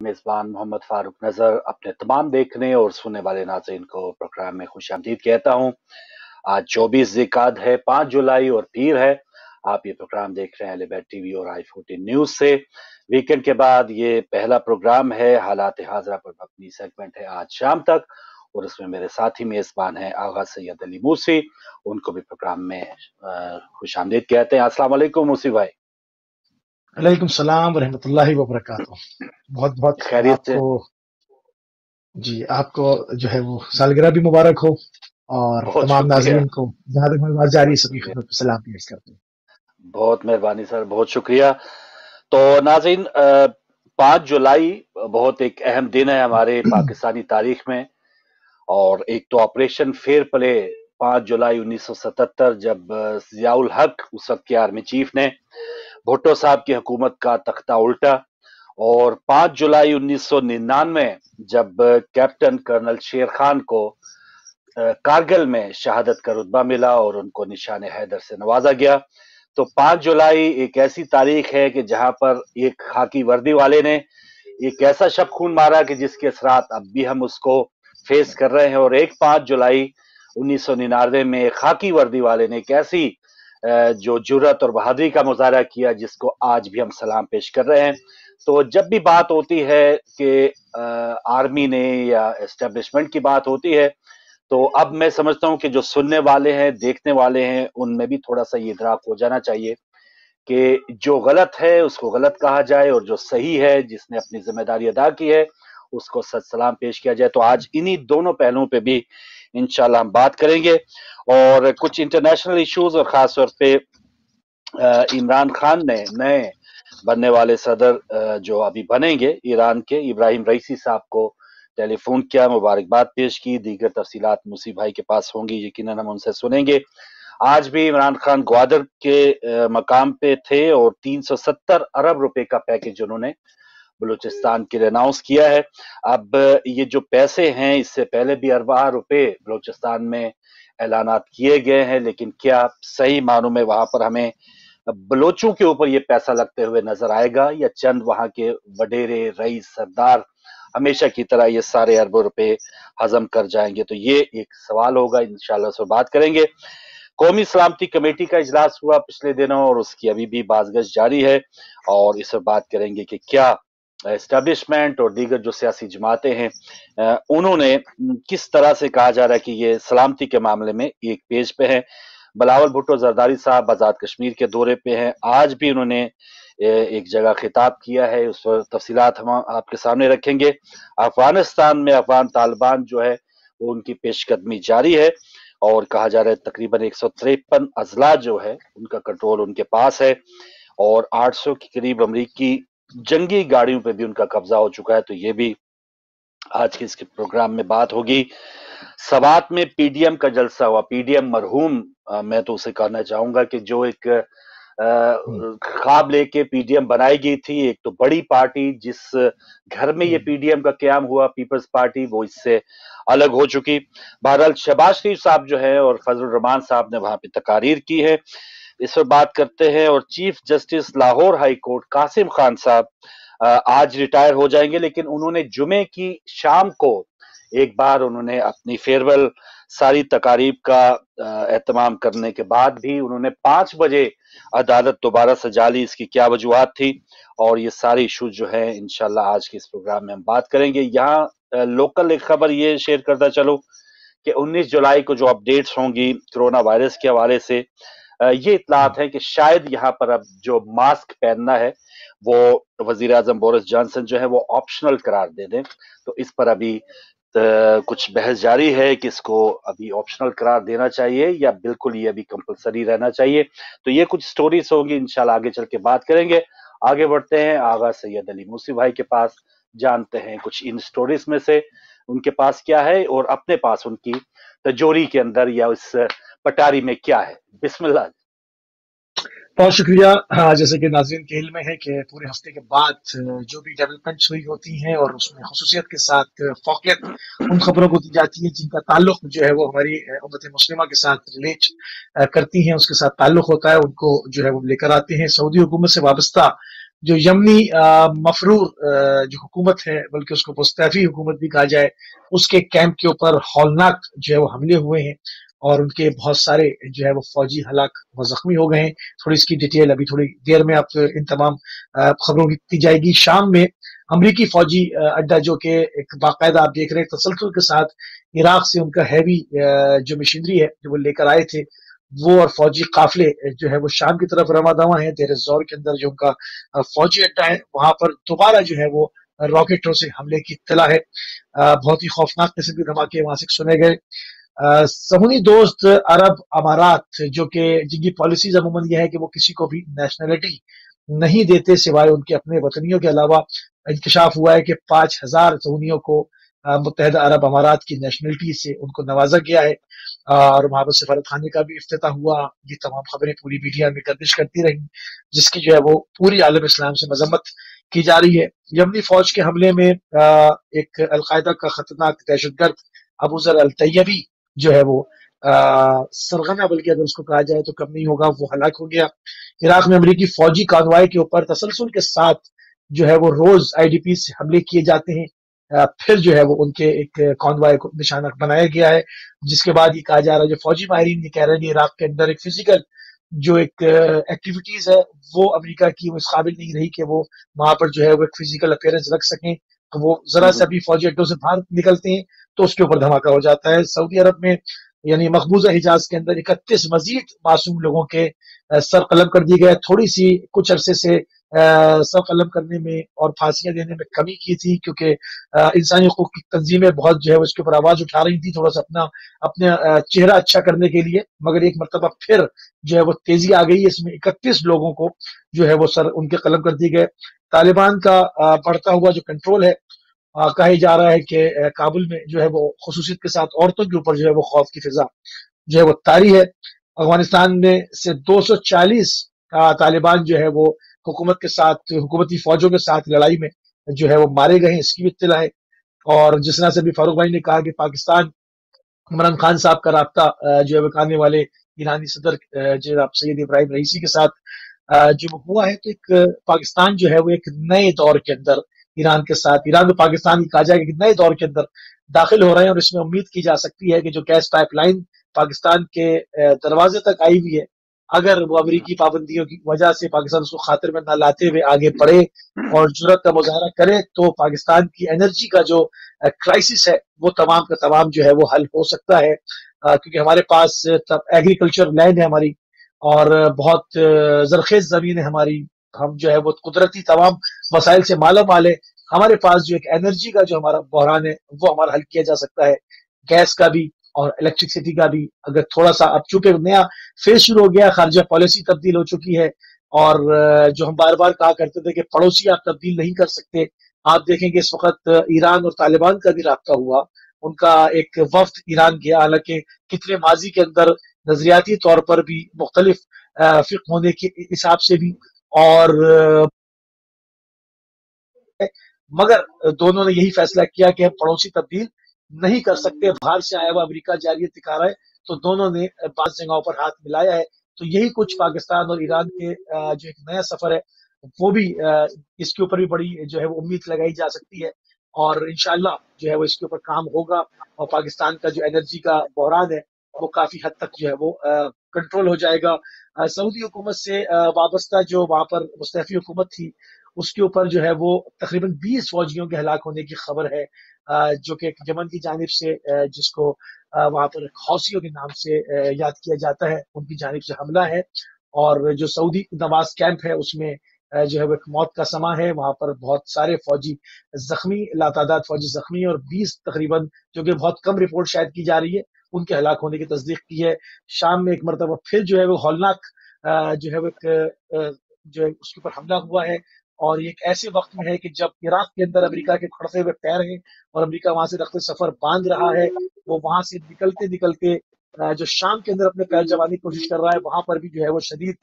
मेज़बान मोहम्मद फारूक नज़र अपने तमाम देखने और सुनने वाले नाज़रीन को प्रोग्राम में खुशामदीद कहता हूँ। आज 24 ज़िलक़ाद है, 5 जुलाई और पीर है। आप ये प्रोग्राम देख रहे हैं अहल बैत टीवी और i14 न्यूज़ से। वीकेंड के बाद ये पहला प्रोग्राम है। हालात हाज़िरा पर मबनी सेगमेंट है आज शाम तक, और उसमें मेरे साथी मेज़बान हैं आगा सैयद अली मूसी। उनको भी प्रोग्राम में खुशामदीद कहते हैं। अस्सलाम वालेकुम मूसी भाई। अलैकुम सलाम व रहमतुल्लाहि व बरकातुहू। बहुत बहुत खैरियत से? आपको जो है वो सालगिरह भी मुबारक हो, और बहुत तमाम शुक्रिया। नाज़रीन को जहाँ तक हमारी बात जारी है सभी शुक्रिया, खिदमत में सलाम पेश करते हैं। बहुत मेहरबानी सर, बहुत शुक्रिया। तो नाज़रीन, 5 जुलाई बहुत एक अहम दिन है हमारे पाकिस्तानी तारीख में। और एक तो ऑपरेशन फेयर प्ले 5 जुलाई 1977, जब ज़ियाउल हक उस वक्त के आर्मी चीफ ने भुट्टो साहब की हुकूमत का तख्ता उल्टा, और 5 जुलाई 1999 जब कैप्टन कर्नल शेर खान को कारगिल में शहादत का रुतबा मिला और उनको निशान हैदर से नवाजा गया। तो 5 जुलाई एक ऐसी तारीख है कि जहां पर एक खाकी वर्दी वाले ने एक ऐसा शब खून मारा कि जिसके असरात अब भी हम उसको फेस कर रहे हैं। और एक 5 जुलाई 1999 में एक खाकी वर्दी वाले ने एक ऐसी जो जुर्रत और बहादुरी का मुजाहरा किया जिसको आज भी हम सलाम पेश कर रहे हैं। तो जब भी बात होती है कि आर्मी ने या एस्टेब्लिशमेंट की बात होती है, तो अब मैं समझता हूं कि जो सुनने वाले हैं, देखने वाले हैं, उनमें भी थोड़ा सा ये इदराक हो जाना चाहिए कि जो गलत है उसको गलत कहा जाए, और जो सही है, जिसने अपनी जिम्मेदारी अदा की है, उसको सत सलाम पेश किया जाए। तो आज इन्हीं दोनों पहलुओं पे भी इंशाल्लाह हम बात करेंगे, और कुछ इंटरनेशनल इश्यूज, और खासतौर पे इमरान खान ने नए बनने वाले सदर जो अभी बनेंगे ईरान के, इब्राहिम रईसी साहब को टेलीफोन किया, मुबारकबाद पेश की। दीगर तफसीलात मूसी भाई के पास होंगी, यकीनन हम उनसे सुनेंगे। आज भी इमरान खान ग्वादर के मकाम पे थे, और 370 अरब रुपए का पैकेज उन्होंने बलूचिस्तान के लिए अनाउंस किया है। अब ये जो पैसे हैं, इससे पहले भी अरबा रुपए बलूचिस्तान में ऐलानात किए गए हैं, लेकिन क्या सही मानों में वहां पर हमें बलोचों के ऊपर ये पैसा लगते हुए नजर आएगा, या चंद वहां के वडेरे रईस सरदार हमेशा की तरह ये सारे अरबों रुपए हजम कर जाएंगे? तो ये एक सवाल होगा, इंशाल्लाह उस पर बात करेंगे। कौमी सलामती कमेटी का इजलास हुआ पिछले दिनों, और उसकी अभी भी बाज़गश जारी है, और इस पर बात करेंगे कि क्या एस्टेब्लिशमेंट और दीगर जो सियासी जमातें हैं, उन्होंने किस तरह से कहा जा रहा है कि ये सलामती के मामले में एक पेज पे है। बिलावल भुट्टो जरदारी साहब आज़ाद कश्मीर के दौरे पे हैं। आज भी उन्होंने एक जगह खिताब किया है, उस पर तफसीलात हम आपके सामने रखेंगे। अफगानिस्तान में अफगान तालिबान जो है वो उनकी पेशकदमी जारी है, और कहा जा रहा है तकरीबन 153 अजला जो है उनका कंट्रोल उनके पास है, और 800 के करीब अमरीकी जंगी गाड़ियों पे भी उनका कब्जा हो चुका है। तो ये भी आज के इसके प्रोग्राम में बात होगी। सवात में पीडीएम का जलसा हुआ। पीडीएम मरहूम, मैं तो उसे कहना चाहूंगा कि जो एक ख्वाब लेके पीडीएम बनाई गई थी, एक तो बड़ी पार्टी, जिस घर में ये पीडीएम का क्याम हुआ, पीपल्स पार्टी, वो इससे अलग हो चुकी। बहरहाल शहबाज शरीफ साहब जो है और फजल रहमान साहब ने वहां पे तकारीर की है, इस पर बात करते हैं। और chief justice Lahore high court Qasim Khan साहब आज रिटायर हो जाएंगे, लेकिन उन्होंने जुमे की शाम को एक बार उन्होंने अपनी फेयरवेल सारी तकारीब का एहतमाम करने के बाद भी उन्होंने 5 बजे अदालत दोबारा सजा ली। इसकी क्या वजूहत थी, और ये सारे इशूज जो है इंशाल्लाह आज के इस प्रोग्राम में हम बात करेंगे। यहाँ लोकल एक खबर ये शेयर करता चलो कि 19 जुलाई को जो अपडेट्स होंगी कोरोना वायरस के हवाले से, ये इतलात है कि शायद यहाँ पर अब जो मास्क पहनना है वो वजीर आजम बोरिस जॉनसन जो है वो ऑप्शनल करार दे दें। तो इस पर अभी कुछ बहस जारी है कि इसको अभी ऑप्शनल करार देना चाहिए या बिल्कुल ये अभी कंपलसरी रहना चाहिए। तो ये कुछ स्टोरीज होंगी, इंशाल्लाह आगे चल के बात करेंगे। आगे बढ़ते हैं आगा सैयद अली मूसी भाई के पास, जानते हैं कुछ इन स्टोरीज में से उनके पास क्या है और अपने पास उनकी तिजोरी के अंदर या उस पटारी में क्या है। बिस्मिल्लाह। बहुत शुक्रिया। हाँ, जैसे कि नाज़रीन के इल्म में है कि पूरे हफ्ते के बाद जो भी डेवलपमेंट्स हुई होती हैं और उसमें खुसूसियत के साथ फौकियत उन खबरों को दी जाती है जिनका ताल्लुक जो है वो हमारी उम्मत मुस्लिमा के साथ रिलेट करती हैं, उसके साथ ताल्लुक होता है, उनको जो है वो लेकर आते हैं। सऊदी हुकूमत से वाबस्ता जो यमनी मफरूर जो हुकूमत है, बल्कि उसको मुस्तैफी हुकूमत भी कहा जाए, उसके कैंप के ऊपर हौलनाक जो है वो हमले हुए हैं और उनके बहुत सारे जो है वो फौजी हलाक व जख्मी हो गए हैं। थोड़ी इसकी डिटेल अभी थोड़ी देर में आप इन तमाम खबरों की दी जाएगी। शाम में अमरीकी फौजी अड्डा जो कि एक बाकायदा आप देख रहे हैं तसलसल के साथ इराक से उनका हैवी जो मशीनरी है जो वो लेकर आए थे, वो और फौजी काफिले जो है वो शाम की तरफ रवा दवा है। देर जोर के अंदर जो उनका फौजी अड्डा है वहां पर दोबारा जो है वो रॉकेटों से हमले की इत्तला है। बहुत ही खौफनाक किस्म के धमाके वहां से सुने गए। समूनी दोस्त अरब अमारात जो कि जिनकी पॉलिसीज अमूमन यह है कि वो किसी को भी नेशनलिटी नहीं देते सिवाय उनके अपने वतनियों के अलावा, इंकशाफ हुआ है कि 5,000 समूनियों को मुत्तहदा अरब अमारात की नेशनलिटी से उनको नवाजा गया है और वहां पर सफारत खाने का भी इफ्तिताह हुआ। ये तमाम खबरें पूरी मीडिया में गर्दिश करती रही, जिसकी जो है वो पूरी आलम इस्लाम से मजम्मत की जा रही है। यमनी फौज के हमले में एक अलकायदा का खतरनाक दहशतगर्द अबू जर अल तैयबी जो है वो सरगना, बल्कि अगर उसको कहा जाए तो कम नहीं होगा, वो हलाक हो गया। इराक में अमरीकी फौजी कानवाई के ऊपर तसलसल के साथ जो है वो रोज आईडीपी से हमले किए जाते हैं। फिर जो है वो उनके एक कॉन्वाय को निशाना बनाया गया है, जिसके बाद ये कहा जा रहा है, जो फौजी माहिरीन ये कह रहे हैं इराक के अंदर एक फिजिकल जो एक एक्टिविटीज है वो अमेरिका की वो इस काबिल नहीं रही कि वो वहां पर जो है वो एक फिजिकल अपेयरेंस रख सकें। तो वो जरा सा भी फौजी अड्डों से बाहर निकलते हैं तो उसके ऊपर धमाका हो जाता है। सऊदी अरब में यानी मकबूजा हिजाज के अंदर 31 मजीद मासूम लोगों के सर कलम कर दिए गए। थोड़ी सी कुछ अरसे से सर कलम करने में और फांसियां देने में कमी की थी, क्योंकि इंसानी हकूक की तंजीमें बहुत जो है उसके ऊपर आवाज उठा रही थी थोड़ा सा अपने चेहरा अच्छा करने के लिए, मगर एक मरतबा फिर जो है वो तेजी आ गई। इसमें 31 लोगों को जो है वो सर उनके कलम कर दिए गए। तालिबान का बढ़ता हुआ जो कंट्रोल है, कहा जा रहा है कि काबुल में जो है वो खुसूसियत के साथ औरतों के ऊपर जो है वो खौफ की फिजा जो है वो तारी है। अफगानिस्तान में से 240 तालिबान जो है वो हुकूमत के साथ, हुकूमती फौजों के साथ लड़ाई में जो है वो मारे गए हैं, इसकी भी इत्तला है। और जिस तरह से अभी फारूक भाई ने कहा कि पाकिस्तान इमरान खान साहब का राब्ता जो है वो आने वाले ईरानी सदर जनाब सैयद इब्राहिम रईसी के साथ जो हुआ है, तो एक पाकिस्तान जो है वो एक नए दौर के अंदर ईरान के साथ, ईरान में पाकिस्तान की कहा जाएगा कि नए दौर के अंदर दाखिल हो रहे हैं। और इसमें उम्मीद की जा सकती है कि जो गैस पाइपलाइन पाकिस्तान के दरवाजे तक आई हुई है, अगर वो अमरीकी पाबंदियों की वजह से पाकिस्तान उसको खातिर में न लाते हुए आगे बढ़े और जुर्रत का मुजाहरा करे, तो पाकिस्तान की एनर्जी का जो क्राइसिस है वो तमाम का तमाम जो है वो हल हो सकता है। क्योंकि हमारे पास एग्रीकल्चर लैंड है हमारी और बहुत जरखेज जमीन है हमारी, हम जो है वो कुदरती तमाम वसाइल से माला माल है। हमारे पास जो एक एनर्जी का जो हमारा बहरान है वो हमारा हल किया जा सकता है, गैस का भी और इलेक्ट्रिसिटी का भी। अगर थोड़ा सा अब चूंकि नया फेज शुरू हो गया, खारजा पॉलिसी तब्दील हो चुकी है और जो हम बार बार कहा करते थे कि पड़ोसी आप तब्दील नहीं कर सकते, आप देखेंगे इस वक्त ईरान और तालिबान का भी राब्ता हुआ, उनका एक वफ्द ईरान गया, हालांकि कितने माजी के अंदर नजरियाती तौर पर भी मुख्तलिफ फिक होने के हिसाब से भी, और मगर दोनों ने यही फैसला किया कि हम पड़ोसी तब्दील नहीं कर सकते। बाहर से आया हुआ अमेरिका जारियत दिखा रहा है, तो दोनों ने बात जगहों पर हाथ मिलाया है। तो यही कुछ पाकिस्तान और ईरान के जो एक नया सफर है वो भी इसके ऊपर भी बड़ी जो है वो उम्मीद लगाई जा सकती है और इंशाल्लाह जो है वो इसके ऊपर काम होगा और पाकिस्तान का जो एनर्जी का बहरान है वो काफी हद तक जो है वो कंट्रोल हो जाएगा। सऊदी हुकूमत से वाबस्ता जो वहां पर मुस्तैफी हुकूमत थी उसके ऊपर जो है वो तकरीबन 20 फौजियों के हलाक होने की खबर है, जो कि यमन की जानिब से जिसको वहां पर हौसियों के नाम से याद किया जाता है, उनकी जानिब से हमला है। और जो सऊदी नवाज कैंप है उसमें जो है वो एक मौत का समा है, वहां पर बहुत सारे फौजी जख्मी, लातादाद फौजी जख्मी और 20 तकरीबन, जो कि बहुत कम रिपोर्ट शायद की जा रही है, उनके हलाक होने की तस्दीक की है। शाम में एक मरतबा फिर जो है वो हौलनाक जो है वो एक जो है उसके ऊपर हमला हुआ है और ये एक ऐसे वक्त में है कि जब इराक के अंदर अमेरिका के खड़ते हुए पैर हैं और अमेरिका वहां से रखते सफर बांध रहा है, वो वहां से निकलते निकलते जो शाम के अंदर अपने पैर जमाने की कोशिश कर रहा है, वहां पर भी जो है वो शदीद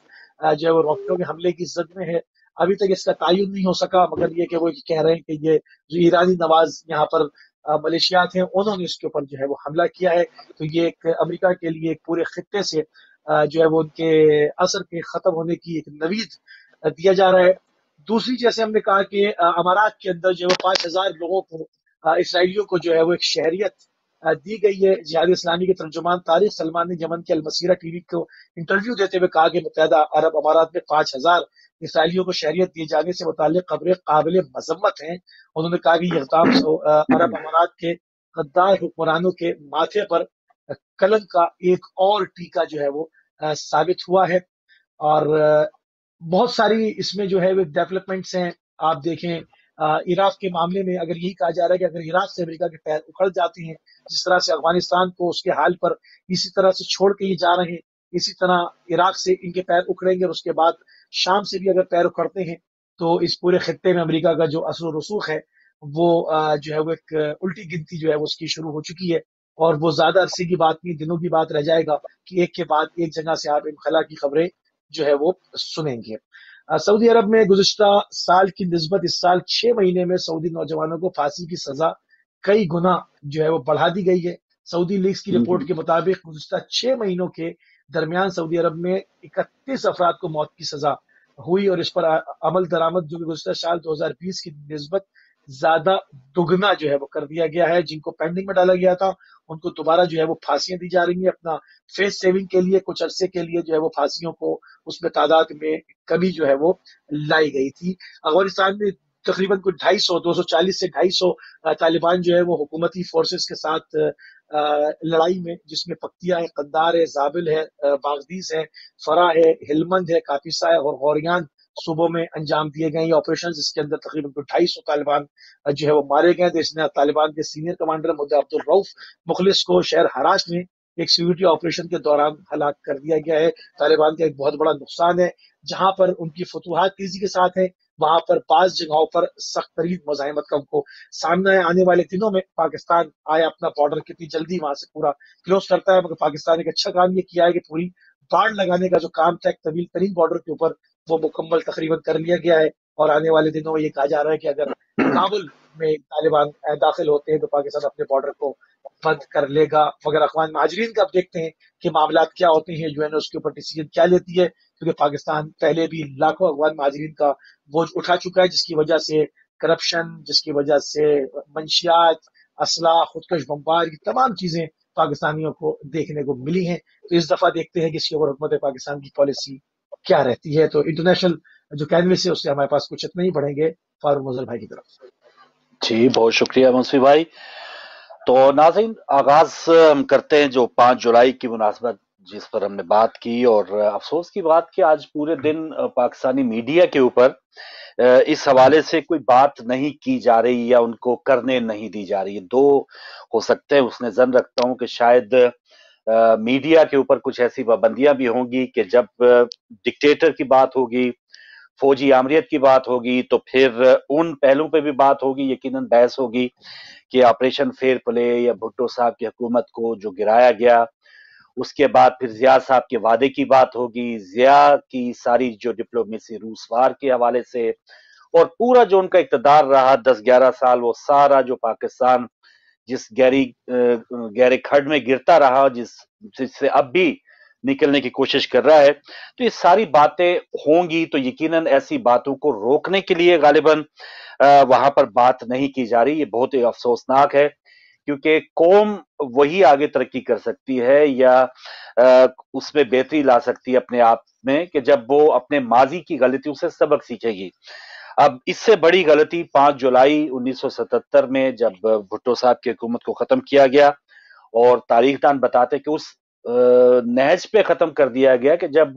जो है वो रॉकेटों के हमले की जद में है। अभी तक इसका तायुन नहीं हो सका, मगर ये कि वो कह रहे हैं कि ये जो ईरानी नवाज यहाँ पर मलेशियात हैं उन्होंने इसके ऊपर जो है वो हमला किया है। तो ये एक अमेरिका के लिए एक पूरे खत्ते से जो है वो उनके असर के खत्म होने की एक नवीद दिया जा रहा है। दूसरी, जैसे हमने कहा कि अमारात के अंदर जो है 5,000 लोगों को, इसराइलियों को जो है वो एक शहरियत दी गई है। जिहाद इस्लामी के तर्जुमान तारिक सलमान ने यमन के अलमसीरा टीवी को इंटरव्यू देते हुए कहा कि मुत्तहदा अरब अमारात में 5,000 इसराइलियों को शहरियत दिए जाने से मुताल्लिक खबरें काबिल मजम्मत हैं। उन्होंने कहा कि यह इक़दाम अरब अमारात के गद्दार हुक्मरानों के माथे पर कलंक का एक और टीका जो है वो साबित हुआ है। और बहुत सारी इसमें जो है वो डेवलपमेंट्स हैं। आप देखें, इराक के मामले में अगर यही कहा जा रहा है कि अगर इराक से अमेरिका के पैर उखड़ जाते हैं, जिस तरह से अफगानिस्तान को उसके हाल पर इसी तरह से छोड़ के ये जा रहे हैं, इसी तरह इराक से इनके पैर उखड़ेंगे और उसके बाद शाम से भी अगर पैर उखड़ते हैं, तो इस पूरे खत्ते में अमेरिका का जो असर रसूख है वो जो है वो एक उल्टी गिनती जो है वो उसकी शुरू हो चुकी है। और वो ज्यादा अरसे की बात नहीं, दिनों की बात रह जाएगा कि एक के बाद एक जगह से आप इनखला की खबरें जो है वो सुनेंगे। सऊदी अरब में गुज़िश्ता साल की निस्बत इस साल 6 महीने में सऊदी नौजवानों को फांसी की सजा कई गुना जो है वो बढ़ा दी गई है। सऊदी लीग्स की रिपोर्ट के मुताबिक गुज़िश्ता 6 महीनों के दरमियान सऊदी अरब में 31 अफराद को मौत की सजा हुई और इस पर अमल दरामद जो कि गुज़िश्ता साल 2020 की निस्बत ज्यादा दुगना जो है वो कर दिया गया है। जिनको पेंडिंग में डाला गया था उनको दोबारा जो है वो फांसियां दी जा रही है। अपना फेस सेविंग के लिए कुछ अरसे के लिए जो है वो फांसियों को उसमें तादाद में कमी जो है वो लाई गई थी। अफगानिस्तान में तकरीबन कुछ 240 से 250 तालिबान जो है वो हुकूमती फोर्सेस के साथ लड़ाई में, जिसमें पक्तिया है, कंदार है, जाबिल है, बागदीस है, फरा है, हिलमंद है, कापिसा है और गौरियान सूबों में अंजाम दिए गए ये ऑपरेशन। इसके अंदर तकरीबन 250 तालिबान जो है वो मारे गए। इसने तालिबान के सीनियर कमांडर मुद्दा अब्दुल रऊफ मुखलिस को शहर हराश में एक सिक्योरिटी ऑपरेशन के दौरान हलाक कर दिया गया है। तालिबान का एक बहुत बड़ा नुकसान है, जहां पर उनकी फतूहात तेजी के साथ है, वहां पर 5 जगहों पर सख्त तरीन मुजाहिमत का उनको सामना है। आने वाले दिनों में पाकिस्तान आया अपना बॉर्डर कितनी जल्दी वहां से पूरा क्लोज करता है, मगर पाकिस्तान एक अच्छा काम ये किया है कि पूरी बाढ़ लगाने का जो काम था एक तवील तरीन बॉर्डर के ऊपर, वो मुकम्मल तकरीबन कर लिया गया है। और आने वाले दिनों में ये कहा जा रहा है कि अगर काबुल में तालिबान दाखिल होते हैं तो पाकिस्तान अपने बॉर्डर को बंद कर लेगा। मगर अफगान महाजरीन का अब देखते हैं कि मामला क्या होते हैं, यूएन उसके ऊपर डिसीजन क्या लेती है, क्योंकि पाकिस्तान पहले भी लाखों अफगान महाजरीन का बोझ उठा चुका है, जिसकी वजह से करप्शन, जिसकी वजह से मंशियात, असला, खुदकश बमबार, ये तमाम चीजें पाकिस्तानियों को देखने को मिली हैं। तो इस दफा देखते हैं कि इसके ऊपर हुकूमत पाकिस्तान की पॉलिसी क्या रहती है। तो इंटरनेशनल जो कैनवस है उससे हमारे पास कुछ इतना ही बढ़ेंगे। फारूक मजहर भाई की तरफ। जी, बहुत शुक्रिया मुंशी भाई। तो नाज़रीन, आगाज हम करते हैं जो 5 जुलाई की मुनासबत जिस पर हमने बात की, और अफसोस की बात कि आज पूरे दिन पाकिस्तानी मीडिया के ऊपर इस हवाले से कोई बात नहीं की जा रही या उनको करने नहीं दी जा रही है। दो हो सकते हैं, उसने जन रखता हूं कि शायद मीडिया के ऊपर कुछ ऐसी पाबंदियां भी होंगी कि जब डिक्टेटर की बात होगी, फौजी आमरीत की बात होगी, तो फिर उन पहलुओं पे भी बात होगी, यकीनन बहस होगी कि ऑपरेशन फेयर प्ले या भुट्टो साहब की हुकूमत को जो गिराया गया, उसके बाद फिर जिया साहब के वादे की बात होगी, जिया की सारी जो डिप्लोमेसी रूस वार के हवाले से, और पूरा जो उनका इक़्तिदार रहा 10-11 साल, वो सारा जो पाकिस्तान जिस गहरे खड्ड में गिरता रहा, जिससे अब भी निकलने की कोशिश कर रहा है, तो ये सारी बातें होंगी। तो यकीनन ऐसी बातों को रोकने के लिए गालिबन वहां पर बात नहीं की जा रही। ये बहुत ही अफसोसनाक है, क्योंकि कौम वही आगे तरक्की कर सकती है या उसमें बेहतरी ला सकती है अपने आप में कि जब वो अपने माजी की गलतियों से सबक सीखेगी। अब इससे बड़ी गलती 5 जुलाई 1977 में जब भुट्टो साहब की हुकूमत को खत्म किया गया, और तारीखदान बताते कि उस नहज पे खत्म कर दिया गया कि जब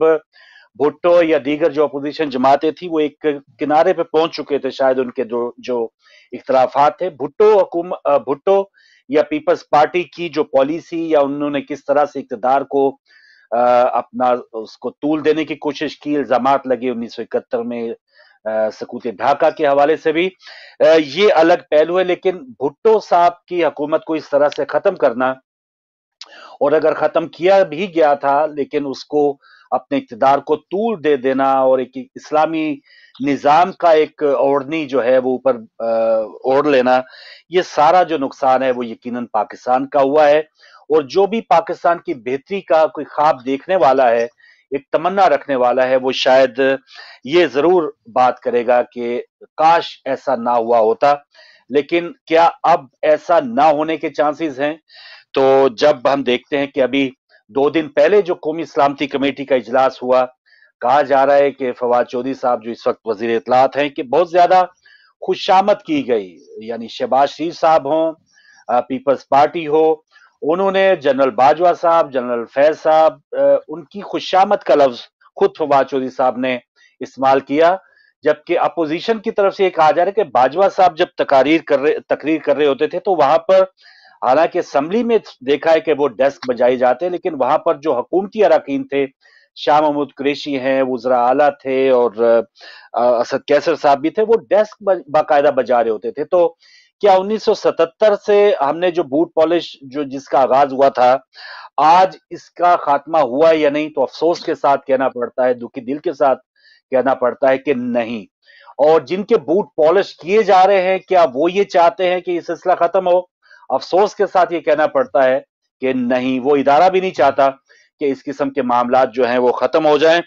भुट्टो या दीगर जो अपोजिशन जमातें थी वो एक किनारे पे पहुंच चुके थे, शायद उनके जो जो इख्तलाफात थे, भुट्टो या पीपल्स पार्टी की जो पॉलिसी या उन्होंने किस तरह से इक़्तिदार को अपना उसको तूल देने की कोशिश की, इल्जामात लगे 1971 में सकूत ढाका के हवाले से भी, ये अलग पहलू है। लेकिन भुट्टो साहब की हुकूमत को इस तरह से खत्म करना, और अगर खत्म किया भी गया था लेकिन उसको अपने इक़्तिदार को तूल दे देना और एक इस्लामी निजाम का एक ओढ़नी जो है वो ऊपर ओढ़ लेना, ये सारा जो नुकसान है वो यकीनन पाकिस्तान का हुआ है। और जो भी पाकिस्तान की बेहतरी का कोई ख्वाब देखने वाला है, ایک تمنا رکھنے والا ہے وہ شاید یہ ضرور بات کرے گا کہ کاش ایسا نہ ہوا ہوتا. لیکن کیا اب ایسا نہ ہونے کے چانسز ہیں؟ تو جب ہم دیکھتے ہیں کہ ابھی 2 دن پہلے جو قومی سلامتی کمیٹی کا اجلاس ہوا، کہا جا رہا ہے کہ فواد چودھری صاحب جو اس وقت وزیر اطلاعات ہیں کہ بہت زیادہ خوشامد کی گئی. یعنی شہباز شریف صاحب ہوں، پیپلز پارٹی ہو، انہوں نے جنرل باجوہ صاحب، جنرل فیض صاحب، ان کی خوشامد کا لفظ خود فواد چودھری صاحب نے استعمال کیا. جبکہ اپوزیشن کی طرف سے یہ کہا جا رہا ہے کہ باجوہ صاحب جب تقریر کر رہے ہوتے تھے تو وہاں پر، حالانکہ اسمبلی میں دیکھا ہے کہ وہ ڈیسک بجائے جاتے، لیکن وہاں پر جو حکومتی اراکین تھے، شاہ محمود قریشی ہیں، وزراء اعلیٰ تھے، اور اسد کیسر صاحب بھی تھے، وہ ڈیسک باقاعدہ بجا رہے ہوتے تھے. تو کیا 1977 سے ہم نے جو بوٹ پالش جس کا آغاز ہوا تھا، آج اس کا خاتمہ ہوا یا نہیں؟ تو افسوس کے ساتھ کہنا پڑتا ہے، دکھی دل کے ساتھ کہنا پڑتا ہے کہ نہیں. اور جن کے بوٹ پالش کیے جا رہے ہیں، کیا وہ یہ چاہتے ہیں کہ یہ سلسلہ ختم ہو؟ افسوس کے ساتھ یہ کہنا پڑتا ہے کہ نہیں، وہ ادارہ بھی نہیں چاہتا کہ اس قسم کے معاملات جو ہیں وہ ختم ہو جائیں.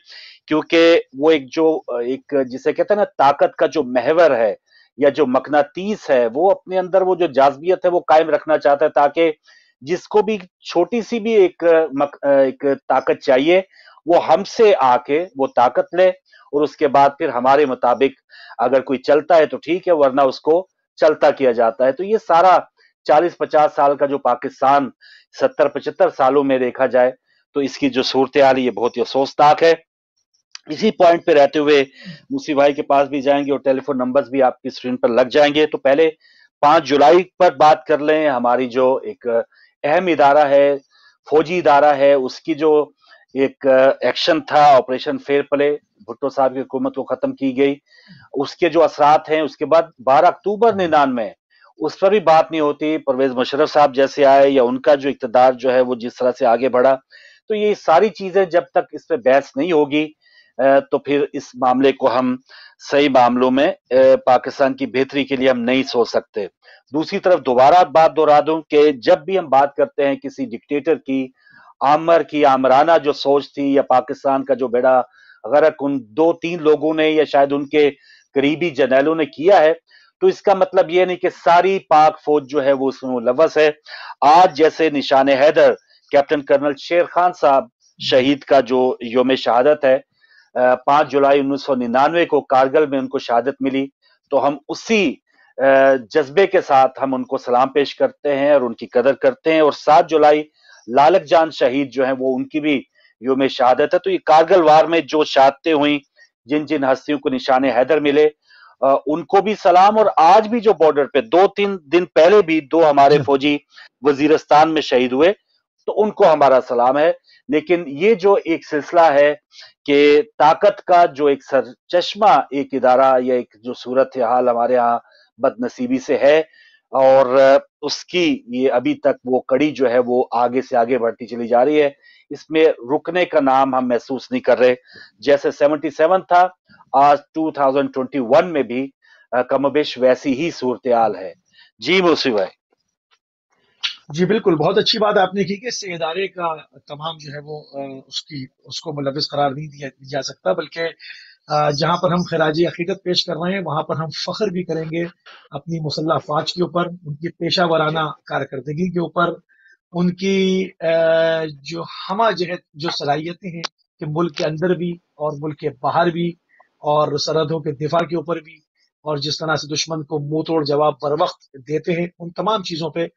کیونکہ وہ ایک جسے کہتے ہیں نا، طاقت کا جو محور ہے یا جو مقناطیس ہے، وہ اپنے اندر وہ جو جاذبیت ہے وہ قائم رکھنا چاہتا ہے، تاکہ جس کو بھی چھوٹی سی بھی ایک طاقت چاہیے، وہ ہم سے آ کے وہ طاقت لے، اور اس کے بعد پھر ہمارے مطابق اگر کوئی چلتا ہے تو ٹھیک ہے، ورنہ اس کو چلتا کیا جاتا ہے. تو یہ سارا 40-50 سال کا جو پاکستان 70-75 سالوں میں دیکھا جائے تو اس کی جو صورتحال ہے یہ بہت ہی افسوسناک ہے. اسی پوائنٹ پہ رہتے ہوئے موسی بھائی کے پاس بھی جائیں گے اور ٹیلی فون نمبرز بھی آپ کی اسکرین پر لگ جائیں گے. تو پہلے 5 جولائی پر بات کر لیں. ہماری جو ایک اہم ادارہ ہے، فوجی ادارہ ہے، اس کی جو ایک ایکشن تھا آپریشن فیر پلے، بھٹو صاحب کی حکومت کو ختم کی گئی، اس کے جو اثرات ہیں، اس کے بعد 12 اکتوبر 1999 اس پر بھی بات نہیں ہوتی. پرویز مشرف صاحب جیسے آئے یا ان کا جو اقتدار جو ہے وہ جس طرح سے آگے بڑھا، تو یہ ساری چیزیں جب تک اس پہ بحث نہیں ہوگی تو پھر اس معاملے کو ہم صحیح معاملوں میں پاکستان کی بہتری کے لیے ہم نہیں سوچ سکتے. دوسری طرف دوبارہ بات دہرا دوں کہ جب بھی ہم بات کرتے ہیں کسی ڈکٹیٹر کی آمرانہ جو سوچ تھی، یا پاکستان کا جو بیڑا غرق ان 2-3 لوگوں نے یا شاید ان کے قریبی جرنیلوں نے کیا ہے، تو اس کا مطلب یہ نہیں کہ ساری پاک فوج جو ہے وہ اس میں ملوث ہے. آج جیسے نشان حیدر کیپٹن کرنل شیر خان صاحب شہید کا جو یوم شہادت ہے، 5 جولائی 1999 کو کارگل میں ان کو شہادت ملی، تو ہم اسی جذبے کے ساتھ ہم ان کو سلام پیش کرتے ہیں اور ان کی قدر کرتے ہیں. اور 7 جولائی لالک جان شہید جو ہیں وہ ان کی بھی یوم شہادت ہے. تو یہ کارگل وار میں جو شہادتیں ہوئیں، جن جن ہستیوں کو نشان حیدر ملے، ان کو بھی سلام. اور آج بھی جو بارڈر پہ 2-3 دن پہلے بھی 2 ہمارے جی فوجی وزیرستان میں شہید ہوئے، تو ان کو ہمارا سلام ہے. لیکن یہ جو ایک سلسلہ ہے کہ طاقت کا جو ایک سرچشمہ ایک ادارہ یا ایک جو صورت حال ہمارے ہاں بد نصیبی سے ہے، اور اس کی یہ ابھی تک وہ کڑی جو ہے وہ آگے سے آگے بڑھتی چلی جا رہی ہے، اس میں رکنے کا نام ہم محسوس نہیں کر رہے. جیسے 77 تھا، آج 2021 میں بھی کم و بیش ویسی ہی صورتحال ہے. جی موسی بھائی. جی بالکل، بہت اچھی بات آپ نے کی کہ اس ادارے کا تمام جو ہے وہ اس کو ملوث قرار نہیں دیا جا سکتا، بلکہ جہاں پر ہم خراج عقیدت پیش کر رہے ہیں وہاں پر ہم فخر بھی کریں گے اپنی مسلح افواج کے اوپر، ان کی پیشہ ورانہ کارکردگی کے اوپر، ان کی جو ہمہ جہت جو صلاحیتیں ہیں کہ ملک کے اندر بھی اور ملک کے باہر بھی، اور سرحدوں کے دفاع کے اوپر بھی، اور جس طرح سے دشمن کو منہ توڑ جواب بر وقت دیتے ہیں، ان تمام چیزوں پہ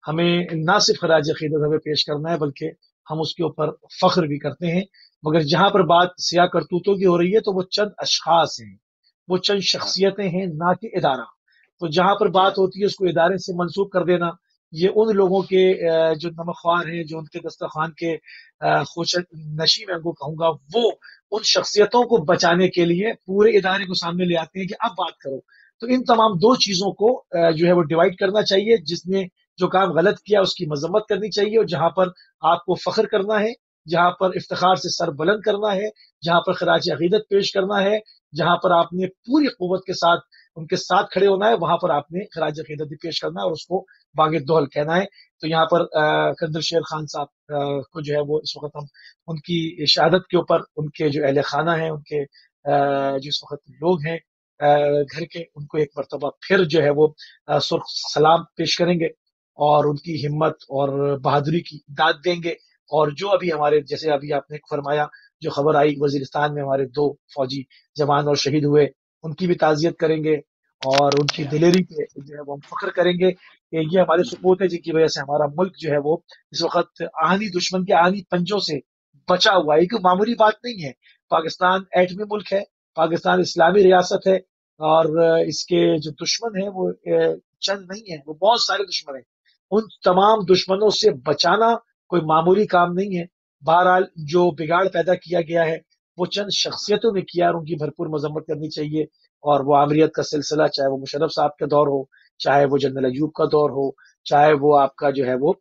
ہمیں نہ صرف خراج عقیدت ہمیں پیش کرنا ہے بلکہ ہم اس کے اوپر فخر بھی کرتے ہیں. مگر جہاں پر بات سیاہ کرتوتوں کی ہو رہی ہے تو وہ چند اشخاص ہیں، وہ چند شخصیتیں ہیں، نہ کہ ادارہ. تو جہاں پر بات ہوتی ہے اس کو ادارے سے منسوخ کر دینا، یہ ان لوگوں کے جو نمک خوار ہیں، جو ان کے دسترخوان کے خوش نشی میں ان کو کہوں گا، وہ ان شخصیتوں کو بچانے کے لیے پورے ادارے کو سامنے لے آتے ہیں کہ اب بات کرو. تو ان تمام 2 چیزوں کو جو ہے وہ ڈیوائڈ کرنا چاہیے. جس نے جو کام غلط کیا اس کی مذمت کرنی چاہیے، اور جہاں پر آپ کو فخر کرنا ہے، جہاں پر افتخار سے سر بلند کرنا ہے، جہاں پر خراج عقیدت پیش کرنا ہے، جہاں پر آپ نے پوری قوت کے ساتھ ان کے ساتھ کھڑے ہونا ہے، وہاں پر آپ نے خراج عقیدت پیش کرنا ہے اور اس کو بانگ دوہل کہنا ہے۔ تو یہاں پر قدر شیر خان صاحب کو جو ہے وہ اس وقت ہم ان کی شہادت کے اوپر ان کے جو اہل خانہ ہیں، ان کے جو اس وقت لوگ ہیں گھر کے، ان کو ایک مرتبہ پھر جو ہے وہ سرخ سلام پیش کریں گے اور ان کی ہمت اور بہادری کی داد دیں گے۔ اور جو ابھی ہمارے، جیسے ابھی آپ نے فرمایا، جو خبر آئی وزیرستان میں ہمارے 2 فوجی جوان اور شہید ہوئے، ان کی بھی تعزیت کریں گے اور ان کی دلیری پہ جو ہے وہ ہم فخر کریں گے کہ یہ ہمارے سپوت ہے جن کی وجہ سے ہمارا ملک جو ہے وہ اس وقت آہنی دشمن کے آہنی پنجوں سے بچا ہوا ہے۔ یہ کوئی معمولی بات نہیں ہے، پاکستان ایٹمی ملک ہے، پاکستان اسلامی ریاست ہے، اور اس کے جو دشمن ہیں وہ چند نہیں ہیں، وہ بہت سارے دشمن ہیں۔ ان تمام دشمنوں سے بچانا کوئی معمولی کام نہیں ہے۔ بہرحال جو بگاڑ پیدا کیا گیا ہے وہ چند شخصیتوں نے کیا اور ان کی بھرپور مذمت کرنی چاہیے، اور وہ آمریت کا سلسلہ، چاہے وہ مشرف صاحب کا دور ہو، چاہے وہ جنرل ایوب کا دور ہو، چاہے وہ آپ کا جو ہے وہ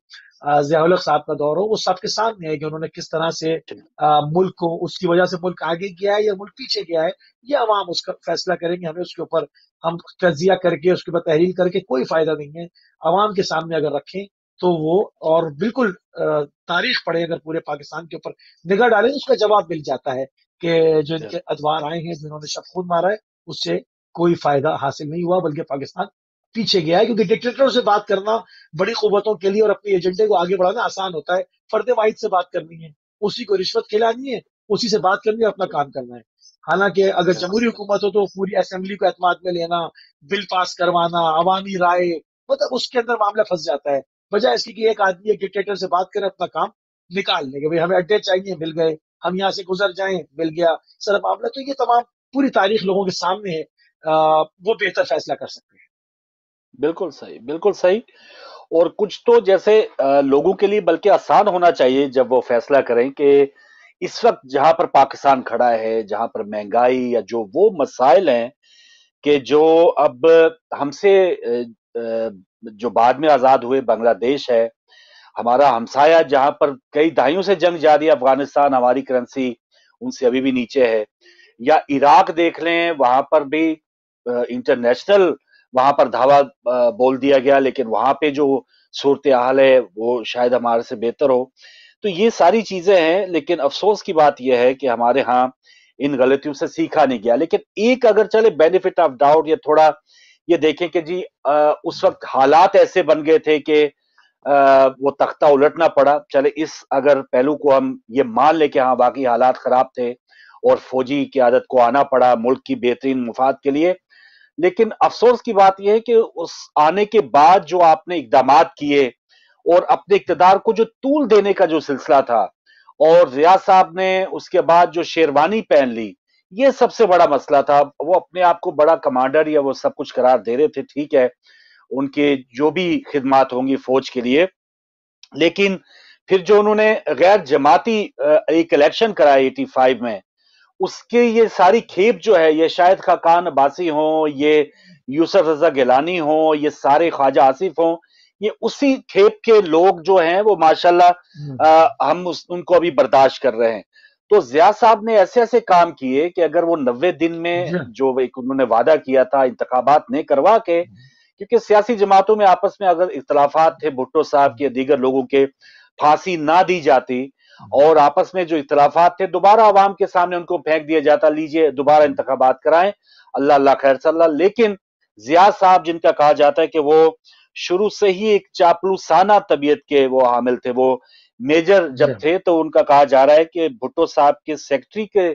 ضیاء الحق صاحب کا دور ہو، وہ سب کے سامنے ہے کہ انہوں نے کس طرح سے ملک کو، اس کی وجہ سے ملک آگے گیا ہے یا ملک پیچھے گیا ہے، یہ عوام اس کا فیصلہ کریں گے۔ ہمیں اس کے اوپر ہم تجزیہ کر کے، اس کے اوپر تحلیل کر کے کوئی فائدہ نہیں ہے۔ عوام کے سامنے اگر رکھیں تو وہ، اور بالکل تاریخ پڑھے، اگر پورے پاکستان کے اوپر نگاہ ڈالیں اس کا جواب مل جاتا ہے کہ جو ان کے ادوار آئے ہیں، جنہوں نے شب خون مارا ہے، اس سے کوئی فائدہ حاصل نہیں ہوا، بلکہ پاکستان پیچھے گیا ہے۔ کیونکہ ڈکٹیٹروں سے بات کرنا بڑی قوتوں کے لیے اور اپنے ایجنڈے کو آگے بڑھانا آسان ہوتا ہے، فرد واحد سے بات کرنی ہے، اسی کو رشوت کھلانی ہے، اسی سے بات کرنی ہے، اپنا کام کرنا ہے۔ حالانکہ اگر جمہوری حکومت ہو تو پوری اسمبلی کو اعتماد میں لینا، بل پاس کروانا، عوامی رائے، مطلب اس کے اندر معاملہ پھنس جاتا ہے، بجائے اس کی کہ ایک آدمی ایک ڈکٹیٹر سے بات کرے، اپنا کام نکال لے، کہ بھائی ہمیں اڈے چاہیے، مل گئے، ہم یہاں سے گزر جائیں، مل گیا سر معاملہ۔ تو یہ تمام پوری تاریخ لوگوں کے سامنے ہے، وہ بہتر فیصلہ کر سکتے ہیں۔ بالکل صحیح، بالکل صحیح۔ اور کچھ تو جیسے لوگوں کے لیے بلکہ آسان ہونا چاہیے جب وہ فیصلہ کریں کہ اس وقت جہاں پر پاکستان کھڑا ہے، جہاں پر مہنگائی یا جو وہ مسائل ہیں کہ جو اب ہم سے جو بعد میں آزاد ہوئے بنگلہ دیش ہے، ہمارا ہمسایہ جہاں پر کئی دہائیوں سے جنگ جاری ہے، افغانستان، ہماری کرنسی ان سے ابھی بھی نیچے ہے، یا عراق دیکھ لیں، وہاں پر بھی انٹرنیشنل وہاں پر دھاوا بول دیا گیا، لیکن وہاں پہ جو صورتحال ہے وہ شاید ہمارے سے بہتر ہو۔ تو یہ ساری چیزیں ہیں، لیکن افسوس کی بات یہ ہے کہ ہمارے ہاں ان غلطیوں سے سیکھا نہیں گیا۔ لیکن ایک اگر چلے بینیفٹ آف ڈاؤٹ، یا تھوڑا یہ دیکھیں کہ جی اس وقت حالات ایسے بن گئے تھے کہ وہ تختہ الٹنا پڑا، چلے اس اگر پہلو کو ہم یہ مان لیں کہ ہاں باقی حالات خراب تھے اور فوجی قیادت کو آنا پڑا ملک کی بہترین مفاد کے لیے۔ لیکن افسوس کی بات یہ ہے کہ اس آنے کے بعد جو آپ نے اقدامات کیے اور اپنے اقتدار کو جو طول دینے کا جو سلسلہ تھا، اور ضیاء صاحب نے اس کے بعد جو شیروانی پہن لی، یہ سب سے بڑا مسئلہ تھا۔ وہ اپنے آپ کو بڑا کمانڈر یا وہ سب کچھ قرار دے رہے تھے، ٹھیک ہے، ان کے جو بھی خدمات ہوں گی فوج کے لیے، لیکن پھر جو انہوں نے غیر جماعتی ایک الیکشن کرا 85 میں، اس کے یہ ساری کھیپ جو ہے، یہ شاہد خاقان عباسی ہوں، یہ یوسف رضا گیلانی ہوں، یہ سارے خواجہ آصف ہوں، یہ اسی کھیپ کے لوگ جو ہیں وہ ماشاءاللہ ہم ان کو ابھی برداشت کر رہے ہیں۔ تو ضیاء صاحب نے ایسے ایسے کام کیے کہ اگر وہ 90 دن میں جی جو ایک انہوں نے وعدہ کیا تھا انتخابات نہیں کروا کے، کیونکہ سیاسی جماعتوں میں آپس میں اگر اختلافات تھے، بھٹو صاحب کے دیگر لوگوں کے، پھانسی نہ دی جاتی اور آپس میں جو اختلافات تھے دوبارہ عوام کے سامنے ان کو پھینک دیا جاتا، لیجئے دوبارہ انتخابات کرائیں، اللہ اللہ خیر صلی اللہ۔ لیکن ضیاء صاحب جن کا کہا جاتا ہے کہ وہ شروع سے ہی ایک چاپلوسانہ طبیعت کے وہ حامل تھے، وہ میجر جب جی تھے تو ان کا کہا جا رہا ہے کہ بھٹو صاحب کے سیکٹری کے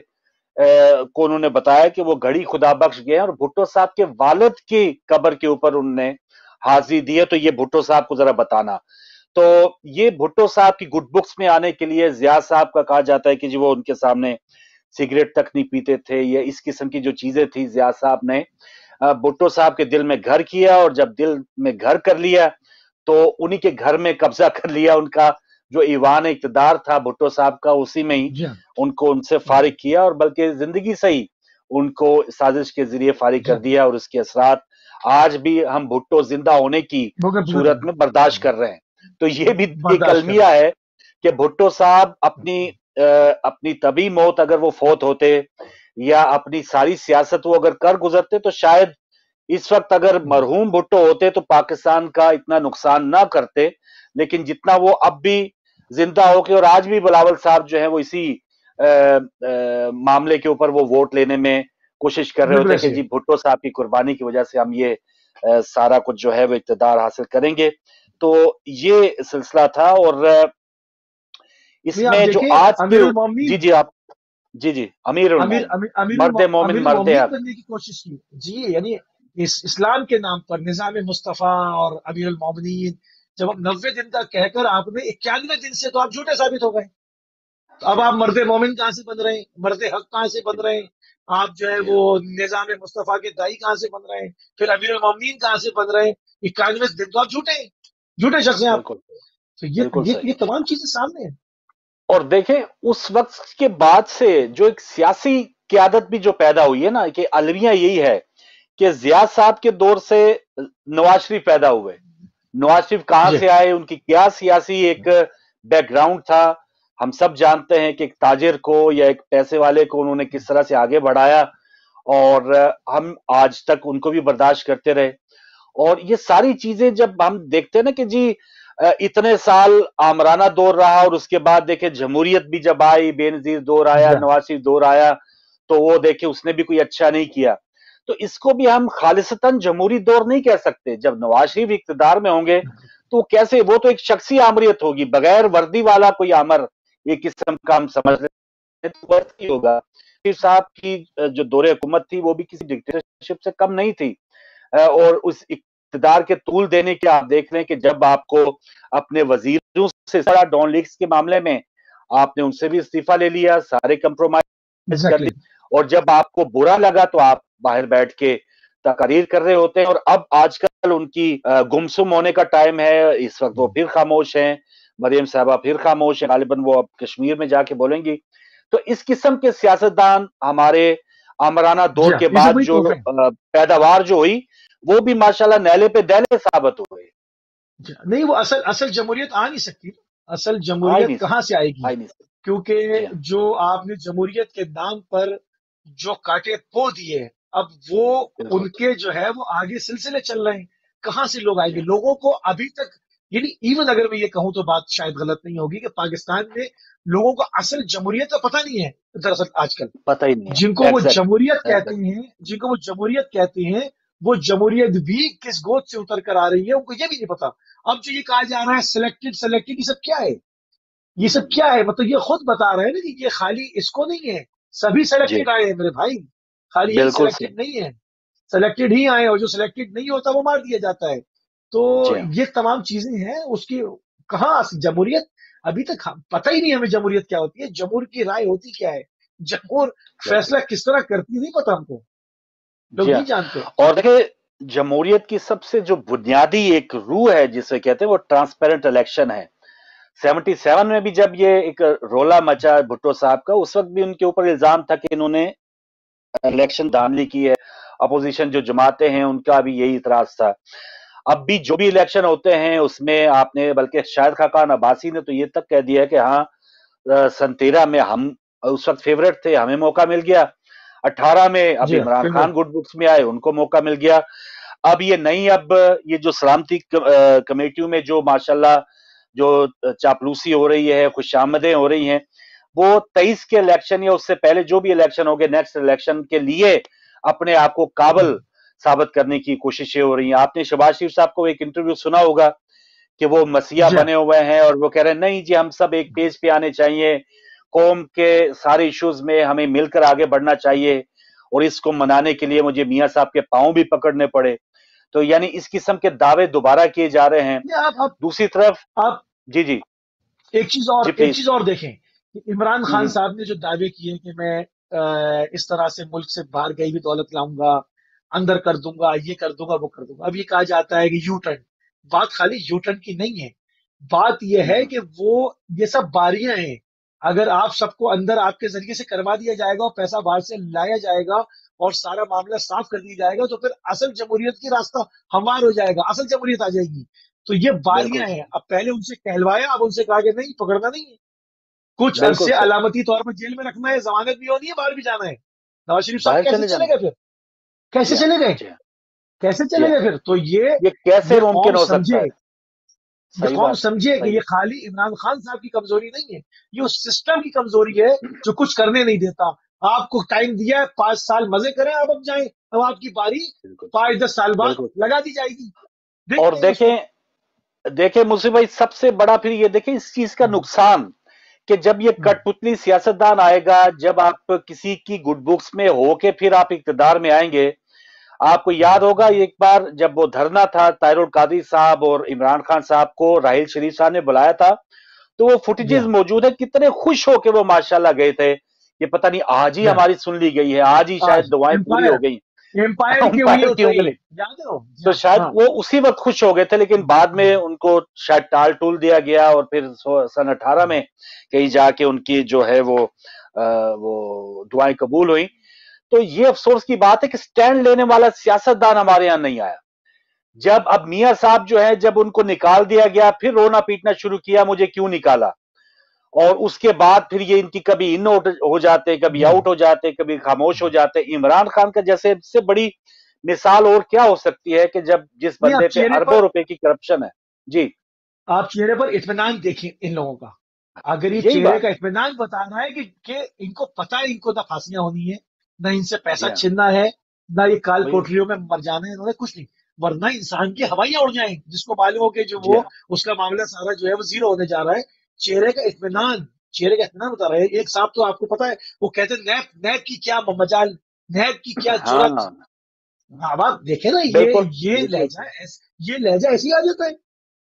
کو انہوں نے بتایا کہ وہ گھڑی خدا بخش گئے ہیں، اور بھٹو صاحب کے والد کی قبر کے اوپر انہوں نے حاضری دی ہے، تو یہ بھٹو صاحب کو ذرا بتانا۔ تو یہ بھٹو صاحب کی گڈ بکس میں آنے کے لیے ضیاء صاحب کا کہا جاتا ہے کہ جی وہ ان کے سامنے سگریٹ تک نہیں پیتے تھے، یا اس قسم کی جو چیزیں تھی ضیاء صاحب نے بھٹو صاحب کے دل میں گھر کیا، اور جب دل میں گھر کر لیا تو انہی کے گھر میں قبضہ کر لیا، ان کا جو ایوان اقتدار تھا بھٹو صاحب کا، اسی میں ہی جی ان کو ان سے فارغ کیا، اور بلکہ زندگی سے ہی ان کو سازش کے ذریعے فارغ جی کر دیا، اور اس کے اثرات آج بھی ہم بھٹو زندہ ہونے کی صورت میں برداشت کر رہے ہیں۔ تو یہ بھی ایک برداشت کر المیہ ہے کہ بھٹو صاحب اپنی طبی موت اگر وہ فوت ہوتے، یا اپنی ساری سیاست وہ اگر کر گزرتے، تو شاید इस वक्त अगर मरहूम भुट्टो होते तो पाकिस्तान का इतना नुकसान ना करते, लेकिन जितना वो अब भी जिंदा होके, और आज भी बिलावल साहब जो है वो इसी मामले के ऊपर वो वोट लेने में कोशिश कर रहे बिल्कुल होते कि ऐसे जी भुट्टो साहब की कुर्बानी की वजह से हम ये सारा कुछ जो है वो इक़्तिदार हासिल करेंगे। तो ये सिलसिला था। और नहीं, आप इसमें जो देखें आज के, अमीरुल जी मोमिनीन, जी आप, जी जी, अमीर उल अमीर मोमिन, अमीर अमीरुल मर्द मोमिन अमीरुल मर्द मोमिनीन हक। बनने की कोशिश की जी। यानी इस इस्लाम के नाम पर निजाम मुस्तफा और अमीरुल मोमिनीन, जब आप 90 दिन का कहकर आपने 91 दिन से तो आप झूठे साबित हो गए। तो अब जी आप हाँ, मर्द मोमिन कहाँ से बन रहे हैं, मर्द हक कहाँ से जी बन रहे हैं, आप जो है जी वो हाँ, निजाम मुस्तफा के दाई कहाँ से बन रहे हैं, फिर अमीरुल मोमिनीन कहाँ से बन रहे हैं। 91 दिन तो आप झूठे हैं, झूठे शख्स हैं आप। बिल्कुल तो ये बिल्कुल ये सही। ये तमाम चीजें सामने हैं। और देखें उस वक्त के बाद से जो एक सियासी क्यादत भी जो पैदा हुई है ना, कि अलविया यही है कि जिया साहब के दौर से नवाज शरीफ पैदा हुए। नवाज शरीफ कहां जी से आए, उनकी क्या सियासी एक बैकग्राउंड था, हम सब जानते हैं कि एक ताजिर को या एक पैसे वाले को उन्होंने किस तरह से आगे बढ़ाया, और हम आज तक उनको भी बर्दाश्त करते रहे। और ये सारी चीजें जब हम देखते हैं ना कि जी इतने साल आमराना दौर रहा, और उसके बाद देखे जमहूरियत भी जब आई, बेनजीर दौर आया, जी नवाज शरीफ दौर आया, तो वो देखे उसने भी कोई अच्छा नहीं किया। तो इसको भी हम खालिसतन जमहूरी दौर नहीं कह सकते। जब नवाज शरीफ इक्तदार में होंगे तो कैसे, वो तो एक शख्सी आमरीत होगी, बगैर वर्दी वाला कोई आमर एक किस्म का हम समझ लेते हैं, तो वर्द ही होगा। शरीफ साहब की जो दौरे हुकूमत थी वो भी किसी डिक्टेटरशिप से कम नहीं थी। और उस इक़्तिदार के तूल देने के आप देख रहे हैं कि जब आपको अपने वजीरों से सारा डॉन लीग्स के मामले में आपने उनसे भी इस्तीफा ले लिया, सारे कंप्रोमाइज कर एग्जैक्टली। लिए, और जब आपको बुरा लगा तो आप बाहर बैठ के तकारीर कर रहे होते हैं। और अब आजकल उनकी गुमसुम होने का टाइम है, इस वक्त वो फिर खामोश हैं, मरियम साहबा फिर खामोश है, गालिबन वो अब कश्मीर में जाके बोलेंगी। तो इस किस्म के सियासतदान हमारे आमराना जी दौर हाँ, के ये सब बाद वही जो तोहफे हैं। पैदावार जो हुई, वो भी माशाल्लाह नैले पे दैले साबित हो गई। नहीं, वो असल असल जमहूरियत आ नहीं सकती। असल आ ही जमहूरियत नहीं कहाँ से सकती, आ आएगी? ही नहीं सकती। क्योंकि जी हाँ, जो आपने जमहूरियत के नाम पर जो कांटे पो दिए, अब वो बिल्कुल। उनके जो है वो आगे सिलसिले चल रहे हैं। कहाँ से लोग जी आएंगे? हाँ, लोगों को अभी तक, यानी इवन अगर मैं ये कहूं तो बात शायद गलत नहीं होगी कि पाकिस्तान में लोगों को असल जमहूरियत का पता नहीं है दरअसल आजकल। पता ही नहीं जिनको है। वो एग्जैक्ट जमहूरियत कहते एग्जैक्ट हैं, जिनको वो जमहूरियत कहते हैं, वो जमहूरियत भी किस गोद से उतर कर आ रही है उनको ये भी नहीं पता। अब जो ये कहा जा रहा है सिलेक्टेड सिलेक्टेड, ये सब क्या है? ये सब क्या है? मतलब ये खुद बता रहे हैं ना कि ये खाली इसको नहीं है, सभी जी, सिलेक्टेड आए हैं मेरे भाई, खाली यही बिल्कुल सही। सिलेक्टेड नहीं है। सिलेक्टेड ही आए, और जो सिलेक्टेड नहीं होता वो मार दिया जाता है। तो जी हाँ, ये तमाम चीजें हैं उसकी। कहाँ जमहूरियत? अभी तक पता ही नहीं हमें जमहूरियत क्या होती है, जमहूर की राय होती क्या है, जमहूर एग्जैक्टली। फैसला किस तरह करती है, नहीं पता हमको, जी लोग नहीं हाँ। जानते। और देखिए जमहूरियत की सबसे जो बुनियादी एक रूह है जिसे कहते हैं वो ट्रांसपेरेंट इलेक्शन है। 77 में भी जब ये एक रोला मचा भुट्टो साहब का, उस वक्त भी उनके ऊपर इल्जाम था कि इन्होंने इलेक्शन धांधली की है। अपोजिशन जो जमाते हैं उनका भी यही इतराज था। अब भी जो भी इलेक्शन होते हैं उसमें आपने, बल्कि शायद खाकान अब्बासी ने तो ये तक कह दिया है कि हाँ 17 में हम उस वक्त फेवरेट थे, हमें मौका मिल गया। 18 में अब जी हाँ, Imran Khan favourite. Good books में आए, उनको मौका मिल गया। अब ये नहीं, अब ये जो सलामती कमेटियों में जो माशाल्लाह जो चापलूसी हो रही है, खुशामदें हो रही हैं, वो 23 के इलेक्शन या उससे पहले जो भी इलेक्शन हो गए, नेक्स्ट इलेक्शन के लिए अपने आप को काबिल साबित करने की कोशिशें हो रही हैं। आपने शहबाज शरीफ साहब को एक इंटरव्यू सुना होगा कि वो मसीहा जी हाँ, बने हुए हैं, और वो कह रहे हैं नहीं जी हम सब एक पेज पे आने चाहिए, कौम के सारे इश्यूज में हमें मिलकर आगे बढ़ना चाहिए, और इसको मनाने के लिए मुझे मियां साहब के पांव भी पकड़ने पड़े। तो यानी इस किस्म के दावे दोबारा किए जा रहे हैं। ये दूसरी तरफ, आप जी जी, जी एक प्लीज। चीज और देखें कि इमरान खान हम्म, साहब ने जो दावे किए कि मैं इस तरह से मुल्क से बाहर गई हुई दौलत लाऊंगा, अंदर कर दूंगा, ये कर दूंगा, वो कर दूंगा। अब ये कहा जाता है कि यू टर्न। बात खाली यू टर्न की नहीं है, बात यह है हम्म, कि वो ये सब बारियां हैं। अगर आप सबको अंदर आपके जरिए से करवा दिया जाएगा और पैसा बाहर से लाया जाएगा और सारा मामला साफ कर दिया जाएगा, तो फिर असल जमहूरियत की रास्ता हमवार हो जाएगा, असल जमहूरियत आ जाएगी। तो ये बिल्कुल बारियां हैं। सही, अब पहले उनसे कहलवाया, अब उनसे कहा कि नहीं, पकड़ना नहीं है, कुछ बिल्कुल अरसे सही। अलामती तौर पर जेल में रखना है, जमानत भी होनी है, बाहर भी जाना है। नवाज शरीफ साहब बाहर कैसे चले चले जाना। गए फिर? कैसे जी हाँ, चले गए? जी हाँ, कैसे जी चलेगा हाँ, फिर? तो ये कैसे ये कौम मुमकिन हो सकता समझे, है? ये सही कौम बात है, समझे कि सही। ये खाली इमरान खान साहब की कमजोरी नहीं है, ये उस सिस्टम की कमजोरी है जो कुछ करने नहीं देता। आपको टाइम दिया है 5 साल, मजे करें, अब जाएं, अब आपकी बारी बिल्कुल, 5-10 साल बाद बिल्कुल सही। लगा दी जाएगी, और देखते हैं उसको। देखें, देखें मुझे भाई सबसे बड़ा फिर ये देखें इस चीज का हम्म, नुकसान, कि जब ये हम्म, कठपुतली सियासतदान आएगा, जब आप किसी की गुड बुक्स में होके फिर आप इक्तदार में आएंगे। आपको याद होगा एक बार जब वो धरना था, ताहिरुल कादरी साहब और इमरान खान साहब को राहिल शरीफ साहब ने बुलाया था, तो वो जी फुटेजेस हाँ, मौजूद है, कितने खुश होके वो माशाल्लाह गए थे कि पता नहीं आज ही जी हाँ। हमारी सुन ली गई है, आज ही शायद आज दुआएं पूरी हो एम्पायर, गई। एम्पायर की उंगली अंपायर की उठ गई, उंगली। याद है वो? जी तो हाँ, शायद हाँ। वो उसी वक्त खुश हो गए थे, लेकिन बाद में उनको शायद टाल टूल दिया गया, और फिर सन 18 में कहीं जाके उनकी जो है वो दुआएं कबूल हुई। तो ये अफसोस की बात है कि स्टैंड लेने वाला सियासतदान हमारे यहाँ नहीं आया। जब अब मियां साहब जो है, जब उनको निकाल दिया गया, फिर रोना पीटना शुरू किया, मुझे क्यों निकाला। और उसके बाद फिर ये इनकी कभी इन हो जाते, कभी जी हाँ। आउट हो जाते, कभी खामोश हो जाते। इमरान खान का जैसे इससे बड़ी मिसाल और क्या हो सकती है कि जब जिस नहीं, बंदे आप पे चेहरे अरबों पर, रुपए की करप्शन है। जी। आप चेहरे पर इत्मीनान देखें इन लोगों का। अगर ये यही चेहरे बात का है। इत्मीनान बता रहा है कि इनको पता है इनको ना फांसियां होनी है, ना इनसे जी पैसा हाँ। छीनना है, ना ये काल वही। कोठरियों में मर जाना है इन्होंने, कुछ नहीं। वरना इंसान की हवाइयां उड़ जाएं, जिसको मालूम हो कि जो जी वो हाँ। उसका मामला सारा जो है वो जीरो होने जा रहा है। चेहरे का जी हाँ। इत्मीनान, चेहरे का इत्मीनान बता रहे हैं। एक साहब तो आपको पता है, वो कहते हैं नैब, नैब की क्या मजाल, नैब की क्या जुरत। हाँ, अब आप देखे ना, बिल्कुल, ये बिल्कुल लहजा सही। ये लहजा ऐसी आ जाता है।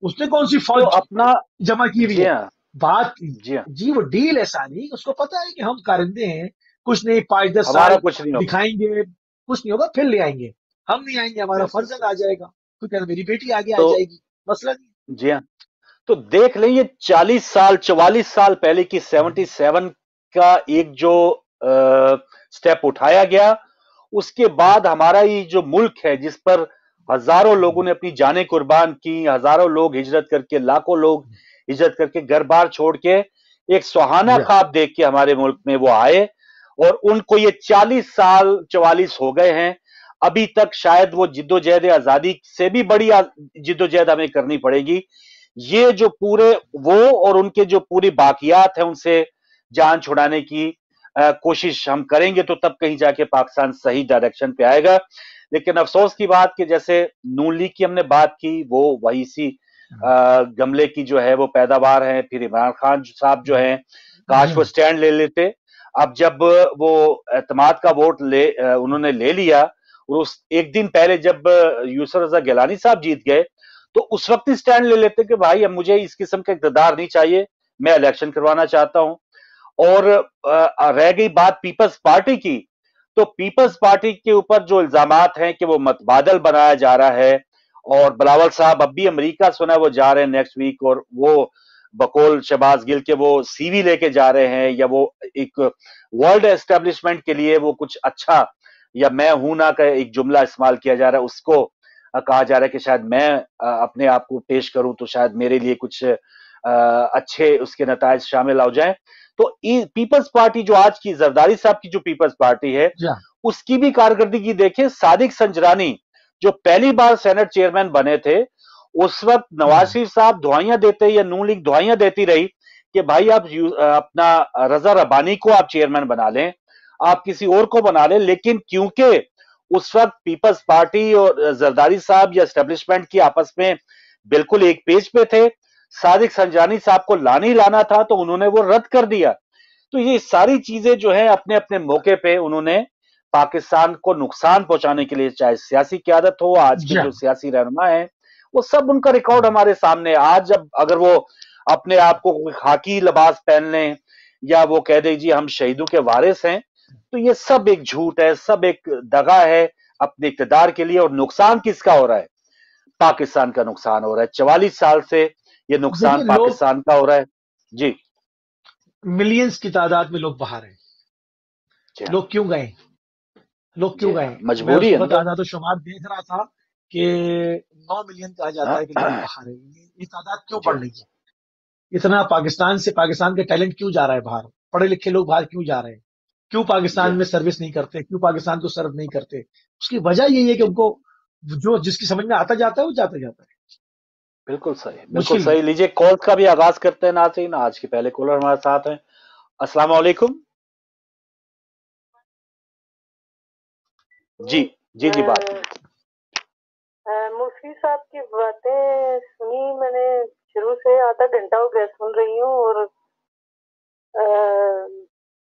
उसने कौन सी तो फौज अपना। जमा की हुई जी है? हाँ। बात, जी हाँ। जी वो डील ऐसा नहीं, उसको पता है कि हम कारिंदे हैं, कुछ नहीं, 5-10 साल हमारा कुछ नहीं होगा। दिखाएंगे, कुछ नहीं होगा, फिर ले आएंगे। हम नहीं आएंगे, हमारा बिल्कुल फर्जंद सही। आ जाएगा, तो कहते मेरी बेटी आगे आ तो जाएगी, मसला नहीं। जी हाँ, तो देख लें, ये 40 साल 44 साल पहले की 77 का एक जो स्टेप उठाया गया, उसके बाद हमारा ये जो मुल्क है, जिस पर हजारों लोगों ने अपनी जानें कुर्बान की, हजारों लोग हिजरत करके, लाखों लोग हिजरत करके घर बार छोड़ के एक सुहाना जी हाँ, ख्वाब देख के हमारे मुल्क में वो आए, और उनको ये 40 साल 44 हो गए हैं। अभी तक शायद वो जिद्दोजहद आजादी से भी बड़ी जिद्दोजहद हमें करनी पड़ेगी। ये जो पूरे वो और उनके जो पूरी बाकियात है, उनसे जान छुड़ाने की कोशिश हम करेंगे, तो तब कहीं जाके पाकिस्तान सही डायरेक्शन पे आएगा। लेकिन अफसोस की बात कि जैसे नून लीग की हमने बात की, वो वही सी गमले की जो है वो पैदावार है। फिर इमरान खान साहब जो हैं, जी काश वो हाँ, स्टैंड ले लेते। अब जब वो एतमाद का वोट उन्होंने ले लिया, और उस एक दिन पहले जब यूसुफ रजा गिलानी साहब जीत गए, तो उस वक्त ही स्टैंड ले लेते कि भाई अब मुझे इस किस्म का इक़्तिदार नहीं चाहिए, मैं इलेक्शन करवाना चाहता हूं। और रह गई बात पीपल्स पार्टी की, तो पीपल्स पार्टी के ऊपर जो इल्जामात हैं कि वो मतबादल बनाया जा रहा है, और बिलावल साहब अब भी अमेरिका सुना है वो जा रहे हैं नेक्स्ट वीक, और वो बकौल शहबाज गिल के वो सीवी लेके जा रहे हैं, या वो एक वर्ल्ड एस्टेब्लिशमेंट के लिए वो कुछ अच्छा, या मैं हूं ना का एक जुमला इस्तेमाल किया जा रहा है, उसको कहा जा रहा है कि शायद मैं अपने आप को पेश करूं तो शायद मेरे लिए कुछ अच्छे उसके नतायज शामिल हो जाएं। तो पीपल्स पार्टी जो आज की जरदारी साहब की जो पीपल्स पार्टी है, जी हाँ, उसकी भी कारकर्दगी देखें। सादिक संजरानी जो पहली बार सेनेट चेयरमैन बने थे, उस वक्त नवाज शरीफ साहब दुआइयां देते, या नून लीग दुआइयां देती रही कि भाई आप अपना रजा रबानी को आप चेयरमैन बना लें, आप किसी और को बना लें। लेकिन क्योंकि उस वक्त पीपल्स पार्टी और जरदारी साहब या एस्टेब्लिशमेंट की आपस में बिल्कुल एक पेज पे थे, सादिक संजानी साहब को लाना ही लाना था, तो उन्होंने वो रद्द कर दिया। तो ये सारी चीजें जो है अपने अपने मौके पे उन्होंने पाकिस्तान को नुकसान पहुंचाने के लिए, चाहे सियासी क्यादत हो, आज के जी जो हाँ, सियासी रहनुमा है, वो सब उनका रिकॉर्ड हमारे सामने है। आज जब अगर वो अपने आप को खाकी लिबास पहन लें, या वो कह दे जी हम शहीदों के वारिस हैं, तो ये सब एक झूठ है, सब एक दगा है अपने इक़्तिदार के लिए। और नुकसान किसका हो रहा है? पाकिस्तान का नुकसान हो रहा है। 44 साल से ये नुकसान देखिए लोग, पाकिस्तान का हो रहा है। जी। मिलियंस की तादाद में लोग बाहर हैं। जी हाँ। लोग क्यों गए? लोग जी क्यों हाँ, गए? मैं मजबूरी उस है वक्त अंदर। आधा तो शुमार देख रहा था कि 9 मिलियन कहा जाता है कि लोग हाँ। बाहर हैं। ये तादाद क्यों जी बढ़ हाँ। रही है? इतना पाकिस्तान से, पाकिस्तान के टैलेंट क्यों जा रहा है बाहर? पढ़े लिखे लोग बाहर क्यों जा रहे हैं? क्यों जी पाकिस्तान हाँ। में सर्विस नहीं करते? क्यों पाकिस्तान को सर्व नहीं करते? उसकी वजह यही है कि उनको जो जिसकी समझ में आता जाता है वो जाता जाता है, बिल्कुल सही, बिल्कुल मुश्किल सही। नहीं। लीजिए कॉल का भी आगाज करते हैं नाज़रीन। आज के पहले कॉलर हमारे साथ हैं। अस्सलाम वालेकुम। जी जी जी, बात कीजिए। मुफ्ती साहब की बातें सुनी मैंने, शुरू से आधा घंटा हो गया सुन रही हूँ। और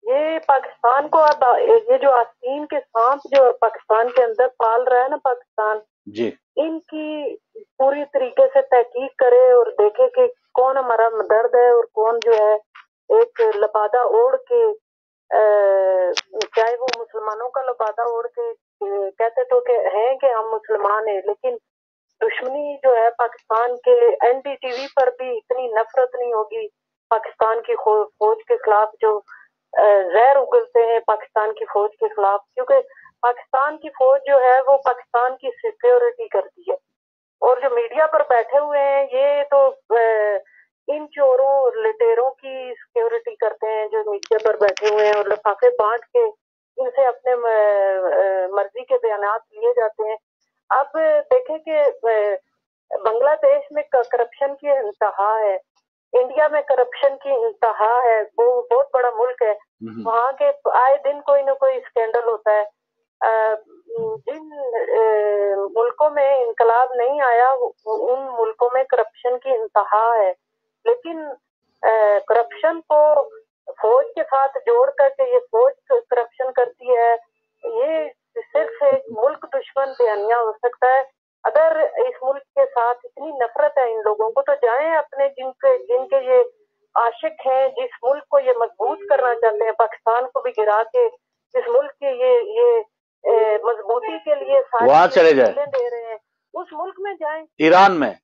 ये पाकिस्तान को अब ये जो आस्तीन के सांप जो पाकिस्तान के अंदर पाल रहा है ना पाकिस्तान, जी, इनकी पूरी तरीके से तहकीक करे और देखे कि कौन हमारा दर्द है और कौन जो है एक लबादा ओढ़ के, चाहे वो मुसलमानों का लबादा ओढ़ के कहते तो कि हैं कि हम मुसलमान हैं, लेकिन दुश्मनी जो है पाकिस्तान के एनडीटीवी पर भी इतनी नफरत नहीं होगी पाकिस्तान की फौज के खिलाफ, जो जहर उगलते हैं पाकिस्तान की फौज के खिलाफ, क्योंकि पाकिस्तान की फौज जो है वो पाकिस्तान की सिक्योरिटी करती है। और जो मीडिया पर बैठे हुए हैं ये तो इन चोरों और लुटेरों की सिक्योरिटी करते हैं, जो मीडिया पर बैठे हुए हैं और लिफाफे बांट के इनसे अपने मर्जी के बयानात लिए जाते हैं। अब देखें कि बांग्लादेश में करप्शन की इंतहा है, इंडिया में करप्शन की इंतहा है, वो बहुत बड़ा मुल्क है, वहाँ के आए दिन कोई ना कोई स्कैंडल होता है। जिन मुल्कों में इनकलाब नहीं आया उन मुल्कों में करप्शन की इंतहा है, लेकिन करप्शन को फौज के साथ जोड़ करके ये फौज करप्शन करती है, ये सिर्फ एक मुल्क दुश्मन बयानिया हो सकता है। अगर इस मुल्क के साथ इतनी नफरत है इन लोगों को, तो जाएं अपने जिनके ये आशिक हैं, जिस मुल्क को ये मजबूत करना चाहते हैं, पाकिस्तान को भी गिरा के जिस मुल्क के ये मजबूती के लिए वहां चले जाए, दे रहे हैं, उस मुल्क में जाएं, ईरान में,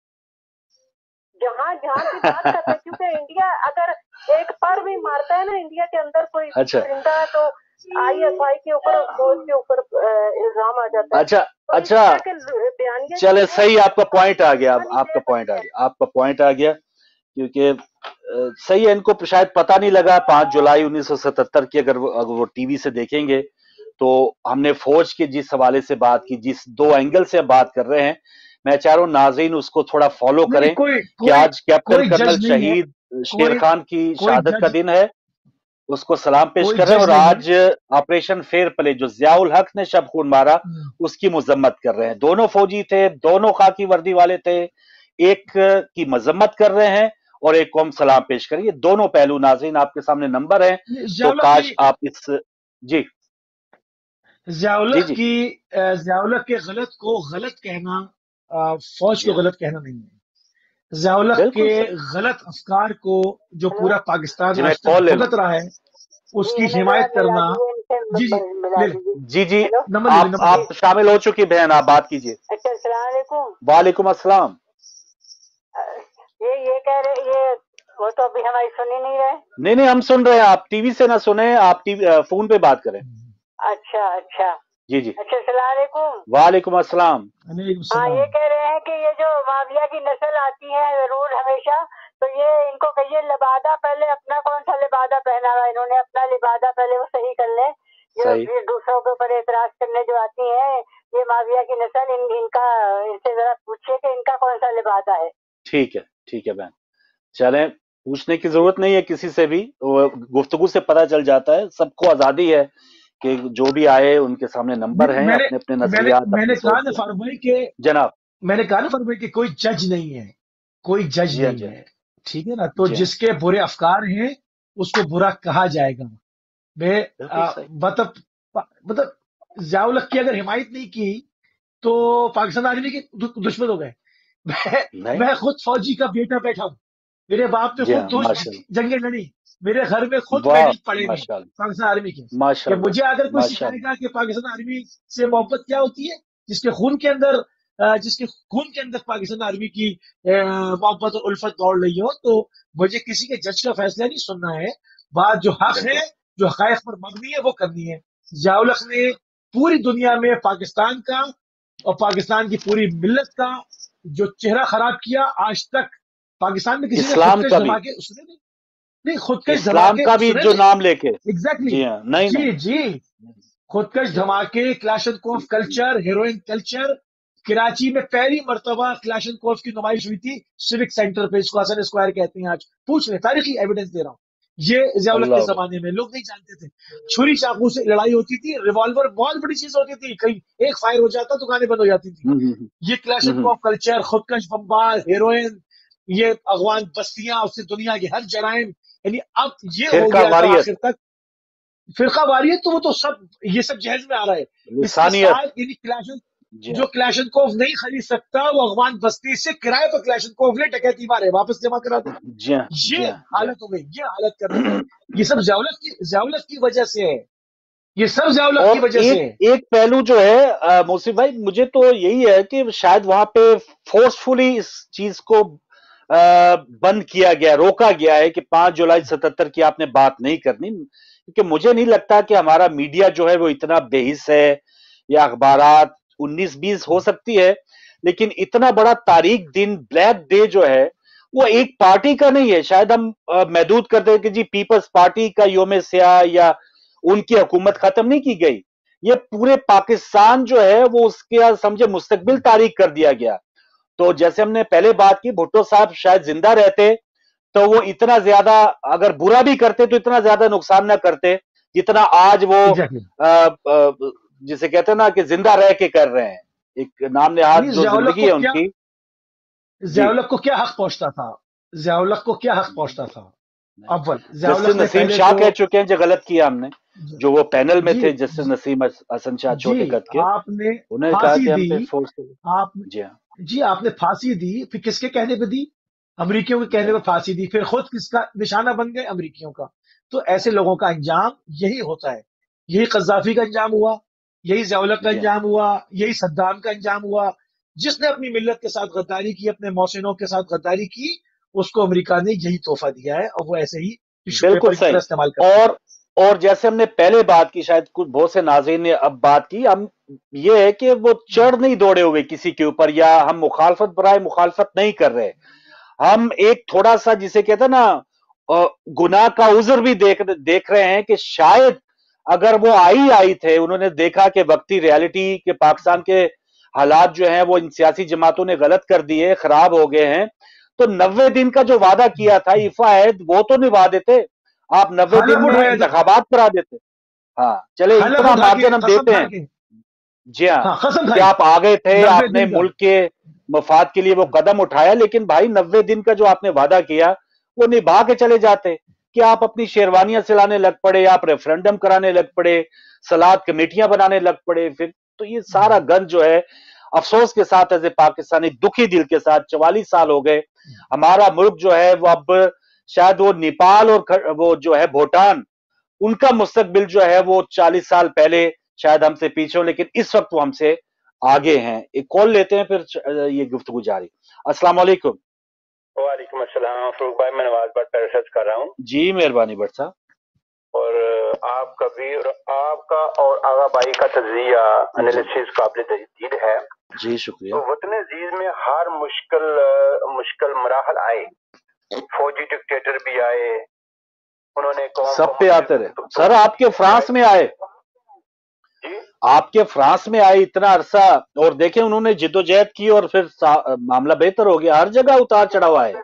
जहाँ की बात करते हैं। क्योंकि इंडिया अगर एक पर भी मारता है ना इंडिया के अंदर कोई परिंदा, तो ISI के ऊपर फौज के ऊपर इल्जाम आ जाता है। अच्छा, चले सही, आपका पॉइंट आ गया, आपका पॉइंट आ गया, क्योंकि सही है, इनको शायद पता नहीं लगा 5 जुलाई 1977 की। अगर वो टीवी से देखेंगे तो हमने फौज के जिस हवाले से बात की, जिस 2 एंगल से बात कर रहे हैं, मैं चाह रहा हूं नाज़रीन उसको थोड़ा फॉलो करें कि आज कैप्टन कर्नल शहीद शेर खान की शहादत का दिन है, उसको सलाम पेश कर रहे हैं। और आज ऑपरेशन फेयर प्ले जो ज़ियाउल हक ने शब खून मारा उसकी मजम्मत कर रहे हैं। दोनों फौजी थे, दोनों खाकी वर्दी वाले थे, एक की मजम्मत कर रहे हैं और एक को हम सलाम पेश करें। ये दोनों पहलू नाज़रीन आपके सामने नंबर है, तो काश आप इस जी ज़ियाउल हक के गलत को गलत कहना फौज को गलत कहना नहीं है। ज़ियाउल हक के गलत अफकार को जो पूरा पाकिस्तान आज तक भुगत रहा है उसकी हिमायत करना। जी जी जी, आप शामिल हो चुकी बहन, आप बात कीजिए। वालेकुम अस्सलाम। ये कह रहे, ये वो तो अभी हमारी सुन ही नहीं रहे। नहीं, हम सुन रहे हैं, आप टीवी से ना सुने, आप फोन पे बात करें। अच्छा जी। अच्छा, सलाम वालेकुम अस्सलाम। हाँ, ये कह रहे हैं कि ये जो माफिया की नस्ल आती है जरूर हमेशा, तो ये इनको कहिए लिबादा, पहले अपना कौन सा लिबादा पहना हुआ इन्होंने, अपना लिबादा पहले वो सही कर ले। जो दूसरों के ऊपर एतराज करने जो आती है ये माफिया की नस्ल, इनका इनसे जरा पूछिए कि इनका कौन सा लिबादा है। ठीक है बहन, चलें, पूछने की जरूरत नहीं है किसी से भी, गुफ्तगू से पता चल जाता है। सबको आजादी है कि जो भी आए उनके सामने नंबर हैं, अपने अपने नजरियात। मैंने कहा ना फारूक कि जनाब, मैंने कहा ना फारूक भाई कि कोई जज नहीं है, कोई जज नहीं है, ठीक है ना। तो जिसके बुरे अफकार हैं उसको बुरा कहा जाएगा। मतलब ज़ियाउल हक की अगर हिमायत नहीं की तो पाकिस्तान आर्मी के दुश्मन हो गए। मैं खुद फौजी का बेटा बैठा हूँ, मेरे बाप ने खुद 2 जंगें लड़ी, मेरे घर में खुद मेडल पड़े हैं पाकिस्तान आर्मी के। कि मुझे अगर कोई सिखाएगा कि पाकिस्तान आर्मी से मोहब्बत क्या होती है, जिसके खून के अंदर पाकिस्तान आर्मी की मोहब्बत और उल्फत दौड़ रही हो, तो मुझे किसी के जज का फैसला नहीं सुनना है। बात जो हक है, जो हक़ाइक़ पर मबनी है, वो करनी है। ज़ियाउल हक ने पूरी दुनिया में पाकिस्तान का और पाकिस्तान की पूरी मिल्लत का जो चेहरा खराब किया, आज तक पाकिस्तान में किसी ने खुदकश धमाके उसने नहीं खुदकश धमाके का भी जो नाम लेके एग्जैक्टली जी खुदकश धमाके, क्लैशनकोफ कल्चर, हेरोइन कल्चर, कराची में पहली मरतबा क्लैशनकोव की नुमाइश हुई थी सिविक सेंटर पे, इसको हसन स्क्वायर कहते हैं आज। पूछ ले, तारीखी एविडेंस दे रहा हूँ। ये ज़ियाउल हक के अल्लाह जमाने में लोग नहीं जानते थे। छुरी चाकू से लड़ाई होती थी, रिवॉल्वर बहुत बड़ी चीज होती थी, कहीं एक फायर हो जाता दुकानें बंद हो जाती थी। ये क्लैशनकोव कल्चर, खुदकश बमबार, हेरोइन, ये अगवान बस्तियां, उससे दुनिया के हर जराइम, यानी अब ये हो फिरका गया था वारियत, आखिर तक। फिरका वारियत तो वो तो सब ये सब जहज में आ रहा है। इसके इंसानियत। साथ यानी क्लैशन, जी जो हाँ, क्लैशनकोव नहीं खरीद सकता वो अगवान बस्ती से किराए पर क्लैशनकोव ले, डकैती मारे, वापस जमा करा दे। जी हाँ, जी ये हाँ, जी हालत हो गई, ये हालत कर दी है। ये सब ज़ियाउल हक की वजह से है, ये सब ज़ियाउल हक की और वजह से एक है। एक पहलू जो है मौसिफ भाई, मुझे तो यही है कि शायद वहां पे फोर्सफुली इस चीज को बंद किया गया, रोका गया है कि 5 जुलाई 77 की आपने बात नहीं करनी, क्योंकि मुझे नहीं लगता कि हमारा मीडिया जो है वो इतना बेहिस है, या अखबारात 19-20 हो सकती है, लेकिन इतना बड़ा तारीख दिन, ब्लैक डे जो है वो एक पार्टी का नहीं है। शायद हम महदूद करते हैं कि जी पीपल्स पार्टी का योम स्याह या उनकी हुकूमत खत्म नहीं की गई, ये पूरे पाकिस्तान जो है वो उसके समझे मुस्तकबिल तारीख कर दिया गया। तो जैसे हमने पहले बात की, भुट्टो साहब शायद जिंदा रहते तो वो इतना ज्यादा, अगर बुरा भी करते तो इतना ज्यादा नुकसान ना करते जितना आज वो एग्जैक्टली। जिसे कहते हैं ना कि जिंदा रह के कर रहे हैं। एक नाम नेहाद यानी जो ज़ियाउल हक जिंदगी को है क्या, उनकी। जी, ज़ियाउल हक को क्या हक पहुंचता था? ज़ियाउल हक को क्या हक पहुंचता था? अव्वल ज़ियाउल जस्टिस हक ने नसीम पहले शाह तो कह चुके हैं जो गलत किया हमने, जो वो पैनल में जी थे, जस्टिस नसीम हसन शाह जी छोटे कद के, आपने उन्होंने कहा फांसी कि हम दी, पे फोर्स। आपने जी हाँ, जी आपने फांसी दी, फिर किसके कहने पे दी? अमरीकियों के जी कहने पे हाँ, फांसी दी, फिर खुद किसका निशाना बन गए? अमरीकियों का। तो ऐसे लोगों का अंजाम यही होता है। यही कज्जाफी का अंजाम हुआ, यही ज़ियाउल हक का जी हाँ। अंजाम हुआ, यही सद्दाम का अंजाम हुआ। जिसने अपनी मिल्लत के साथ गद्दारी की, अपने मोहसिनों के साथ गद्दारी की, उसको अमेरिका ने यही तोहफा दिया है, और वो ऐसे ही टिश्यू बिल्कुल पेपर की तरह सही। इस्तेमाल करते हैं। और जैसे हमने पहले बात की, शायद कुछ बहुत से नाज़रीन ने अब बात की, हम ये है कि वो चढ़ नहीं दौड़े हुए किसी के ऊपर, या हम मुखालफत बराए मुखालफत नहीं कर रहे। हम एक थोड़ा सा जिसे कहते हैं ना गुनाह का उज़र भी देख रहे हैं कि शायद अगर वो आई थे, उन्होंने देखा कि वक्ती रियलिटी के पाकिस्तान के हालात जो हैं वो इन सियासी जमातों ने गलत कर दिए, खराब हो गए हैं, तो 90 दिन का जो वादा किया था इफा है वो तो निभा देते। आप 90 दिन हलफ में उठाया था, इंतखाबात करा देते। हाँ, चले हलफ इतना उठा के, मार्जिन हम कसम देते खा हैं। के। जी हाँ, हाँ, कसम कि खाई आप आ गए थे, 90 दिन आपने का। मुल्क के मफाद के लिए वो कदम उठाया, लेकिन भाई 90 दिन का जो आपने वादा किया वो निभा के चले जाते। कि आप अपनी शेरवानियां सिलाने लग पड़े, आप रेफरेंडम कराने लग पड़े, सलाद कमेटियां बनाने लग पड़े, फिर तो ये सारा गंज जो है, अफसोस के साथ एज ए पाकिस्तानी, दुखी दिल के साथ, 44 साल हो गए, हमारा मुल्क जो है वो अब शायद वो नेपाल और वो जो है भूटान, उनका मुस्तकबिल जो है वो 40 साल पहले शायद हमसे पीछे हो, लेकिन इस वक्त वो हमसे आगे हैं। एक कॉल लेते हैं, फिर ये गुफ्तगू जारी। अस्सलाम वालेकुम। वालेकुम अस्सलाम फरूक भाई, मैं नवाज भट्ट पैरासाइज कर रहा हूँ। जी मेहरबानी भट्ट साहब। और आपका भी और आपका और आगा भाई का तजिया एनालिसिस काबिल तजदीद है। जी शुक्रिया। तो वतन अजीज में हर मुश्किल मराहल आए, फौजी डिक्टेटर भी आए, उन्होंने सब पे आते रहे सर। आपके फ्रांस में आए, जी आपके फ्रांस में आए इतना अरसा, और देखें उन्होंने जिद्दोजहद की और फिर मामला बेहतर हो गया। हर जगह उतार चढ़ाव आए।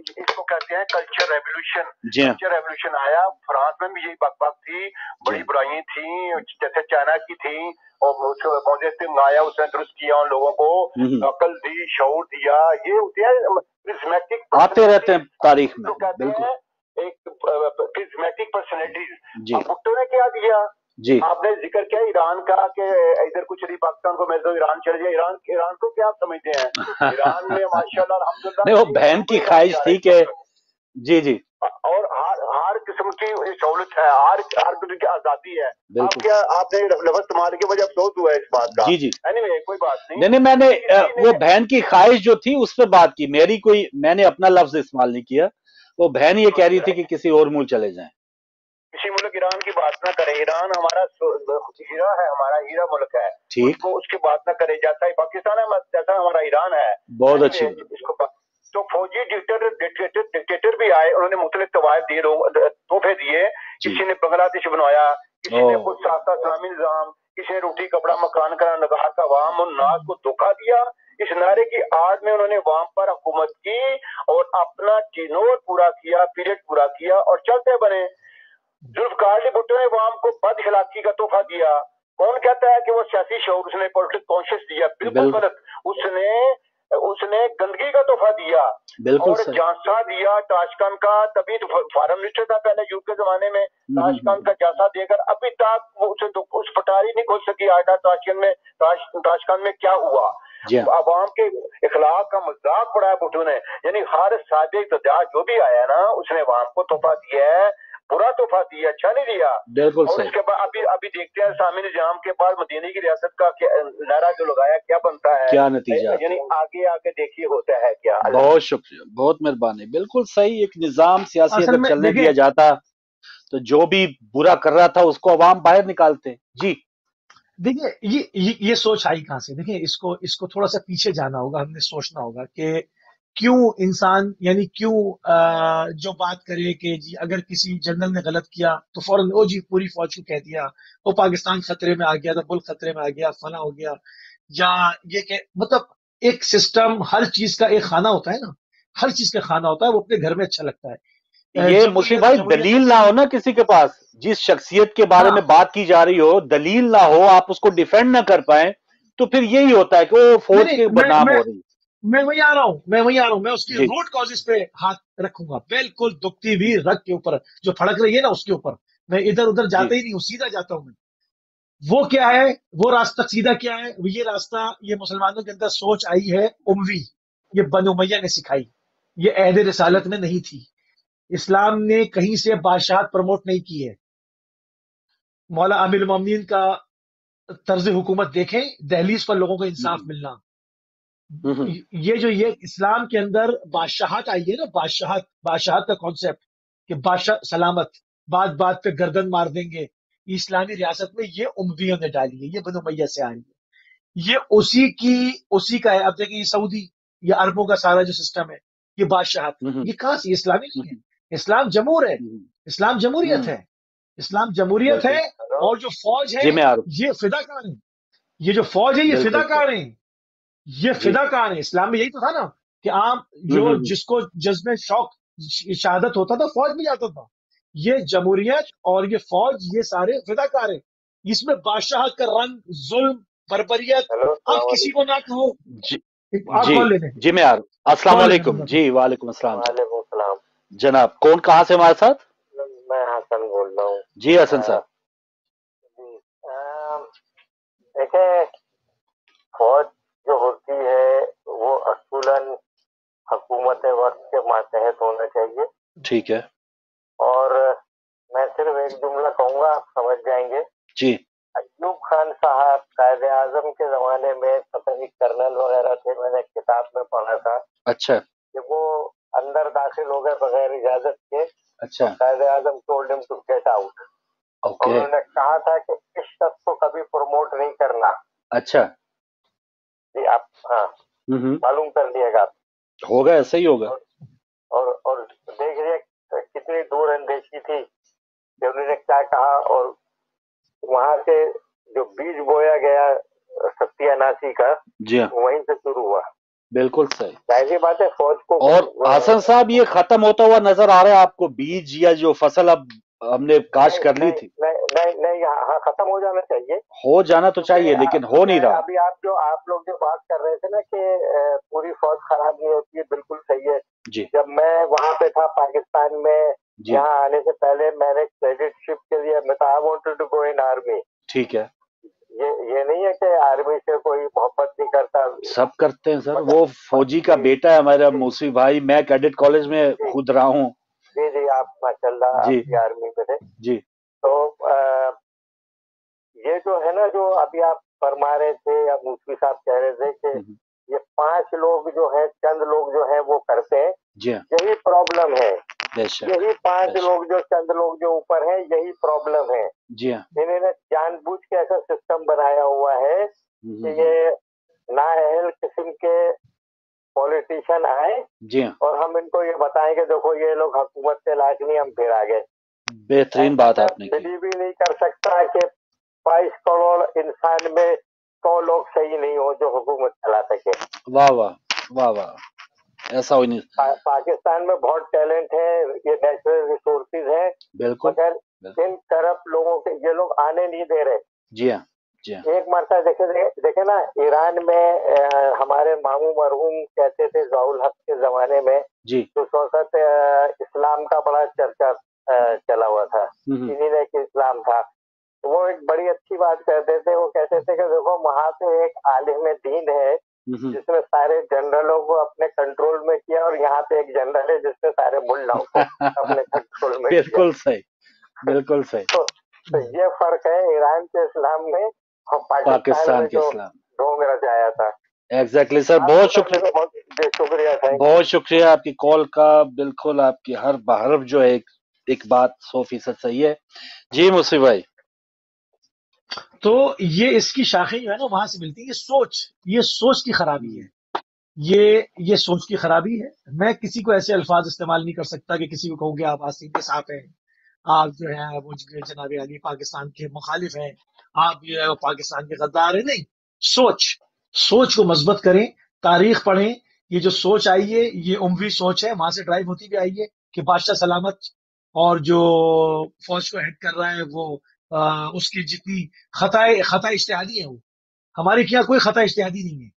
इसको कहते हैं कल्चर रेवोल्यूशन। जी हाँ, कल्चर रेवोल्यूशन आया, फ्रांस में भी यही बकबक थी, बड़ी बुराइयां थी, जैसे चाइना की थी, और सिंह आया, उसने दुरुस्त किया, उन लोगों को अकल दी, शऊर दिया। ये होते हैं प्रिज्मेटिक, आते रहते हैं तारीख में। तो कहते बिल्कुल हैं एक प्रिज्मेटिक पर्सनैलिटीज। जी अब भुट्टो ने क्या दिया? जी। आपने जिक्र किया ईरान का कि इधर कुछ नहीं, पाकिस्तान को मिल दो, ईरान चले जाए। ईरान को क्या आप समझते हैं? ईरान में माशाल्लाह अल्हम्दुलिल्लाह नहीं, वो बहन की ख्वाहिश थी कि जी जी, और हर किस्म की सहूलत है, हर किस्म की आजादी है। आप क्या, आपने लफ्ज इस्तेमाल की, मुझे अफसोस हुआ है इस बात का। जी जी। एनीवे कोई बात नहीं। नहीं, मैंने वो बहन की ख्वाहिश जो थी उस पर बात की, मेरी कोई, मैंने अपना लफ्ज इस्तेमाल नहीं किया। वो बहन ये कह रही थी कि किसी और मुल्क चले जाएं। किसी मुल्क ईरान की बात ना करे। ईरान हमारा हीरा है, हमारा हीरा मुल्क है, ठीक, उसको उसकी बात ना करे। जैसा ही पाकिस्तान है जैसा हमारा ईरान है। बहुत अच्छी। इसको तो फौजी डिक्टेटर भी आए, उन्होंने मुख्तलिफ तवायफ दिए, तोहफे दिए। किसी ने बांग्लादेश बनवाया, किसी ने खुद सास्ता इस्लामी निजाम, किसी ने रोटी कपड़ा मकान का नगार का वाम और नाज को धोखा दिया। इस नारे की आड़ में उन्होंने वाम पर हुकूमत की और अपना टिनोर पूरा किया, पीरियड पूरा किया और चलते बने। जुल्फकार अली भुट्टो ने वाम को बद इखलाकी का तोहफा दिया। कौन कहता है कि वो सियासी शऊर उसने पॉलिटिकल कॉन्शियस दिया? बिल्कुल गलत। उसने गंदगी का तोहफा दिया और जांचा दिया ताशकंद का। तभी तो फॉरेन मिनिस्टर था पहले यूपी के जमाने में, ताशकंद का जांचा देकर अभी तक उस पटारी नहीं खोल सकी आटा ताशकंद में क्या हुआ। आवाम के इखलाक का मजाक उड़ाया भुट्टो ने। यानी हर सादे इक़्तिदार जो भी आया ना, उसने आवाम को तोहफा दिया है, बुरा तोहफा दिया, अच्छा नहीं दिया। बिल्कुल और उसके बाद अभी देखते हैं सामी निजाम के बाद मदीने की रियासत का नारा जो लगाया क्या बनता है, क्या नतीजा। यानी आगे आगे देखिए होता है क्या। बहुत शुक्रिया, बहुत मेहरबानी। बिल्कुल सही। एक निजाम सियासी अगर चलने दिया जाता तो जो भी बुरा कर रहा था उसको अवाम बाहर निकालते। जी देखिए ये सोच आई कहां से? देखिए इसको थोड़ा सा पीछे जाना होगा, हमने सोचना होगा कि क्यों इंसान, यानी क्यों जो बात करे कि जी अगर किसी जनरल ने गलत किया तो फौरन ओ जी पूरी फौज को कह दिया, वो पाकिस्तान खतरे में आ गया, तो मुल्क खतरे में आ गया, फना हो गया। या ये कि मतलब एक सिस्टम, हर चीज का एक खाना होता है ना, हर चीज का खाना होता है, वो अपने घर में अच्छा लगता है। ये मुसीब भाई दलील ना हो ना किसी के पास, जिस शख्सियत के बारे में बात की जा रही हो दलील ना हो, आप उसको डिफेंड ना कर पाए, तो फिर यही होता है कि वो फौज के बदनाम हो रही। मैं वही आ रहा हूं, मैं उसकी रूट कॉजेस पे हाथ रखूंगा, बिल्कुल दुखती हुई रग के ऊपर जो फड़क रही है ना, उसके ऊपर। मैं इधर उधर जाता ही नहीं हूँ, सीधा जाता हूं मैं। वो क्या है, वो रास्ता सीधा क्या है? ये रास्ता, ये मुसलमानों के अंदर सोच आई है उमवी, ये बनु उमैया ने सिखाई, ये अहद रिसालत में नहीं थी। इस्लाम ने कहीं से बादशाहत प्रमोट नहीं की है। मौला अमीरुल मोमिनीन का तर्ज हुकूमत देखें, दहलीज पर लोगों को इंसाफ मिलना। ये इस्लाम के अंदर बादशाहत आई है ना, बादशाहत का कॉन्सेप्ट कि बादशाह सलामत, बात बात पे गर्दन मार देंगे, इस्लामी रियासत में ये उमवियों ने डाली है, ये बनु उमैया से आ रही है। ये उसी का है। अब देखिए ये सऊदी, ये अरबों का सारा जो सिस्टम है, ये बादशाहत, ये कहां से? इस्लामी नहीं है। इस्लाम जमूर है, इस्लाम जमूरियत है, इस्लाम जमूरियत है। और जो फौज है ये फिदाकार है, ये जो फौज है ये फिदाकार है, ये फिदाकार है। इस्लाम में यही तो था ना कि आम जो जिसको जज्बे शौक शहादत होता था फौज में जाता था। ये जमहूरियत और ये फौज, ये सारे फिदाकार है। इसमें बादशाहत का रंग, जुल्म, बर्बरियत, आप किसी को ना कहो। जी मैं आ रहा हूँ। अस्सलाम वालेकुम। जी वालेकुम अस्सलाम जनाब। कौन कहाँ से हमारे साथ? मैं हसन बोल रहा हूँ। जी हसन साहब। देखिए फौज जो होती है वो असूलन हुकूमत वक्त के मातहत होना चाहिए। ठीक है। और मैं सिर्फ एक जुमला कहूंगा, आप समझ जाएंगे। जी। अय्यूब खान साहब कायदे आजम के जमाने में पता नहीं कर्नल वगैरह थे, मैंने किताब में पढ़ा था। अच्छा। कि वो अंदर दाखिल हो गए बगैर इजाजत के। अच्छा। Quaid-e Azam told him to get out. उन्होंने कहा था कि इस शख्स को कभी प्रमोट नहीं करना। अच्छा जी आप मालूम कर लिएगा। होगा, ऐसा ही होगा। और देखिए कितनी दूर अंदेशी थी कि उन्होंने क्या कहा। और वहां से जो बीज बोया गया सत्यानाशी का, जी वहीं से शुरू हुआ। बिल्कुल सही, जाहिर बात है फौज को। और हसन साहब ये खत्म होता हुआ नजर आ रहा है आपको? बीज या जो फसल अब हमने काश कर ली थी? नहीं, हाँ खत्म हो जाना चाहिए। हो जाना तो चाहिए लेकिन हो नहीं रहा। अभी आप लोग जो बात कर रहे थे ना कि पूरी फौज खराब नहीं होती है, बिल्कुल सही है जी। जब मैं वहाँ पे था पाकिस्तान में, यहाँ आने से पहले मैंने कैडेटशिप के लिए I wanted to go in army. ठीक है। ये नहीं है कि आर्मी से कोई मोहब्बत नहीं करता, सब करते हैं सर। वो फौजी का बेटा है हमारा मूसी भाई, मैं कैडेट कॉलेज में खुद रहा हूँ। जी आप माशाल्लाह आपकी आर्मी में थे जी। तो ये जो है ना, जो अभी आप फरमा रहे थे या मूसी साहब कह रहे थे कि ये 5 लोग जो है, चंद लोग जो है वो करते हैं, यही प्रॉब्लम है। यही 5 लोग जो, चंद लोग जो ऊपर है, यही प्रॉब्लम है। जी इन्होंने जानबूझ के ऐसा सिस्टम बनाया हुआ है कि ये नाअहल किस्म के पॉलिटिशियन आए जी और हम इनको ये बताएं कि देखो ये लोग हुकूमत से लायक नहीं, हम फिर आ गए। बेहतरीन बात आपने की। बिलीव भी नहीं कर सकता कि 22 करोड़ इंसान में 100 लोग सही नहीं हो जो हुकूमत चला सके। वाह वाह वाह वाह, ऐसा हो नहीं। पाकिस्तान में बहुत टैलेंट है, ये नेचुरल रिसोर्सेज है, बिल्कुल, मगर इन करप्ट लोगों के ये लोग आने नहीं दे रहे। जी हाँ जी हाँ। एक मरता देखे ना, ईरान में हमारे मामू मरहूम कहते थे ज़ाउल हक के जमाने में जी, तो उस वक्त इस्लाम का बड़ा चर्चा चला हुआ था, इन्हीं ने कि इस्लाम था, तो वो एक बड़ी अच्छी बात कहते थे। वो कहते थे कि देखो वहां पे एक आलिम दीन है जिसने सारे जनरलों को अपने कंट्रोल में किया, और यहाँ पे एक जनरल है जिसने सारे मुल्लाओं को अपने कंट्रोल में बिल्कुल सही, बिल्कुल सही। तो ये फर्क है ईरान के इस्लाम में और पाकिस्तान के इस्लाम, ढोंग रचाया था। एग्जैक्टली सर, बहुत शुक्रिया, शुक्रिया, बहुत शुक्रिया आपकी कॉल का। बिल्कुल आपकी हर बहरफ जो है एक बात 100% सही है। जी मुसी भाई। तो ये इसकी शाखें जो है ना वहां से मिलती है। ये सोच की खराबी है, ये सोच की खराबी है। मैं किसी को ऐसे अल्फाज इस्तेमाल नहीं कर सकता कि किसी को कहूँ कि आप आसिम के साथ हैं, आप जो है वो जनाब अली पाकिस्तान के मुखालिफ हैं, आप जो है वो पाकिस्तान के गद्दार हैं। नहीं, सोच को मजबूत करें, तारीख पढ़ें। ये जो सोच आई है ये उमवी सोच है, वहां से ड्राइव होती भी आई है कि बादशाह सलामत और जो फौज को हेड कर रहा है वो उसकी जितनी खता इज्तिहादी है, वो हमारे क्या कोई खता इज्तिहादी नहीं है।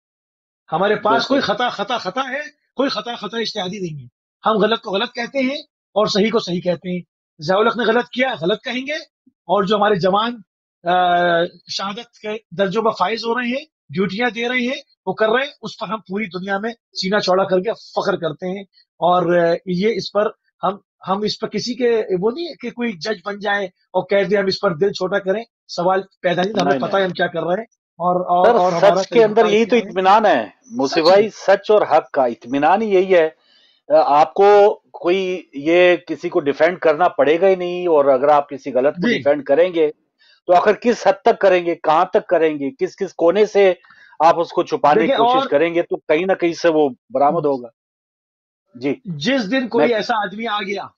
हमारे पास कोई खता है, कोई खता इज्तिहादी नहीं है। हम गलत को गलत कहते हैं और सही को सही कहते हैं। ज़ियाउल हक ने गलत किया, गलत कहेंगे, और जो हमारे जवान शहादत के दर्जों पर फाइज हो रहे हैं, ड्यूटियां दे रहे हैं, वो कर रहे हैं, उस पर हम पूरी दुनिया में सीना चौड़ा करके फख्र करते हैं। और ये इस पर हम इस पर किसी के वो नहीं है कि कोई जज बन जाए और कह दे हम इस पर दिल छोटा करें, सवाल पैदा नहीं, हमें पता है हम क्या कर रहे हैं। और हमारा सच के अंदर यही तो इत्मीनान है मुसी भाई, सच और हक का इत्मीनान ही यही है। आपको कोई ये किसी को डिफेंड करना पड़ेगा ही नहीं, और अगर आप किसी गलत को डिफेंड करेंगे तो आखिर किस हद तक करेंगे, कहां तक करेंगे, किस किस कोने से आप उसको छुपाने की कोशिश करेंगे, तो कहीं ना कहीं से वो बरामद होगा। जी, जिस दिन कोई ऐसा आदमी आ गया,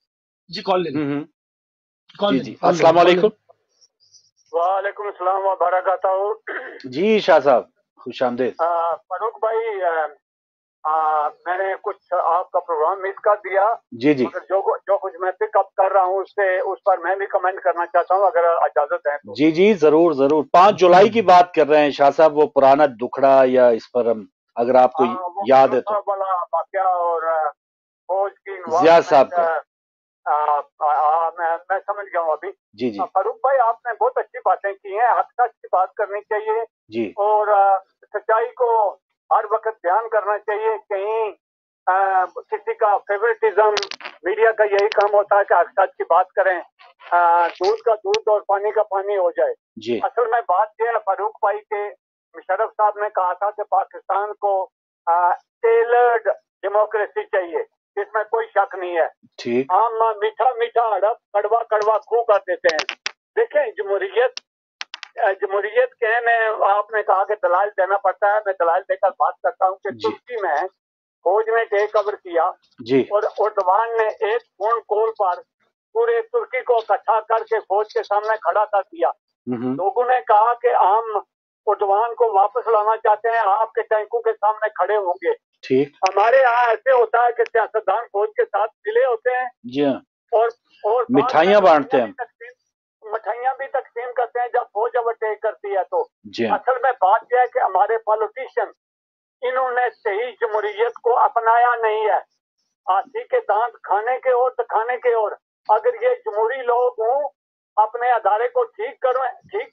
जी कॉल ले जी जी, अस्सलाम वालेकुम। वालेकुम अस्सलाम व बरकातहू। जी शाह साहब, खुश आमदीद। फारूक भाई, मैंने कुछ आपका प्रोग्राम मिस कर दिया। जी जी, मगर जो कुछ मैं पिकअप कर रहा हूँ उससे उस पर मैं भी कमेंट करना चाहता हूँ, अगर इजाजत है तो। जी जी, जरूर जरूर। 5 जुलाई की बात कर रहे हैं शाह साहब, वो पुराना दुखड़ा, या इस पर हम अगर आपको याद है तो वाला वाकया और फौज की जिया साहब का, मैं समझ गया हूँ अभी। जी जी, फारूक भाई आपने बहुत अच्छी बातें की हैं, हक सच की बात करनी चाहिए जी, और सच्चाई को हर वक्त ध्यान करना चाहिए। कहीं किसी का फेवरेटिज्म, मीडिया का यही काम होता है कि हक सच की बात करें, दूध का दूध और पानी का पानी हो जाए। जी, असल में बात यह है फारूक भाई के मुशर्रफ साहब ने कहा था कि पाकिस्तान को टेलर्ड डेमोक्रेसी चाहिए, इसमें कोई शक नहीं है। ठीक, हम मीठा मीठा हड़प कड़वा कड़वा खू कर देते हैं। देखें, जमहूरियत के में आपने कहा कि दलाल देना पड़ता है, मैं दलाल देकर बात करता हूँ कि तुर्की में फौज ने टेक ओवर किया और उर्दवान ने एक फोन कॉल पर पूरे तुर्की को इकट्ठा करके फौज के सामने खड़ा कर दिया। लोगों ने कहा कि हम उर्दवान को वापस लाना चाहते हैं, आपके टैंकों के सामने खड़े होंगे। ठीक, हमारे यहाँ ऐसे होता है कि सियासतदान फौज के साथ मिले होते हैं, जी हाँ, और मिठाइयाँ बांटते हैं, मिठाइयाँ भी तकसीम करते हैं जब फौज ओवरटेक करती है तो। जी, असल में बात यह है कि हमारे पॉलिटिशियन इन्होंने सही जमहूरियत को अपनाया नहीं है। हाथी के दांत खाने के और दिखाने के और। अगर ये जमहूरी लोग हों, अपने अदारे को ठीक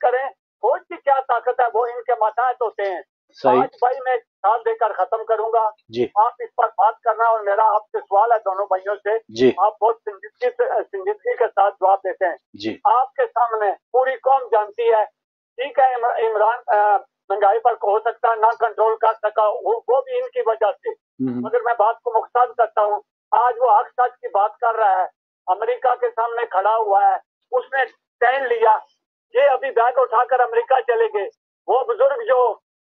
करें, फौज की क्या ताकत है, वो इनके माताहत होते हैं। आज भाई मैं साल देकर खत्म करूंगा, आप इस पर बात करना, और मेरा आपसे सवाल है दोनों भाइयों से, आप बहुत संजीदगी के साथ जवाब देते हैं। आपके सामने पूरी कौम जानती है, ठीक है इमरान महंगाई पर हो सकता है ना कंट्रोल कर सका, वो भी इनकी वजह से, मगर मैं बात को मुख्तार करता हूँ। आज वो हक सच की बात कर रहा है, अमेरिका के सामने खड़ा हुआ है, उसने स्टैंड लिया। ये अभी बैग उठाकर अमेरिका चले गए। वो बुजुर्ग जो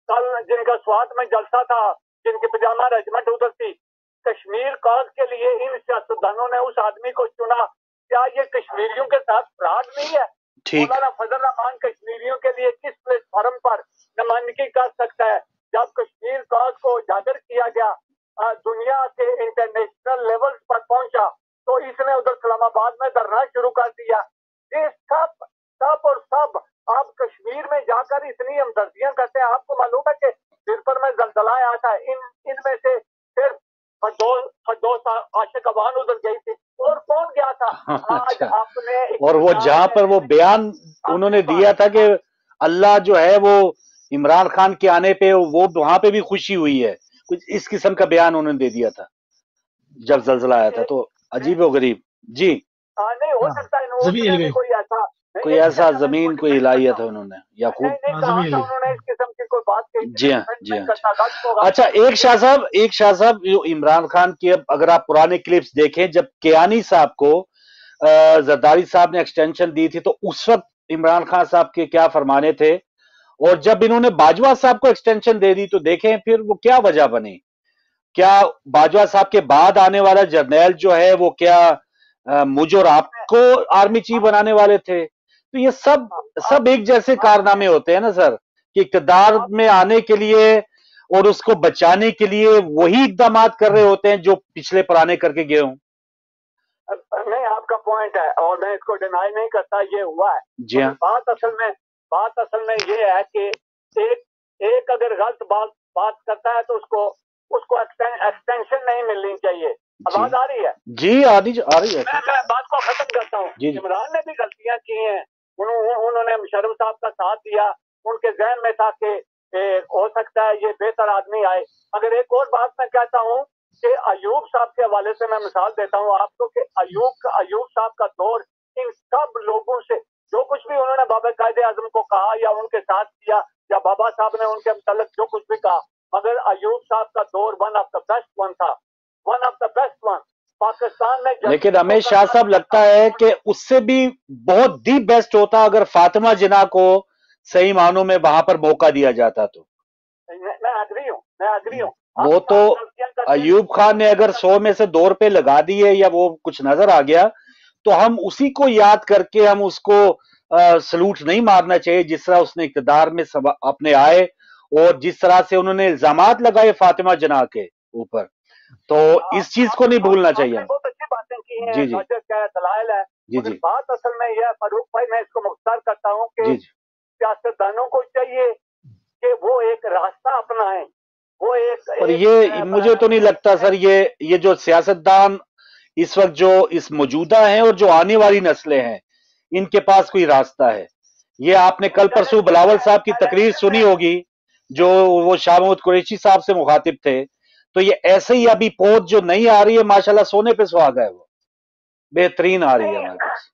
कल जिनका स्वाद में जलसा था, जिनकी पजामा रेजिमेंट उधर थी, कश्मीर कॉज के लिए इन सियासतदानों ने उस आदमी को चुना। क्या ये कश्मीरियों के साथ फ्रॉड नहीं है? मौलाना फजल रहमान कश्मीरियों के लिए किस प्लेटफॉर्म पर नुमाइंदगी कर सकता है? जब कश्मीर कॉज को उजागर किया गया, दुनिया के इंटरनेशनल लेवल पर पहुंचा, तो इसने उधर इस्लामाबाद में धरना शुरू कर दिया। ये सब और सब आप कश्मीर में जाकर इतनी हमदर्दियां करते हैं। आपको मालूम है कि सिर पर में जलजला आया था, इनमें से सिर्फ फरदौस आशिक अवान उधर गई थी, और कौन गया था? आज आपने और वो जहां पर वो बयान उन्होंने दिया था कि अल्लाह जो है वो इमरान खान के आने पे, वो वहां पे भी खुशी हुई है, कुछ इस किस्म का बयान उन्होंने दे दिया था जब जलजला आया था। तो अजीब व गरीब। जी, नहीं हो सकता कोई ऐसा जमीन कोई हिलाया था उन्होंने, या खूब उन्होंने इस किस्म की कोई बात कही। जी हाँ, जी हाँ। अच्छा, एक शाह साहब जो इमरान खान की, अब अगर आप पुराने क्लिप्स देखें, जब कियानी साहब को जरदारी साहब ने एक्सटेंशन दी थी, तो उस वक्त इमरान खान साहब के क्या फरमाने थे, और जब इन्होंने बाजवा साहब को एक्सटेंशन दे दी तो देखें फिर वो क्या वजह बनी। क्या बाजवा साहब के बाद आने वाला जर्नैल जो है वो क्या मुझ और आपको आर्मी चीफ बनाने वाले थे? तो ये सब एक जैसे कारनामे होते हैं ना सर, कि इक़्तिदार में आने के लिए और उसको बचाने के लिए वही इक़दाम कर रहे होते हैं जो पिछले पुराने करके गए हों। नहीं, आपका पॉइंट है और मैं इसको डिनाई नहीं करता, ये हुआ है। जी हाँ। बात असल में ये है कि एक अगर गलत बात करता है तो उसको एक्सटेंशन नहीं मिलनी चाहिए। आवाज आ रही है? जी, आ रही है। मैं बात को खत्म करता हूँ। इमरान ने भी गलतियां की हैं, उन्होंने मुशर्रफ साहब का साथ दिया, उनके जहन में था कि हो सकता है ये बेहतर आदमी आए। अगर एक और बात मैं कहता हूँ कि अयूब साहब के हवाले से मैं मिसाल देता हूँ आपको कि अयूब साहब का दौर इन सब लोगों से, जो कुछ भी उन्होंने बाबा कायदे आजम को कहा या उनके साथ किया या बाबा साहब ने उनके मुताल्लिक जो कुछ भी कहा, मगर अयूब साहब का दौर one of the best one था, one of the best one Pakistan में। लेकिन हमें शाह साहब लगता है कि उससे भी बहुत दी बेस्ट होता अगर फातिमा जिन्ना को सही मानों में वहां पर मौका दिया जाता। तो मैं अग्री हूँ। वो तो अयूब खान ने अगर 100 में से 2 रुपए लगा दिए या वो कुछ नजर आ गया तो हम उसी को याद करके हम उसको सलूट नहीं मारना चाहिए, जिस तरह उसने इक़्तिदार में अपने आए और जिस तरह से उन्होंने इल्जामात लगाए फातिमा जिन्ना के ऊपर। तो इस चीज को नहीं भूलना चाहिए। बहुत अच्छी बातें की हैं, जी क्या दलाइल है। जी। बात असल में यह फारूक भाई, मैं इसको मुख्तार करता हूँ कि सियासतदानों को चाहिए कि वो एक रास्ता अपनाएं, वो और ये मुझे तो नहीं लगता सर, ये जो सियासतदान इस वक्त जो इस मौजूदा हैं और जो आने वाली नस्लें हैं, इनके पास कोई रास्ता है। ये आपने कल परसों बिलावल साहब की तकरीर सुनी होगी, जो वो शाह महमूद कुरैशी साहब से मुखातिब थे। तो ये ऐसे ही अभी पौध जो नहीं आ रही है, माशाल्लाह सोने पे सुहागा है, वो बेहतरीन आ रही है हमारे पास।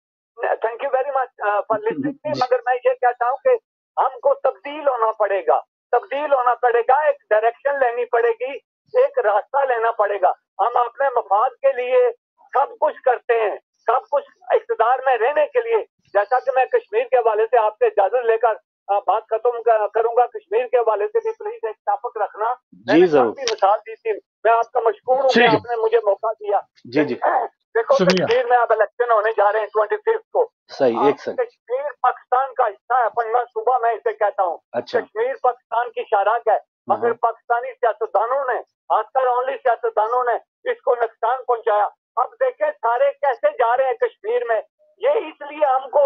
Thank you very much for listening. मगर मैं ये कहता हूँ कि हमको तब्दील होना पड़ेगा, एक डायरेक्शन लेनी पड़ेगी, एक रास्ता लेना पड़ेगा। हम अपने मफाद के लिए सब कुछ करते हैं, सब कुछ इक़्तिदार में रहने के लिए। जैसा कि मैं कश्मीर के हवाले से आपसे इजाजत लेकर बात खत्म करूंगा, कश्मीर के हवाले से भी प्लीज एक टॉपिक रखना। मैंने काफी मिसाल दी थी, मैं आपका मशकूर हूँ कि आपने मुझे मौका दिया। जी। देखो कश्मीर में अब इलेक्शन होने जा रहे हैं 25 को। सही, एक सेकंड। कश्मीर पाकिस्तान का हिस्सा है, पन्ना सूबा मैं इसे कहता हूँ। अच्छा। कश्मीर पाकिस्तान की शाराक है, मगर पाकिस्तानी सियासतदानों ने, खासकर ओनली सियासतदानों ने इसको नुकसान पहुंचाया। अब देखें सारे कैसे जा रहे हैं कश्मीर में। ये इसलिए हमको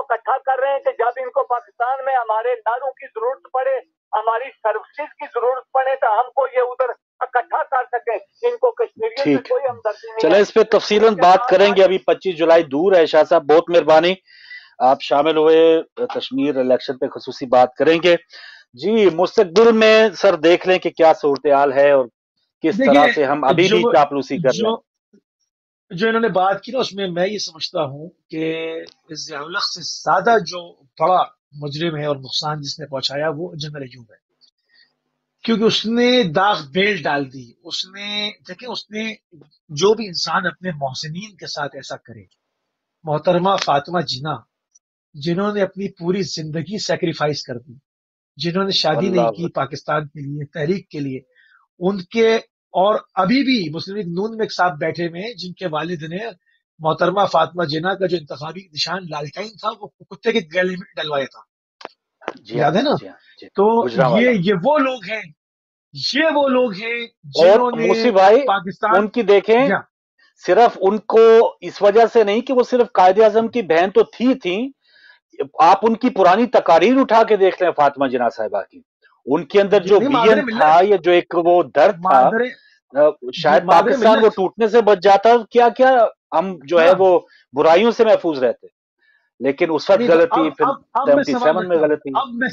इकट्ठा कर रहे हैं कि जब इनको पाकिस्तान में हमारे नारों की जरूरत पड़े, हमारी सर्विसेज की जरूरत पड़े, तो हमको ये उधर इकट्ठा कर सके। इनको कश्मीरियों से कोई हमदर्दी नहीं। चलो इस पे तफसीलन बात करेंगे। अभी 25 जुलाई दूर है। शाह साहब बहुत मेहरबानी, आप शामिल हुए, कश्मीर इलेक्शन पे खुसूसी बात करेंगे। जी, मुस्तकबिल में सर देख लें कि क्या सूरत हाल है और किस तरह से हम अभी भी चापलूसी कर रहे हैं। जो इन्होंने बात की ना, उसमें मैं ये समझता हूँ कि इस ज़िया-उल-हक से ज्यादा जो बड़ा मुजरिम है और नुकसान जिसने पहुंचाया वो जनरल अयूब है, क्योंकि उसने दाग बेल डाल दी। उसने जो भी इंसान अपने मोहसिनीन के साथ ऐसा करे, मोहतरमा फातिमा जिन्ना जिन्होंने अपनी पूरी जिंदगी सेक्रीफाइस कर दी, जिन्होंने शादी नहीं की पाकिस्तान के लिए, तहरीक के लिए, उनके और अभी भी मुस्लिम लीग नून में एक साथ बैठे हुए हैं जिनके वालिद ने मोहतरमा फातिमा जिन्ना का जो इंतखाबी निशान लालटेन था वो कुत्ते के गले में डलवाया था, याद है ना? तो ये वो लोग हैं, ये वो लोग हैं जिन्होंने मूसी भाई पाकिस्तान उनकी देखें, सिर्फ उनको इस वजह से नहीं कि वो सिर्फ कायदे आजम की बहन तो थी, आप उनकी पुरानी तकारीर उठा के देख लें फातिमा जिन्ना साहिबा की, उनके अंदर जो विजन था या जो एक वो दर्द था, शायद पाकिस्तान वो टूटने से बच जाता, क्या क्या हम जो है वो बुराइयों से महफूज रहते, लेकिन उस वक्त गलती, फिर 77 में गलती। अब मैं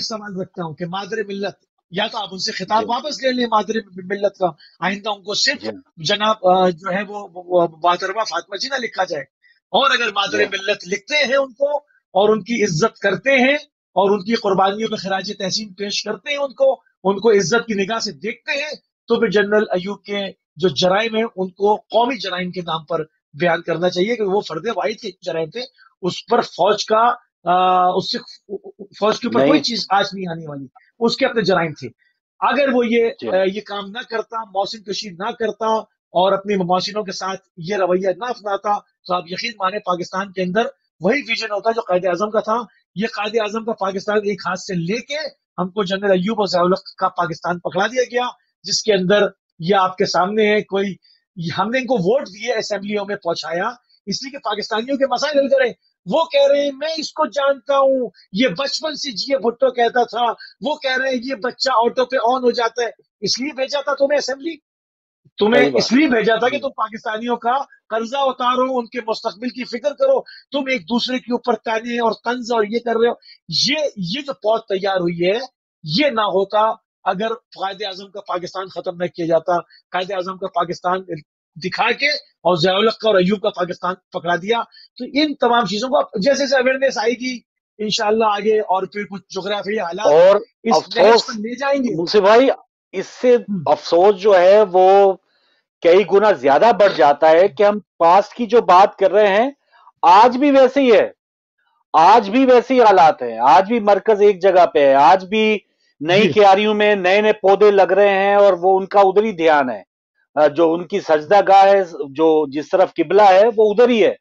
सवाल रखता हूँ कि मादर मिल्लत, या तो आप उनसे खिताब वापस ले लें मादर मिल्लत का, आइंदा उनको सिर्फ जनाब जो है वो मोहतरमा फातिमा जिन्ना लिखा जाए, और अगर मादर मिल्लत लिखते हैं उनको और उनकी इज्जत करते हैं और उनकी कुर्बानियों पे खराज तहसीन पेश करते हैं, उनको इज्जत की निगाह से देखते हैं, तो फिर जनरल अयूब के जो जराइम है उनको कौमी जराइम के नाम पर बयान करना चाहिए कि वो फर्द वाहिद के जराइम थे, उस पर फौज के ऊपर कोई चीज आज नहीं आने वाली, उसके अपने जराइम थे। अगर वो ये काम ना करता, मौसिन कशी ना करता और अपने मौसिनों के साथ ये रवैया ना अपनाता, तो आप यकीन माने पाकिस्तान के अंदर वही विजन होता जो कायदे आजम का था। ये कायदे आजम का पाकिस्तान एक हाथ से लेके हमको जनरल अयूब और ज़िया-उल-हक का पाकिस्तान पकड़ा दिया गया, जिसके अंदर ये आपके सामने है, कोई हमने इनको वोट दिए, असेंबलियों में पहुंचाया इसलिए कि पाकिस्तानियों के मसाइल हल करें। वो कह रहे हैं मैं इसको जानता हूं, ये बचपन से जिए भुट्टो कहता था, वो कह रहे हैं ये बच्चा ऑटो पे ऑन हो जाता है, इसलिए भेजा था तुम्हें असेंबली, तुम्हें इसलिए भेजा था कि तुम पाकिस्तानियों का कर्जा उतारो, उनके मुस्तकबिल की फिक्र करो, तुम एक दूसरे के ऊपर ताने और तंज और ये कर रहे हो। ये जो पौध तैयार हुई है, ये ना होता अगर कायदे आजम का पाकिस्तान खत्म न किया जाता। कायदे आजम का पाकिस्तान दिखा के और ज़िया-उल-हक का और अयूब का पाकिस्तान पकड़ा दिया, तो इन तमाम चीजों को जैसे जैसे अवेयरनेस आएगी इंशाअल्लाह आगे और फिर कुछ जोग्राफी हालात और इस ले जाएंगे। मुझसे भाई इससे अफसोस जो है वो कई गुना ज्यादा बढ़ जाता है कि हम पास्ट की जो बात कर रहे हैं आज भी वैसे ही है, आज भी वैसे ही हालात हैं, आज भी मरकज एक जगह पे है, आज भी नई क्यारियों में नए नए पौधे लग रहे हैं और वो उनका उधर ही ध्यान है, जो उनकी सजदा गाह है, जो जिस तरफ किबला है वो उधर ही है।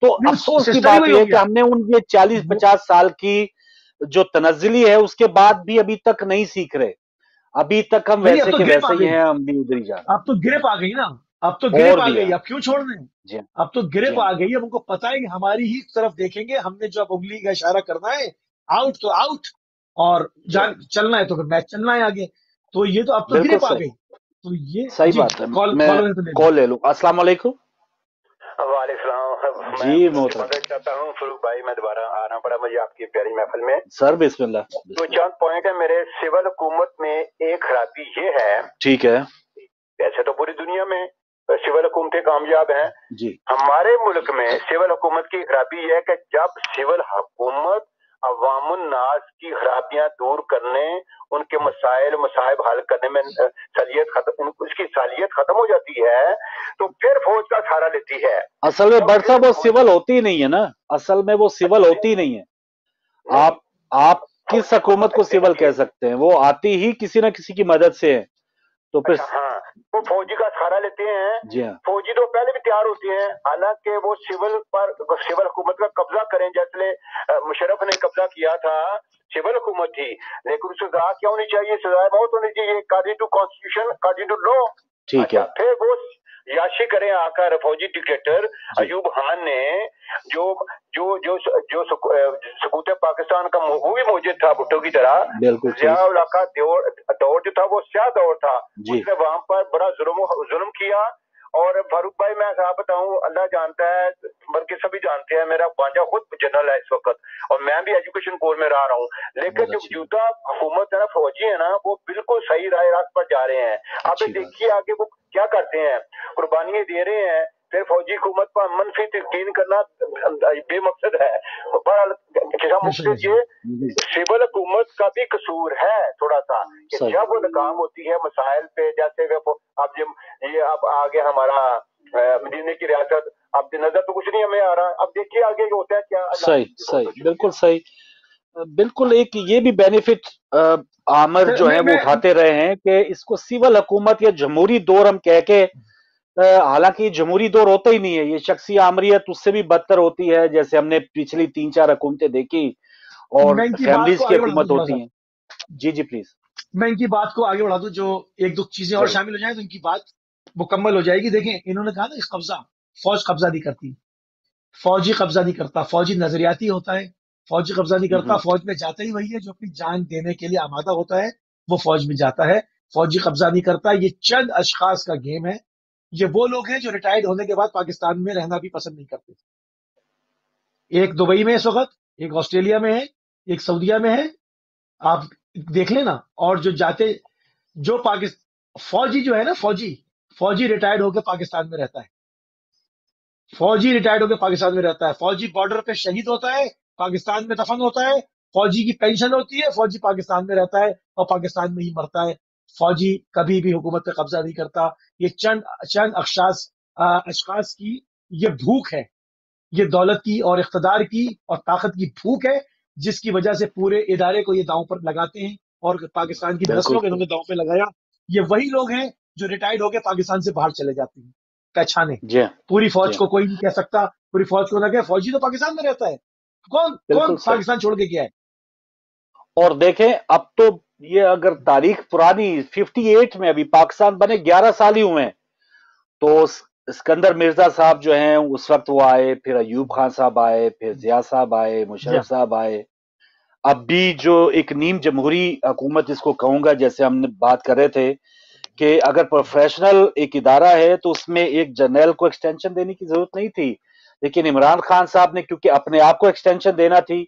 तो अफसोस की बात यह है कि हमने उन ये 40-50 साल की जो तनज़्ज़ुली है उसके बाद भी अभी तक नहीं सीख रहे, अभी तक हम वैसे के वैसे ही हैं, हम भी उधर ही जा रहे हैं। अब तो गिरप आ गई ना, अब तो गिरप आ गई, अब क्यों छोड़ दें, अब तो गिरप आ गई, अब उनको पता है कि हमारी ही तरफ देखेंगे, हमने जो अब उंगली का इशारा करना है आउट तो आउट और चलना है तो फिर मैच चलना है आगे, तो ये तो अब तो गिरप आ गई। तो ये सही बात है। मैं कॉल ले लूं। अस्सलाम वालेकुम। जी मदद चाहता हूँ फरूक भाई, मैं दोबारा आना पड़ा मुझे आपकी प्यारी महफिल में। सर बिस्मिल्लाह। तो चंद पॉइंट है मेरे। सिविल हुकूमत में एक खराबी ये है, ठीक है, वैसे तो पूरी दुनिया में सिविल हुकूमतें कामयाब हैं जी, हमारे मुल्क में सिविल हुकूमत की खराबी है कि जब सिविल हुकूमत अवामुन नास की खराबियां दूर करने, उनके मसाइल मसाइब हल करने में उसकी सालियत खत्म हो जाती है, तो फिर फौज का सहारा लेती है। असल में बट साहब वो सिविल होती ही नहीं है ना, असल में वो सिविल होती ही नहीं है। आप किस हुकूमत को सिविल कह सकते हैं? वो आती ही किसी न किसी की मदद से है, तो फिर हाँ, वो फौजी का सहारा लेते हैं। जी हाँ, फौजी तो पहले भी तैयार होते हैं, हालांकि वो सिविल हुकूमत का कब्जा करें, जैसे मुशर्रफ ने कब्जा किया था, सिविल हुकूमत थी, लेकिन उसको सजा क्या होनी चाहिए? सजा बहुत होनी चाहिए, according to constitution, according to law. ठीक है। फिर वो याशी करें आकर फौजी डिक्टेटर अयूब खान ने जो जो जो जो सकूत पाकिस्तान का वो भी मौजूद था भुट्टो की तरह। ज़िया-उल-हक का दौर जो था वो स्याह दौर था, उसने वहां पर बड़ा जुल्म किया। और फारूक भाई मैं साहब बताऊं, अल्लाह जानता है बल्कि सभी जानते हैं, मेरा भांजा खुद जनरल है इस वक्त और मैं भी एजुकेशन कोर में रह रहा हूँ, लेकिन जो मौजूदा हुकूमत है ना, फौजी है ना, वो बिल्कुल सही रास्ते पर जा रहे हैं। आप देखिए आगे वो क्या करते हैं, कुर्बानियां दे रहे हैं, फिर फौजी हुकूमत पर मनफी यकीन करना बेमकसद है। ये सिविल हुकूमत का भी कसूर है थोड़ा सा, कि जब वो नाकाम होती है मसाइल पे, जैसे अब ये अब आगे हमारा मदीने की रियासत, अब नजर तो कुछ नहीं हमें आ रहा, अब देखिए आगे होता है क्या। सही, बिल्कुल सही, बिल्कुल। एक ये भी बेनिफिट आमर जो है वो उठाते रहे हैं कि इसको सिविल हुकूमत या जमहूरी दौर हम कह के हालांकि जमहूरी दौर होता ही नहीं है, ये शख्सी आमरीत उससे भी बदतर होती है, जैसे हमने पिछली 3-4 हुकूमतें देखी और मैं इनकी बात फैमिलीज को की आगे बढ़ा दूं हुकूमत थोड़ा होती सा, हैं। जी जी प्लीज। मैं इनकी बात को आगे बढ़ा दूं, जो एक दो चीजें और जरूर। शामिल हो जाए तो इनकी बात मुकम्मल हो जाएगी। देखें, इन्होंने कहा ना, इस कब्जा, फौज कब्जा नहीं करती, फौजी कब्जा नहीं करता, फौजी नजरियाती होता है, फौजी कब्जा नहीं करता, फौज में जाता ही वही है जो अपनी जान देने के लिए आमादा होता है, वो फौज में जाता है, फौजी कब्जा नहीं करता। ये चंद अशखास का गेम है। ये वो लोग हैं जो रिटायर्ड होने के बाद पाकिस्तान में रहना भी पसंद नहीं करते। एक दुबई में इस वक्त, एक ऑस्ट्रेलिया में है, एक सऊदीया में है, आप देख लेना। और जो जाते, जो पाकिस्तान फौजी जो है ना, फौजी रिटायर्ड होकर पाकिस्तान में रहता है, फौजी रिटायर्ड होकर पाकिस्तान में रहता है, फौजी बॉर्डर पे शहीद होता है, पाकिस्तान में दफन होता है, फौजी की पेंशन होती है, फौजी पाकिस्तान में रहता है और पाकिस्तान में ही मरता है। फौजी कभी भी हुकूमत पे कब्जा नहीं करता। ये चंद चंद अशखास की ये भूख है, ये दौलत की और इख्तदार की और ताकत की भूख है, जिसकी वजह से पूरे इदारे को ये दांव पर लगाते हैं और पाकिस्तान की नस्लों को इन्होंने दांव पे लगाया। ये वही लोग हैं जो रिटायर्ड होकर पाकिस्तान से बाहर चले जाते हैं पहचाने। पूरी फौज को कोई नहीं कह सकता, पूरी फौज को ना कहे, फौजी तो पाकिस्तान में रहता है, कौन पाकिस्तान छोड़ के गया है। और देखें, अब तो ये अगर तारीख पुरानी 58 में अभी पाकिस्तान बने 11 साल ही हुए हैं, तो सिकंदर मिर्जा साहब जो हैं उस वक्त वो आए, फिर अयूब खान साहब आए, फिर जिया साहब आए, मुशर्रफ साहब आए। अब भी जो एक नीम जमहूरी हुकूमत इसको कहूंगा, जैसे हमने बात कर रहे थे कि अगर प्रोफेशनल एक इदारा है तो उसमें एक जर्नल को एक्सटेंशन देने की जरूरत नहीं थी, लेकिन इमरान खान साहब ने क्योंकि अपने आप को एक्सटेंशन देना थी,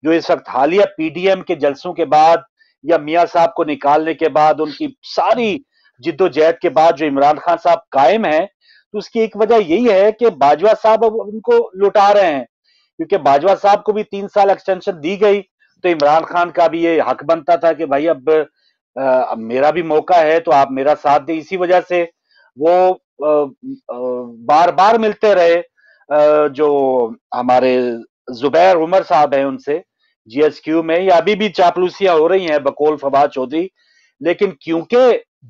जो इस वक्त हालिया पीडीएम के जलसों के बाद या मियां साहब को निकालने के बाद, उनकी सारी जिद्दोजहद के बाद जो इमरान खान साहब कायम है, तो उसकी एक वजह यही है कि बाजवा साहब अब उनको लुटा रहे हैं, क्योंकि बाजवा साहब को भी 3 साल एक्सटेंशन दी गई, तो इमरान खान का भी ये हक बनता था कि भाई अब मेरा भी मौका है तो आप मेरा साथ दें। इसी वजह से वो बार बार मिलते रहे, जो हमारे जुबैर उमर साहब हैं उनसे जीएसक्यू में, या अभी भी चापलूसियां हो रही हैं बकौल फवाद चौधरी, लेकिन क्योंकि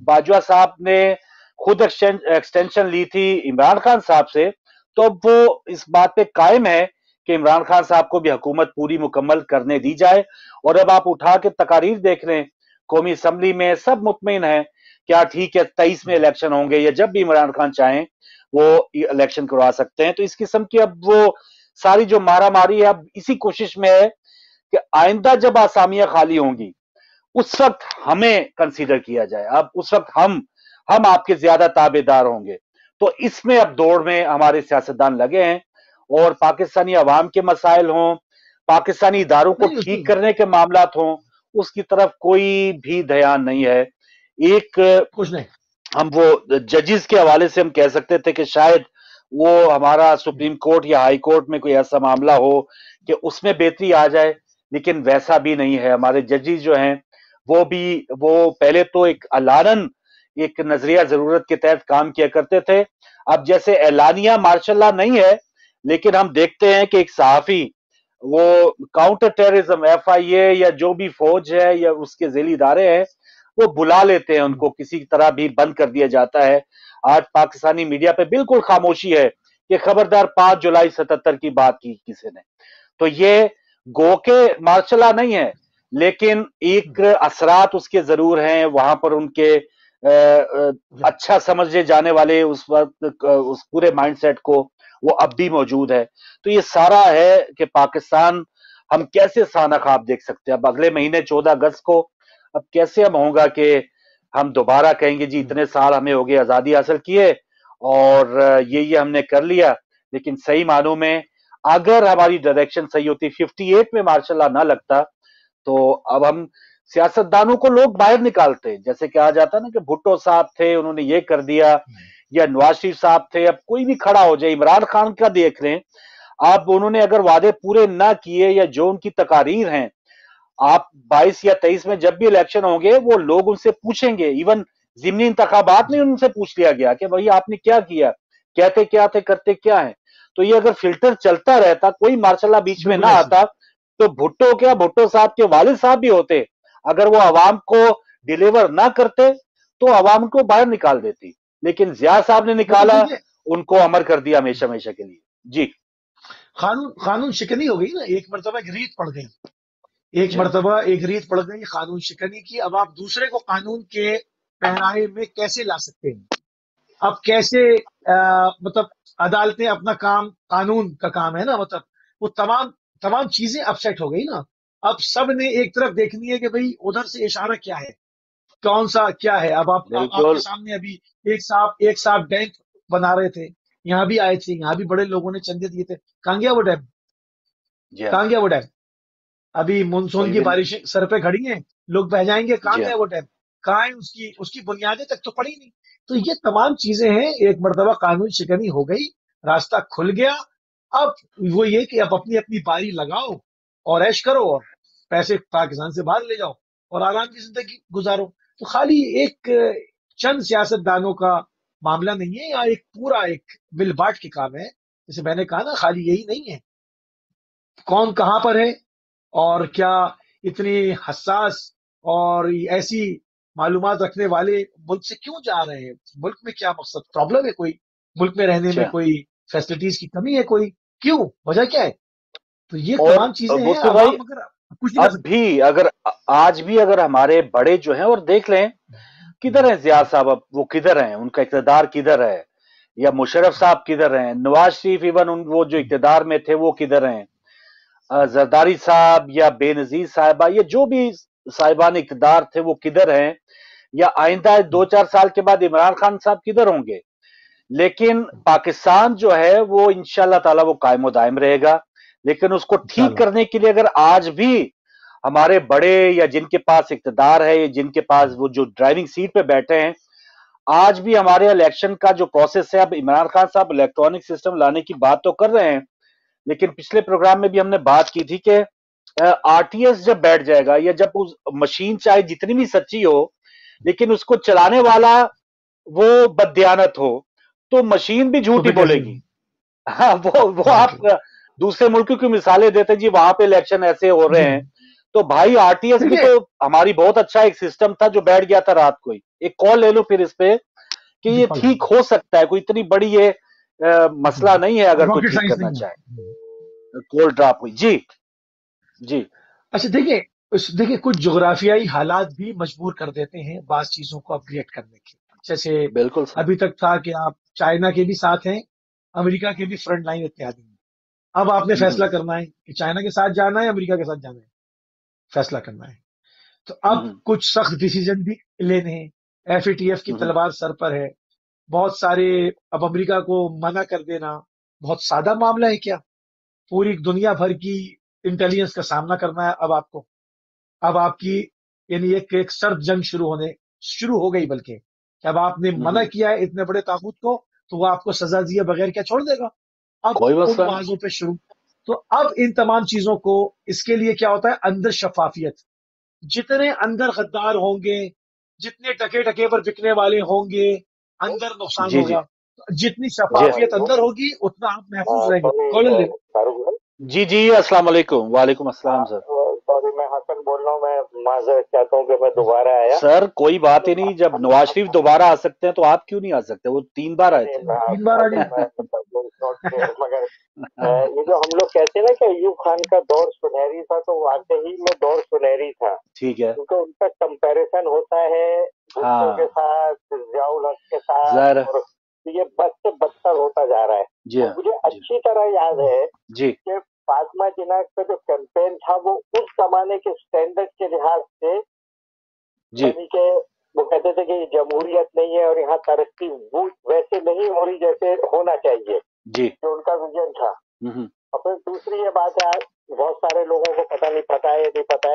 बाजवा साहब ने खुद एक्सटेंशन ली थी इमरान खान साहब से, तो अब वो इस बात पे कायम है कि इमरान खान साहब को भी हुकूमत पूरी मुकम्मल करने दी जाए। और अब आप उठा के तकारीर देख रहे हैं, कौमी असम्बली में सब मुतमिन है, क्या ठीक है 23 में इलेक्शन होंगे, या जब भी इमरान खान चाहें वो इलेक्शन करवा सकते हैं। तो इस किस्म की अब वो सारी जो मारा मारी है, अब इसी कोशिश में है कि आइंदा जब आसामियां खाली होंगी उस वक्त हमें कंसीडर किया जाए, अब उस वक्त हम आपके ज्यादा ताबेदार होंगे। तो इसमें अब दौड़ में हमारे सियासतदान लगे हैं, और पाकिस्तानी अवाम के मसाइल हों, पाकिस्तानी इदारों को ठीक करने के मामलात हों, उसकी तरफ कोई भी ध्यान नहीं है। एक कुछ नहीं, हम वो जजेस के हवाले से हम कह सकते थे कि शायद वो हमारा सुप्रीम कोर्ट या हाई कोर्ट में कोई ऐसा मामला हो कि उसमें बेहतरी आ जाए, लेकिन वैसा भी नहीं है। हमारे जजेस जो हैं वो पहले तो एक अलानन एक नजरिया जरूरत के तहत काम किया करते थे, अब जैसे एलानिया मार्शल लॉ नहीं है, लेकिन हम देखते हैं कि एक सहाफी वो काउंटर टेररिज्म एफआईए या जो भी फौज है या उसके झेली इदारे हैं वो बुला लेते हैं, उनको किसी तरह भी बंद कर दिया जाता है। आज पाकिस्तानी मीडिया पे बिल्कुल खामोशी है कि खबरदार 5 जुलाई 77 की बात की किसी ने, तो ये गो के मार्शल लॉ नहीं है, लेकिन एक असरात उसके जरूर हैं, वहां पर उनके अच्छा समझे जाने वाले उस वक्त उस पूरे माइंडसेट को वो अब भी मौजूद है। तो ये सारा है कि पाकिस्तान हम कैसे साना ख्वाब देख सकते हैं। अब अगले महीने 14 अगस्त को अब कैसे हम होगा कि हम दोबारा कहेंगे जी इतने साल हमें हो गए आजादी हासिल किए और ये हमने कर लिया, लेकिन सही मानों में अगर हमारी डायरेक्शन सही होती, 58 में मार्शल लॉ ना लगता, तो अब हम सियासतदानों को लोग बाहर निकालते, जैसे कहा जाता ना कि भुट्टो साहब थे उन्होंने ये कर दिया, या नवाज शरीफ साहब थे, अब कोई भी खड़ा हो जाए। इमरान खान का देख रहे हैं, आप उन्होंने अगर वादे पूरे ना किए या जो उनकी तकारीर हैं, आप 22 या 23 में जब भी इलेक्शन होंगे वो लोग उनसे पूछेंगे। इवन जिमनी इंतखाबात में उनसे पूछ लिया गया कि भाई आपने क्या किया, कहते क्या थे, करते क्या है। तो ये अगर फिल्टर चलता रहता, कोई मार्शल लॉ बीच में ना आता, तो भुट्टो साहब के वालिद साहब भी होते, अगर वो आवाम को डिलीवर ना करते तो आवाम को बाहर निकाल देती। لیکن ضیاء صاحب نے نکالا، ان کو امر کر دیا ہمیشہ ہمیشہ کے لیے. جی قانون شکنی ہو گئی نا، ایک مرتبہ ایک ریت پڑ گئی، ایک مرتبہ ایک ریت پڑ گئی قانون شکنی کی. اب آپ دوسرے کو قانون کے پہرائے میں کیسے لا سکتے ہیں؟ اب کیسے مطلب عدالتیں اپنا کام، قانون کا کام ہے نا، مطلب وہ تمام چیزیں اپ سیٹ ہو گئی نا. اب سب نے ایک طرف دیکھنی ہے کہ بھئی ادھر سے اشارہ کیا ہے، کون سا کیا ہے. اب آپ کے سامنے ابھی ایک صاحب ڈیم بنا رہے تھے، یہاں بھی آئے تھے، یہاں بھی بڑے لوگوں نے چندے دیے تھے. کہاں گیا وہ ڈیم؟ کہاں گیا وہ ڈیم؟ ابھی مونسون کی بارشیں سر پہ کھڑی ہیں، لوگ بہ جائیں گے. کہاں گیا وہ ڈیم؟ کہاں ہے اس کی بنیادیں تک تو پڑی نہیں. تو یہ تمام چیزیں ہیں. ایک مرتبہ قانون شکنی ہو گئی، راستہ کھل گیا. اب وہ یہ کہ اب اپنی اپنی باری لگاؤ اور عیش کرو اور پیسے پاکستان سے باہر لے جاؤ اور آرام کی زندگی گزارو. تو خالی ایک چند سیاست دانوں کا معاملہ نہیں ہے، یا ایک پورا ایک بل باٹ کے کام ہے. جیسے میں نے کہا نا، خالی یہی نہیں ہے. کون کہاں پر ہے اور کیا اتنی حساس اور ایسی معلومات رکھنے والے ملک سے کیوں جا رہے ہیں؟ ملک میں کیا مقصد، پرابلم ہے کوئی؟ ملک میں رہنے میں کوئی فیسلٹیز کی کمی ہے کوئی؟ کیوں؟ وجہ کیا ہے؟ تو یہ تمام چیزیں ہیں. عوام اگر کچھ اب بھی اگر آج بھی اگر ہمارے بڑے جو ہیں، اور دیکھ لیں کدھر ہیں ضیاء صاحب، اب وہ کدھر ہیں، ان کا اقتدار کدھر ہے، یا مشرف صاحب کدھر ہیں، نواز شریف ایون وہ جو اقتدار میں تھے وہ کدھر ہیں، زرداری صاحب یا بے نظیر صاحبہ، یہ جو بھی صاحبان اقتدار تھے وہ کدھر ہیں، یا آئندہ 2-4 سال کے بعد عمران خان صاحب کدھر ہوں گے. لیکن پاکستان جو ہے وہ انشاءاللہ تعالی وہ قائم و دائم رہے گا. لیکن اس کو ٹھیک کرنے کے لیے اگر آج بھی ہمارے بڑے یا جن کے پاس اقتدار ہے، یا جن کے پاس وہ جو ڈرائیونگ سیٹ پہ بیٹھے ہیں، آج بھی ہمارے الیکشن کا جو پروسیس ہے، اب عمران خان صاحب الیکٹرانک سسٹم لانے کی بات تو کر رہے ہیں، لیکن پچھلے پروگرام میں بھی ہم نے بات کی تھی کہ آر ٹی ایس جب بیٹھ جائے گا، یا جب اس مشین چاہے جتنی بھی سچی ہو لیکن اس کو چلانے والا وہ بددیانت ہو، تو مشین بھی جھوٹی بولے گی. ہاں وہ آپ دوسرے ملکوں کی مثالیں دیتے جی وہاں پہ الیکشن ایسے ہو رہے ہیں. تو بھائی آر ٹی ایس بھی تو ہماری بہت اچھا ایک سسٹم تھا جو بیٹھ گیا تھا رات کو ہی. ایک کال لے لو پھر اس پہ کہ یہ ٹھیک ہو سکتا ہے، کوئی اتنی بڑی یہ مسئلہ نہیں ہے اگر کوئی ٹھیک کرنا چاہے. کال ڈراپ ہوئی. جی جی. اچھا دیکھیں کچھ جغرافیائی حالات بھی مجبور کر دیتے ہیں بعض چیزوں کو اپ گریڈ کرنے کے. جیسے بالکل ابھی تک تھا کہ آپ چائنا کے بھی ساتھ ہیں، امریکہ کے بھی فرنٹ لائن اتحادی ہیں. اب آپ نے فیصلہ کرنا ہے کہ چائنا کے ساتھ جانا ہے، امریکہ کے ساتھ جانا ہے، فیصلہ کرنا ہے. تو اب کچھ سخت ڈیسیجن بھی لینے ہیں. ایف اے ٹی ایف کی تلوار سر پر ہے. بہت سارے اب امریکہ کو منع کر دینا بہت سادہ معاملہ ہے کیا؟ پوری دنیا بھر کی انٹیلیجنس کا سامنا کرنا ہے اب آپ کو. اب آپ کی یعنی ایک سرد جنگ شروع ہو گئی، بلکہ کہ اب آپ نے منع کیا ہے اتنے بڑے طاقت کو، تو وہ آپ کو سزا دیے بغیر کیا چھوڑ دے گا؟ اب ان موازوں پہ شروع. تو اب ان تمام چیزوں کو، اس کے لیے کیا ہوتا ہے؟ اندر شفافیت. جتنے اندر غدار ہوں گے، جتنے ٹکے پر بکنے والے ہوں گے، اندر نقصان ہوگا. جتنی شفافیت اندر ہوگی اتنا آپ محفوظ رہیں گے. جی جی. السلام علیکم. وعلیکم السلام سر. سوری میں حسن بول رہا ہوں، میں معذرت چاہتا ہوں کہ میں دوبارہ آیا. سر کوئی بات ہی نہیں، جب نواز شریف دوبارہ آ سکتے ہیں تو آپ کیوں نہیں آ سکتے؟ وہ 3 بار آئے تھے. مگر یہ جو ہم لوگ کہتے ہیں نا کہ ایوب خان کا دور سنہری تھا، تو واقعی میں دور سنہری تھا. ٹھیک ہے. کیونکہ ان کا کمپیریزن ہوتا ہے بھٹو کے ساتھ، ضیاء الحق کے ساتھ، اور یہ بد سے بدتر ہوتا جا رہا ہے. مجھے اچھی طرح یاد ہے کہ فاطمہ جناح کا جو کیمپین تھا وہ اس زمانے کے سٹینڈرڈ کے لحاظ سے، یعنی کہ وہ کہتے تھے کہ یہ جمہوریت نہیں ہے اور یہاں ترقی ویسے نہیں ہو رہی جیسے ہونا چاہیے، جو ان کا ویژن تھا. اور پھر دوسری یہ بات ہے، بہت سارے لوگوں کو پتہ ہے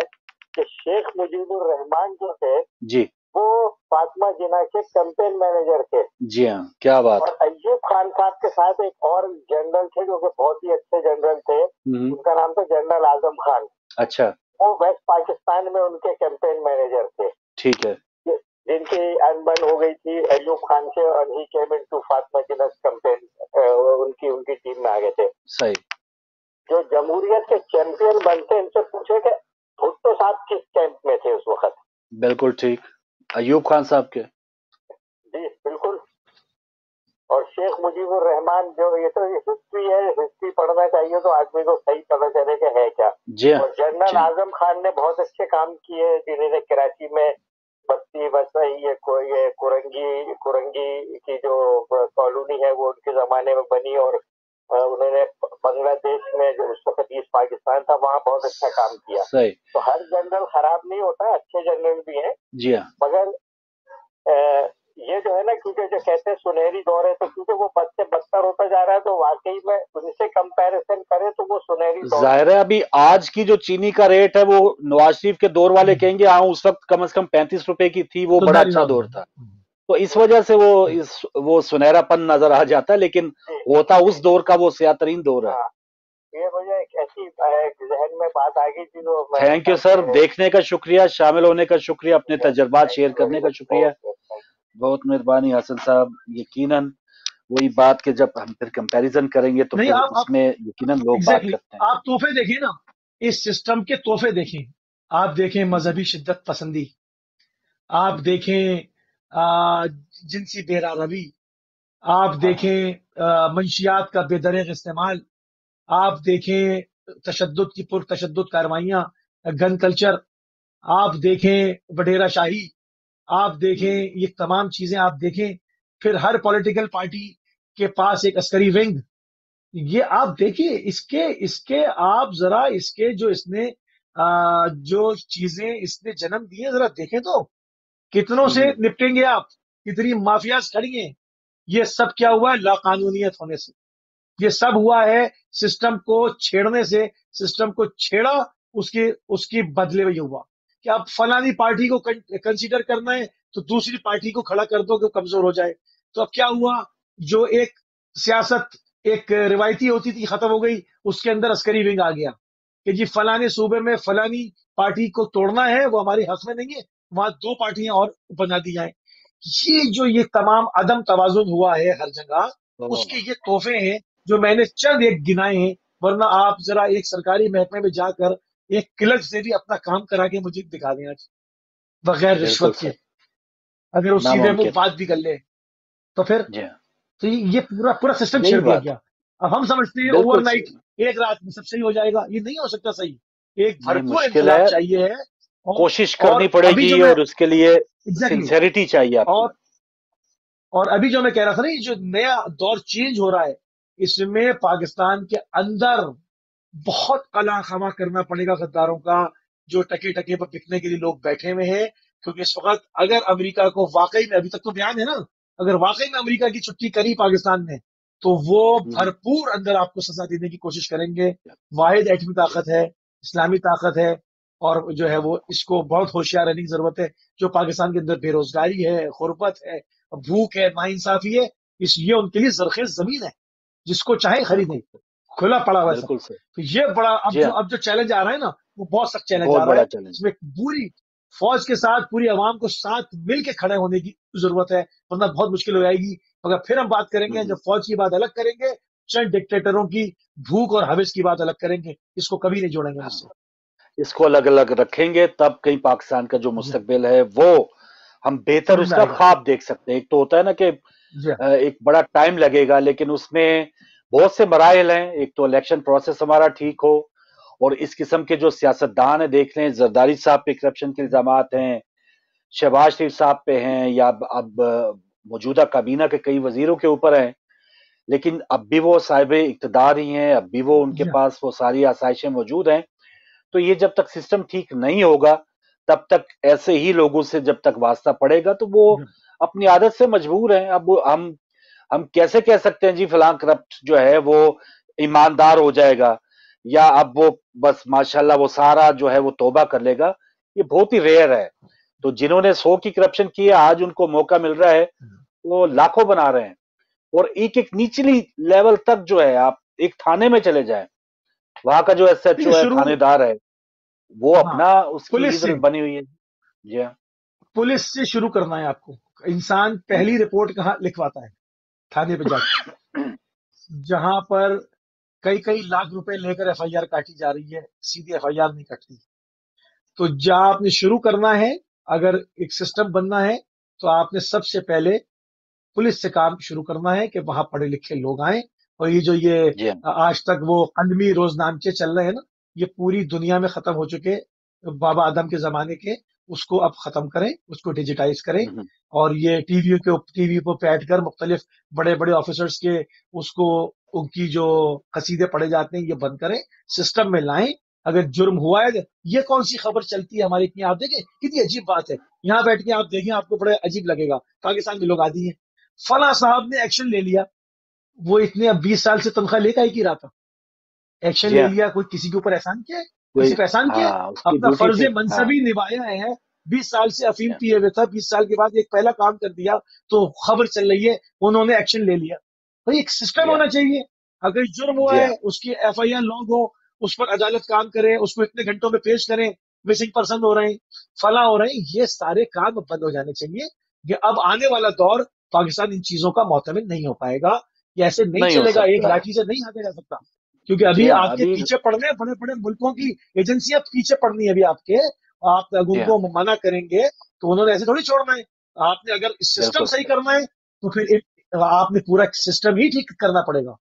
کہ شیخ مجیب الرحمان جو تھے وہ فاطمہ جناح کے کیمپین مینیجر تھے. جی ہاں، کیا بات. اور ایوب خان صاحب کے ساتھ ایک اور جنرل تھے جو کہ بہت ہی اچھے جنرل تھے، ان کا نام تھا جنرل اعظم خان. اچھا. وہ ویسٹ پاکستان میں ان کے کیمپین مینیجر تھے. ٹھیک ہے. جن کی انبن ہو گئی تھی ایوب خان سے، اور ہی came into Fatima Jinnah campaign, ان کی ٹیم میں آ گئے تھے. صحیح. جو جمہوریت کے چیمپئن بنتے ان سے پوچھے کہ بھٹو صاحب کس کیمپ میں تھے اس وقت. بالکل ٹھیک. ایوب خان صاحب کے. جی بالکل. शेख मुजीबुर रहमान, जो ये तो हिस्ट्री है, हिस्ट्री पढ़ना चाहिए तो आदमी को सही पता चले कि है क्या। और जनरल आजम खान ने बहुत अच्छे काम किए, जिन्होंने कराची में बस्ती बसाई, ये कुरंगी की जो कॉलोनी है वो उनके जमाने में बनी, और उन्होंने बांग्लादेश में जो उस वक्त ईस्ट पाकिस्तान था वहाँ बहुत अच्छा काम किया। तो हर जनरल खराब नहीं होता, अच्छे जनरल भी हैं। जी हाँ। मगर ये जो है ना, क्योंकि जो कहते हैं सुनहरी दौर है, तो क्योंकि वो बद से बदतर होता जा रहा है, तो वाकई में उनसे कंपैरिजन करें तो वो सुनहरी दौर। जाहिर है अभी आज की जो चीनी का रेट है वो नवाज शरीफ के दौर वाले कहेंगे हाँ उस वक्त कम से कम 35 रुपए की थी, वो बड़ा अच्छा दौर था। तो इस वजह से वो सुनहरापन नजर आ जाता है, लेकिन होता उस दौर का वो सियातरीन दौर है। ये मुझे एक ऐसी जहन में बात आ गई थी जो। थैंक यू सर, देखने का शुक्रिया, शामिल होने का शुक्रिया, अपने तजर्बात शेयर करने का शुक्रिया, बहुत मेहरबानी हसन साहब। यकीनन वही बात कि जब हम फिर कंपैरिजन करेंगे तो फिर उसमें यकीनन लोग बात करते हैं। आप तोहफे देखिए ना, इस सिस्टम के तोहफे देखें, आप देखें मजहबी शिद्दत पसंदी, आप देखें जिनसी बेरारवी, आप देखें मंशियात का बेदरेग इस्तेमाल, आप देखें तशद्दुद की पुरतशद्दुद कार्रवाइयाँ, गन कल्चर, आप देखें वडेरा शाही, आप देखें ये तमाम चीजें आप देखें। फिर हर पॉलिटिकल पार्टी के पास एक अस्करी विंग, ये आप देखिए, इसके आप जरा इसके जो इसने जो चीजें इसने जन्म दिए जरा देखें तो, कितनों से निपटेंगे आप, कितनी माफियाज खड़ी हैं। ये सब क्या हुआ है? लाकानूनियत होने से। ये सब हुआ है सिस्टम को छेड़ने से। सिस्टम को छेड़ा, उसकी बदले में ये हुआ कि अब फलानी पार्टी को कंसीडर करना है तो दूसरी पार्टी को खड़ा कर दो कि कमजोर हो जाए। तो अब क्या हुआ, जो एक सियासत एक रिवायती होती थी खत्म हो गई, उसके अंदर अस्करी विंग आ गया कि जी फलाने सूबे में फलानी पार्टी को तोड़ना है, वो हमारे हक में नहीं है, वहां दो पार्टियां और बना दी जाए। ये तमाम अदम तवाजुन हुआ है हर जगह, उसके ये तोहफे हैं जो मैंने चंद एक गिनाए हैं। वरना आप जरा एक सरकारी महकमे में जाकर एक क्लर्क से भी अपना काम करा के मुझे दिखा दें आज, बगैर रिश्वत के, अगर वो सीधे मुंह बात भी कर ले तो फिर तो ये पूरा सिस्टम छेड़ दिया गया। अब हम समझते हैं ओवरनाइट एक रात में सब सही हो जाएगा, ये नहीं हो सकता सही। एक भरपूर इंकलाब चाहिए है, कोशिश करनी पड़ेगी और उसके लिए सिंसेरिटी चाहिए आपको। और अभी जो मैं कह रहा था ना, ये जो नया दौर चेंज हो रहा है, इसमें पाकिस्तान के अंदर बहुत कला खमा करना पड़ेगा गद्दारों का, जो टके टके पर बिकने के लिए लोग बैठे हुए हैं। क्योंकि इस वक्त अगर अमेरिका को वाकई में, अभी तक तो बयान है ना, अगर वाकई में अमेरिका की छुट्टी करी पाकिस्तान ने तो वो भरपूर अंदर आपको सजा देने की कोशिश करेंगे। वाहिद एटमी ताकत है, इस्लामी ताकत है, और जो है वो इसको बहुत होशियार रहने की जरूरत है। जो पाकिस्तान के अंदर बेरोजगारी है, गुर्बत है, भूख है, नाइंसाफी है, ये उनके लिए जरखेज जमीन है, जिसको चाहे खरीदें, खुला पड़ा हुआ है। तो ये बड़ा अब जो चैलेंज आ रहा है ना, वो बहुत सख्त चैलेंज आ रहा है। इसमें पूरी फौज के साथ पूरी आवाम को साथ मिल के खड़े होने की जरूरत है, वरना बहुत मुश्किल हो जाएगी। मगर फिर हम बात करेंगे, जब फौज की बात अलग करेंगे, चंद डिक्टेटरों की भूख और हविस की बात अलग करेंगे, इसको कभी नहीं जोड़ेंगे इससे। इसको अलग अलग रखेंगे, तब कहीं पाकिस्तान का जो मुस्तकबिल है वो हम बेहतर उसका ख्वाब देख सकते हैं। एक तो होता है ना कि एक बड़ा टाइम लगेगा, लेकिन उसमें बहुत से मराइल हैं। एक तो इलेक्शन प्रोसेस हमारा ठीक हो, और इस किस्म के जो सियासतदान है, देख लें जरदारी साहब पे करप्शन के इल्जामात हैं, शहबाज शरीफ साहब पे हैं, या अब मौजूदा काबीना के कई वजीरों के ऊपर हैं, लेकिन अब भी वो साहिब इक्तदार ही हैं, अब भी वो उनके पास वो सारी आसाइशें मौजूद हैं। तो ये जब तक सिस्टम ठीक नहीं होगा, तब तक ऐसे ही लोगों से जब तक वास्ता पड़ेगा तो वो अपनी आदत से मजबूर हैं। अब हम कैसे कह सकते हैं जी फलां करप्ट जो है वो ईमानदार हो जाएगा, या अब वो बस माशाल्लाह वो सारा जो है वो तौबा कर लेगा? ये बहुत ही रेयर है। तो जिन्होंने 100 की करप्शन की है, आज उनको मौका मिल रहा है, वो लाखों बना रहे हैं। और एक एक निचली लेवल तक जो है, आप एक थाने में चले जाएं, वहां का जो SHO है, थानेदार है, वो अपना उसकी इज्जत बनी हुई है। जी हाँ, पुलिस से शुरू करना है आपको। इंसान पहली रिपोर्ट कहाँ लिखवाता है? थाने पे जाकर, जहां पर कई लाख रुपए लेकर FIR काटी जा रही है, सीधी FIR नहीं कटती। तो जहां आपने शुरू करना है, अगर एक सिस्टम बनना है, तो आपने सबसे पहले पुलिस से काम शुरू करना है कि वहां पढ़े लिखे लोग आए, और ये आज तक वो कलमी रोजनामचे चल रहे हैं ना, ये पूरी दुनिया में खत्म हो चुके, बाबा आदम के जमाने के, उसको अब खत्म करें, उसको डिजिटाइज करें, और ये टीवी पर बैठ कर मुख्तलिफ बड़े बड़े ऑफिसर्स के उसको उनकी जो कसीदे पढ़े जाते हैं ये बंद करें, सिस्टम में लाएं। अगर जुर्म हुआ है, ये कौन सी खबर चलती है हमारे इतनी, आप देखें कितनी अजीब बात है, यहाँ बैठ के आप देखें आपको बड़ा अजीब लगेगा, पाकिस्तान में लोग आदि हैं, फला साहब ने एक्शन ले लिया, वो इतने अब 20 साल से तनख्वाह लेकर ही रहा था, एक्शन ले लिया, कोई किसी के ऊपर एहसान किया है, किसी पे एहसान किया, अपना फर्ज मनसबी निभाया है, 20 साल से अफीम पिए हुए था, 20 साल के बाद एक पहला काम कर दिया तो खबर चल रही है उन्होंने एक्शन ले लिया। भाई एक सिस्टम होना चाहिए, अगर जुर्म हुआ है उसकी FIR लॉग हो, उस पर अदालत काम करे, उसको इतने घंटों में पेश करें, मिसिंग पर्सन हो रहे हैं, फला हो रहे हैं, ये सारे काम बंद हो जाने चाहिए। कि अब आने वाला दौर पाकिस्तान इन चीजों का मोतमिन नहीं हो पाएगा, ये ऐसे नहीं चलेगा, एक लाठी से नहीं हाथा जा सकता, क्योंकि अभी आपके पीछे पड़ने, बड़े बड़े मुल्कों की एजेंसियां पीछे पड़नी है अभी आपके, आप उनको मना करेंगे तो उन्होंने ऐसे थोड़ी छोड़ना है, आपने अगर सिस्टम सही करना है तो फिर आपने पूरा सिस्टम ही ठीक करना पड़ेगा,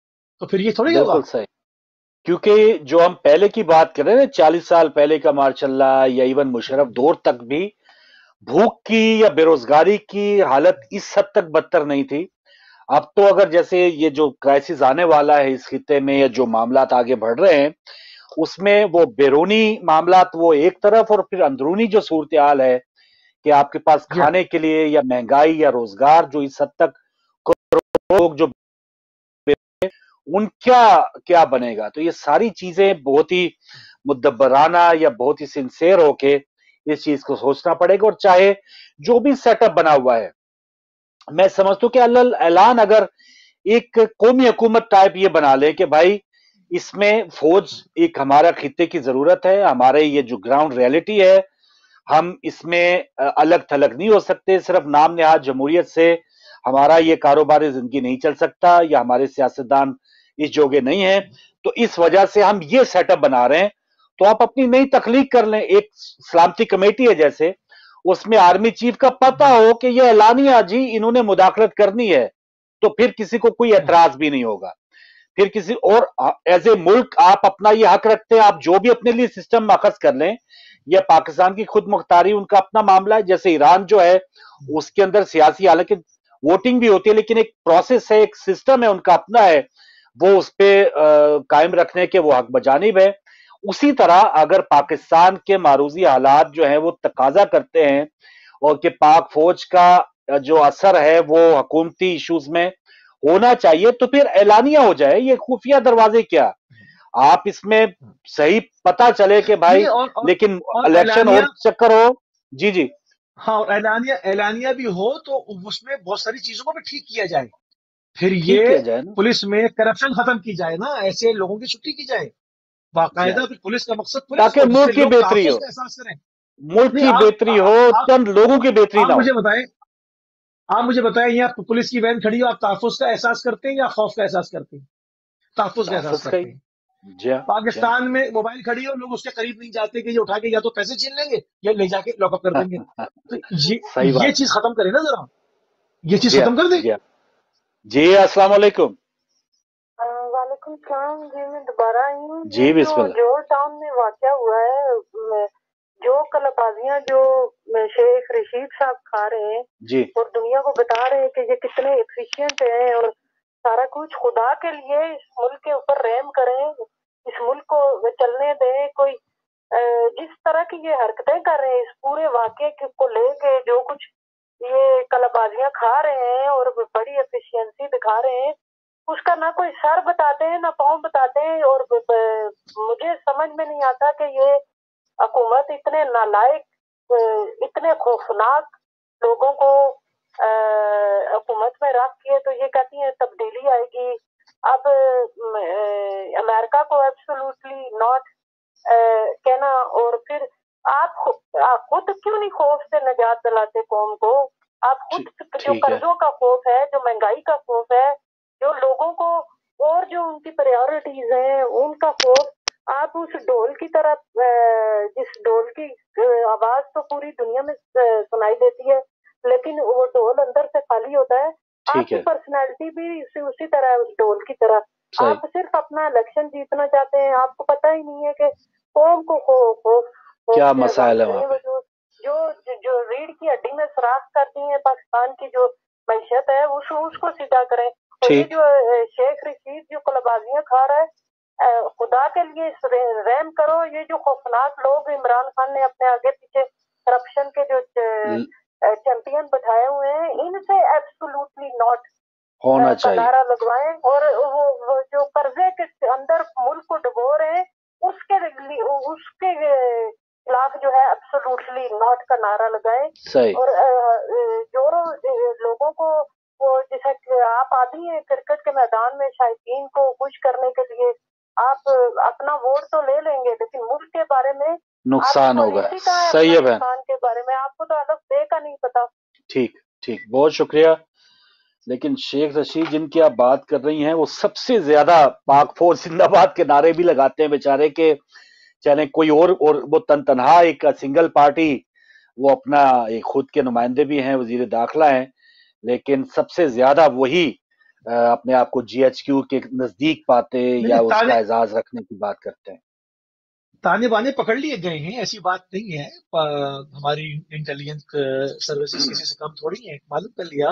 तो फिर ये थोड़ी होगा। सही, क्योंकि जो हम पहले की बात कर रहे हैं 40 साल पहले का मार्शल्ला या इवन मुशर्रफ दौर तक भी भूख की या बेरोजगारी की हालत इस हद तक बदतर नहीं थी। अब तो अगर जैसे ये जो क्राइसिस आने वाला है इस खित्ते में, या जो मामलात आगे बढ़ रहे हैं उसमें वो बैरूनी मामलात वो एक तरफ, और फिर अंदरूनी जो सूरत हाल है कि आपके पास खाने के लिए या महंगाई या रोजगार जो इस हद तक लोग जो उनका क्या बनेगा। तो ये सारी चीजें बहुत ही मुद्दबराना या बहुत ही सिंसेयर होके इस चीज को सोचना पड़ेगा। और चाहे जो भी सेटअप बना हुआ है, मैं समझता हूं कि ऐलान अगर एक कौमी हुकूमत टाइप ये बना ले कि भाई इसमें फौज एक हमारा खित्ते की जरूरत है, हमारे ये जो ग्राउंड रियलिटी है, हम इसमें अलग थलग नहीं हो सकते, सिर्फ नाम नेहाद जमहूरियत से हमारा ये कारोबारी जिंदगी नहीं चल सकता, या हमारे सियासतदान इस जोगे नहीं है, तो इस वजह से हम ये सेटअप बना रहे हैं। तो आप अपनी नई तख्लीक कर लें, एक सलामती कमेटी है जैसे, उसमें आर्मी चीफ का पता हो कि ये एलानिया जी इन्होंने मुदाखलत करनी है, तो फिर किसी को कोई एतराज भी नहीं होगा। फिर किसी और एज ए मुल्क आप अपना ये हक रखते हैं, आप जो भी अपने लिए सिस्टम माखज कर लें, यह पाकिस्तान की खुद मुख्तारी उनका अपना मामला है। जैसे ईरान जो है उसके अंदर सियासी, हालांकि वोटिंग भी होती है, लेकिन एक प्रोसेस है, एक सिस्टम है उनका अपना है, वो उस पर कायम रखने के वो हक बजानिब है। उसी तरह अगर पाकिस्तान के मारूजी हालात जो है वो तकाजा करते हैं और कि पाक फौज का जो असर है वो हुकूमती इश्यूज में होना चाहिए, तो फिर एलानिया हो जाए, ये खुफिया दरवाजे क्या, आप इसमें सही पता चले कि भाई लेकिन इलेक्शन और चक्कर हो। जी जी हाँ, और एलानिया भी हो तो उसमें बहुत सारी चीजों को भी ठीक किया जाए, फिर ये पुलिस में करप्शन खत्म की जाए ना, ऐसे लोगों की छुट्टी की जाए बाकायदा, फिर पुलिस का मकसद ताकि मुल्क की बेहतरी हो, एहसास करें, मुल्क की बेहतरी हो, चंद लोगों की बेहतरी ना हो। आप मुझे बताएं, यहाँ पुलिस की वैन खड़ी हो, आप तहफ्फुज़ का एहसास करते हैं या खौफ का एहसास करते हैं? तहफ्फुज़ का एहसास करते हैं। पाकिस्तान में मोबाइल खड़ी हो, लोग उसके करीब नहीं जाते कि ये उठा के या तो पैसे छीन लेंगे या ले जाके लॉकअप कर देंगे। तो ये चीज खत्म करें ना जरा, ये चीज खत्म कर दें। जी अस्सलाम वालेकुम। वालेकुम सलाम जी, मैं दोबारा आई हूँ। जी बिस्मिल्लाह। जो टाउन में वाक़या हुआ है, जो कलाबाजियां जो शेख रशीद साहब खा रहे हैं जी, और दुनिया को बता रहे हैं कि ये कितने एफिशिएंट हैं और सारा कुछ, खुदा के लिए इस मुल्क के ऊपर रहम करें, इस मुल्क को चलने दें। कोई जिस तरह की ये हरकतें कर रहे हैं, इस पूरे वाक़े को लेके जो कुछ ये कलाबाजियां खा रहे हैं और बड़ी एफिशिएंसी दिखा रहे हैं, उसका ना कोई सर बताते हैं ना पाँव बताते हैं। और मुझे समझ में नहीं आता कि ये हुकूमत इतने नालायक, इतने खौफनाक लोगों को हुकूमत में रख के तो ये कहती है तब्दीली आएगी। अब अमेरिका को एब्सोल्युटली नॉट कहना, और फिर आप खुद क्यों नहीं खौफ से निजात दिलाते कौम को? आप खुद जो कर्जों का खौफ है, जो महंगाई का खौफ है, जो लोगों को और जो उनकी प्रायोरिटीज हैं उनका खौफ, आप उस ढोल की तरह, जिस ढोल की आवाज तो पूरी दुनिया में सुनाई देती है, लेकिन वो ढोल अंदर से खाली होता है। आपकी पर्सनैलिटी भी उसी तरह है, उस ढोल की तरह। आप सिर्फ अपना इलेक्शन जीतना चाहते हैं, आपको पता ही नहीं है कि कौम को क्या मसाइल है वहाँ पे। जो रीढ़ की हड्डी में सुराख कर दी है पाकिस्तान की जो मैशत है, उसको सीधा करें। और ये जो शेख रशीद जो कलबाजियां खा रहा है, खुदा के लिए रहम करो। ये जो खौफनाक लोग इमरान खान ने अपने आगे पीछे करप्शन के जो चैंपियन बैठाए हुए हैं, इनसे एब्सोल्युटली नॉट होना चाहिए। नारा लगवाएं। और वो जो कर्जे के अंदर मुल्क को डुबो रहे हैं, उसके खिलाफ जो है एब्सोल्युटली नॉट का नारा लगाएं। और जो लोगों को वो जैसे आप आदि हैं क्रिकेट के मैदान में शायकीन को खुश करने के लिए, आप अपना वोट तो ले लेंगे, लेकिन मुल्क के बारे में नुकसान होगा। सही है बहन, के बारे में आपको तो अलग बे का नहीं पता। ठीक ठीक, बहुत शुक्रिया। लेकिन शेख रशीद जिनकी आप बात कर रही हैं, वो सबसे ज्यादा पाक फौज जिंदाबाद के नारे भी लगाते हैं बेचारे के, चाहे कोई और वो तनहा एक सिंगल पार्टी, वो अपना एक खुद के नुमाइंदे भी हैं, वजीर दाखिला हैं, लेकिन सबसे ज्यादा वही अपने आप को GHQ के नजदीक पाते या उसका एजाज रखने की बात करते हैं। ताने बाने पकड़ लिए गए हैं, ऐसी बात नहीं है। हमारी इंटेलिजेंस सर्विसेज किसी से कम थोड़ी है। मालूम कर लिया,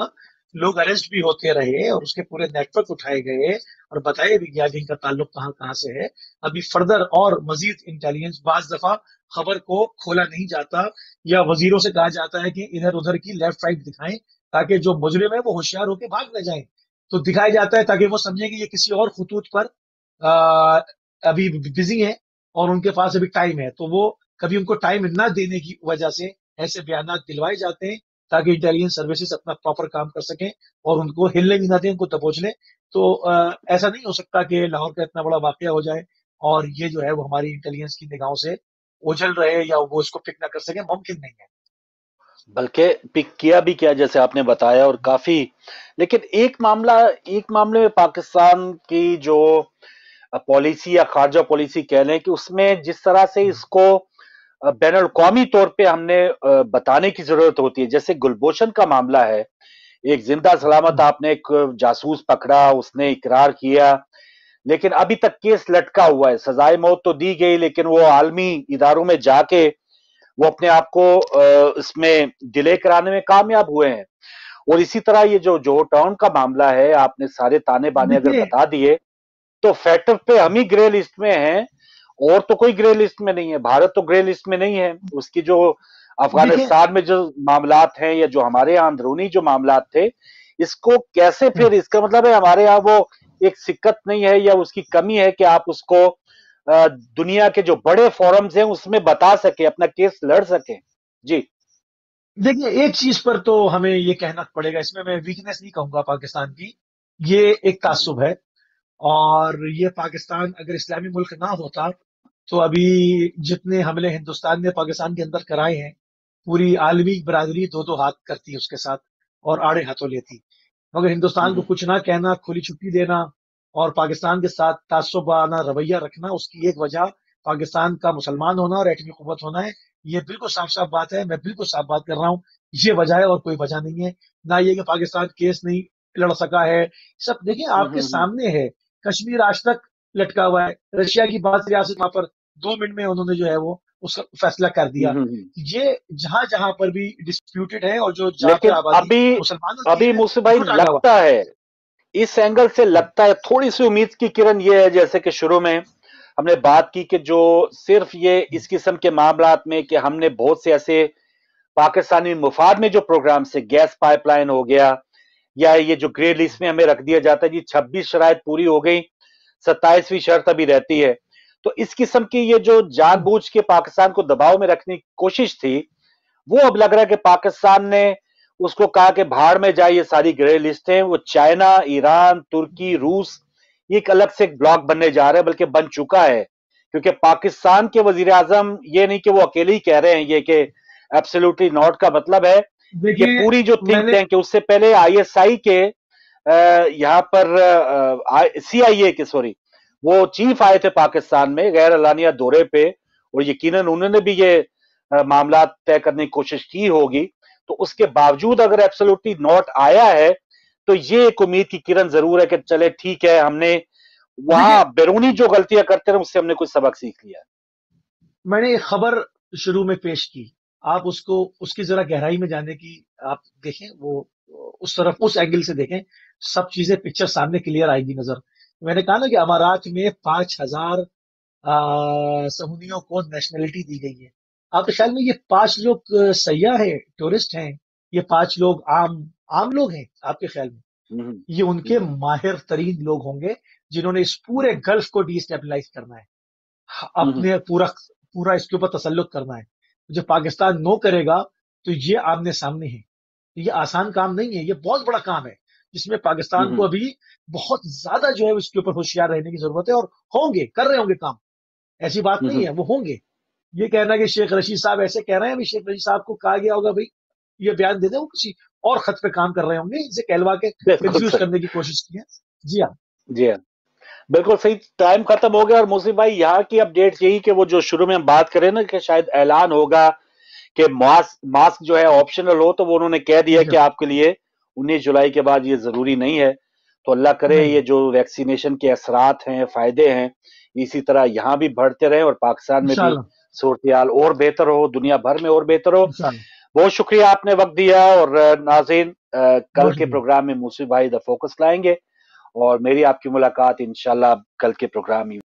लोग अरेस्ट भी होते रहे और उसके पूरे नेटवर्क उठाए गए और बताया भी गया कि इनका ताल्लुक कहाँ कहाँ से है। अभी फर्दर और मजीद इंटेलिजेंस, बाज दफा खबर को खोला नहीं जाता या वजीरों से कहा जाता है कि इधर उधर की लेफ्ट राइट दिखाएं ताकि जो मुजरिम है वो होशियार होकर भाग न जाए। तो दिखाया जाता है ताकि वो समझे कि ये किसी और खतूत पर अभी बिजी है और उनके पास अभी टाइम है। तो वो कभी उनको टाइम ना देने की वजह से ऐसे बयान दिलवाए जाते हैं ताकि इंटेलिजेंस सर्विसेज अपना प्रॉपर काम कर सकें और उनको हिलने भी ना दें, उनको दबोच लें। तो ऐसा नहीं हो सकता कि लाहौर का इतना बड़ा वाकया हो जाए और ये जो है वो हमारी इंटेलिजेंस की निगाहों से ओझल रहे या वो इसको पिक ना कर सके, मुमकिन नहीं है। बल्कि पिक किया भी क्या, जैसे आपने बताया, और काफी। लेकिन एक मामले में पाकिस्तान की जो पॉलिसी या खारजा पॉलिसी कह लें कि उसमें जिस तरह से इसको बैन अल-अक़वामी तौर पे हमने बताने की जरूरत होती है, जैसे गुलभूषण का मामला है, एक जिंदा सलामत आपने एक जासूस पकड़ा, उसने इकरार किया, लेकिन अभी तक केस लटका हुआ है। सजाए मौत तो दी गई, लेकिन वो आलमी इदारों में जाके वो अपने आप को इसमें डिले कराने में कामयाब हुए हैं। और इसी तरह ये जो जोहर टाउन का मामला है, आपने सारे ताने बाने अगर बता दिए तो फैक्टर पे हम ही ग्रे लिस्ट में हैं, और तो कोई ग्रे लिस्ट में नहीं है। भारत तो ग्रे लिस्ट में नहीं है। उसकी जो अफगानिस्तान में जो मामलात हैं या जो हमारे यहाँ अंदरूनी जो मामलात थे, इसको कैसे फिर, इसका मतलब है हमारे यहाँ वो एक सिक्कत नहीं है या उसकी कमी है कि आप उसको दुनिया के जो बड़े फोरम्स हैं उसमें बता सके, अपना केस लड़ सके। जी देखिए, एक चीज पर तो हमें ये कहना पड़ेगा, इसमें मैं वीकनेस नहीं कहूंगा पाकिस्तान की, ये एक तासुब है। और ये पाकिस्तान अगर इस्लामी मुल्क ना होता तो अभी जितने हमले हिंदुस्तान ने पाकिस्तान के अंदर कराए हैं, पूरी आलमी बरादरी दो दो हाथ करती उसके साथ और आड़े हाथों लेती। मगर हिंदुस्तान को कुछ ना कहना, खुली छुट्टी देना और पाकिस्तान के साथ तासुबाना रवैया रखना, उसकी एक वजह पाकिस्तान का मुसलमान होना और एटमी कुव्वत होना है। ये बिल्कुल साफ साफ बात है, मैं बिल्कुल साफ बात कर रहा हूँ। ये वजह है और कोई वजह नहीं है। ना ये कि पाकिस्तान केस नहीं लड़ सका है, सब देखिए आपके सामने है। कश्मीर आज तक लटका हुआ है। रशिया की बात रियासत वहां पर 2 मिनट में उन्होंने जो है वो उसका फैसला कर दिया। ये जहां जहां पर भी डिस्प्यूटेड है और जो अभी अभी मुझसे भाई लगता है, इस एंगल से लगता है थोड़ी सी उम्मीद की किरण ये है, जैसे कि शुरू में हमने बात की कि जो सिर्फ ये इस किस्म के मामलात में कि हमने बहुत से ऐसे पाकिस्तानी मुफाद में जो प्रोग्राम से गैस पाइपलाइन हो गया या ये जो ग्रे लिस्ट में हमें रख दिया जाता है जी 26 शराइत पूरी हो गई, 27वीं शर्त अभी रहती है। तो इस किस्म की ये जो जानबूझ के पाकिस्तान को दबाव में रखने की कोशिश थी, वो अब लग रहा है कि पाकिस्तान ने उसको कहा कि भाड़ में जाए, ये सारी ग्रे लिस्टें, वो चाइना, ईरान, तुर्की, रूस, ये एक अलग से एक ब्लॉक बनने जा रहा है, बल्कि बन चुका है। क्योंकि पाकिस्तान के वजीर आजम ये नहीं कि वो अकेले ही कह रहे हैं ये कि एब्सोल्युटली नॉट का मतलब है कि पूरी जो थिंक टैंक है, उससे पहले ISI के यहाँ पर CIA के वो चीफ आए थे पाकिस्तान में गैर एलानिया दौरे पे, और यकीनन उन्होंने भी ये मामला तय करने की कोशिश की होगी। तो उसके बावजूद अगर एब्सोल्युटली नॉट आया है تو یہ ایک امید کی کرن ضرور ہے کہ چلے ٹھیک ہے، ہم نے وہاں بیرونی جو غلطیاں کرتے رہے اس سے ہم نے کچھ سبق سیکھ لیا. میں نے ایک خبر شروع میں پیش کی، آپ اس کی ذرا گہرائی میں جانے کی آپ دیکھیں، وہ اس طرف اس اینگل سے دیکھیں، سب چیزیں پکچر سامنے کلیئر آئے گی نظر. میں نے کہا نا کہ امارات میں 5000 سہونیوں کو نیشنلٹی دی گئی ہے. آپ کے خیال میں یہ 5 لوگ سیاح ہیں، ٹورسٹ ہیں، یہ 5 لوگ عام لوگ ہیں آپ کے خیال میں؟ یہ ان کے ماہر ترین لوگ ہوں گے جنہوں نے اس پورے گلف کو ڈی اسٹیبلائز کرنا ہے، اپنے پورا اس کے اوپر تسلط کرنا ہے. جب پاکستان نو کرے گا تو یہ آمنے سامنے ہے. یہ آسان کام نہیں ہے، یہ بہت بڑا کام ہے جس میں پاکستان کو ابھی بہت زیادہ جو ہے اس کے اوپر ہوشیار رہنے کی ضرورت ہے، اور ہوں گے، کر رہے ہوں گے کام، ایسی بات نہیں ہے، وہ ہوں گے. یہ کہنا کہ شیخ رشید صاحب ایسے کہہ رہے ہیں، ابھی شیخ رشید صاحب کو کہا گیا ہوگا بھائی یہ بیان دے دیں، وہ کسی اور خط پہ کام کر رہے ہوں گے، اسے کہلوا کے کنفیوز کرنے کی کوشش کی ہے. جی ہاں جی ہاں بالکل صحیح. ٹائم ختم ہو گیا، اور موسیف بھائی یہاں کی اپڈیٹ یہی کہ وہ جو شروع میں ہم بات کریں نا کہ شاید اعلان ہوگا کہ ماسک جو ہے آپشنل ہو، تو وہ انہوں نے کہہ دیا کہ آپ کے لیے 19 جولائی کے بعد یہ ضروری نہیں ہے. تو اللہ کرے یہ جو ویکسینیشن کے اثرات ہیں، فائدے ہیں، اسی طرح یہاں بھی بڑھتے رہیں اور پاکستان میں بھی صورتحال اور بہتر ہو، دنیا بھر میں اور بہتر ہو. بہت شکریہ آپ نے وقت دیا. اور ناظرین کل کے پروگرام میں موسیف بھائی دا فوکس لائیں گے، اور میری آپ کی ملاقات انشاءاللہ کل کے پروگرام میں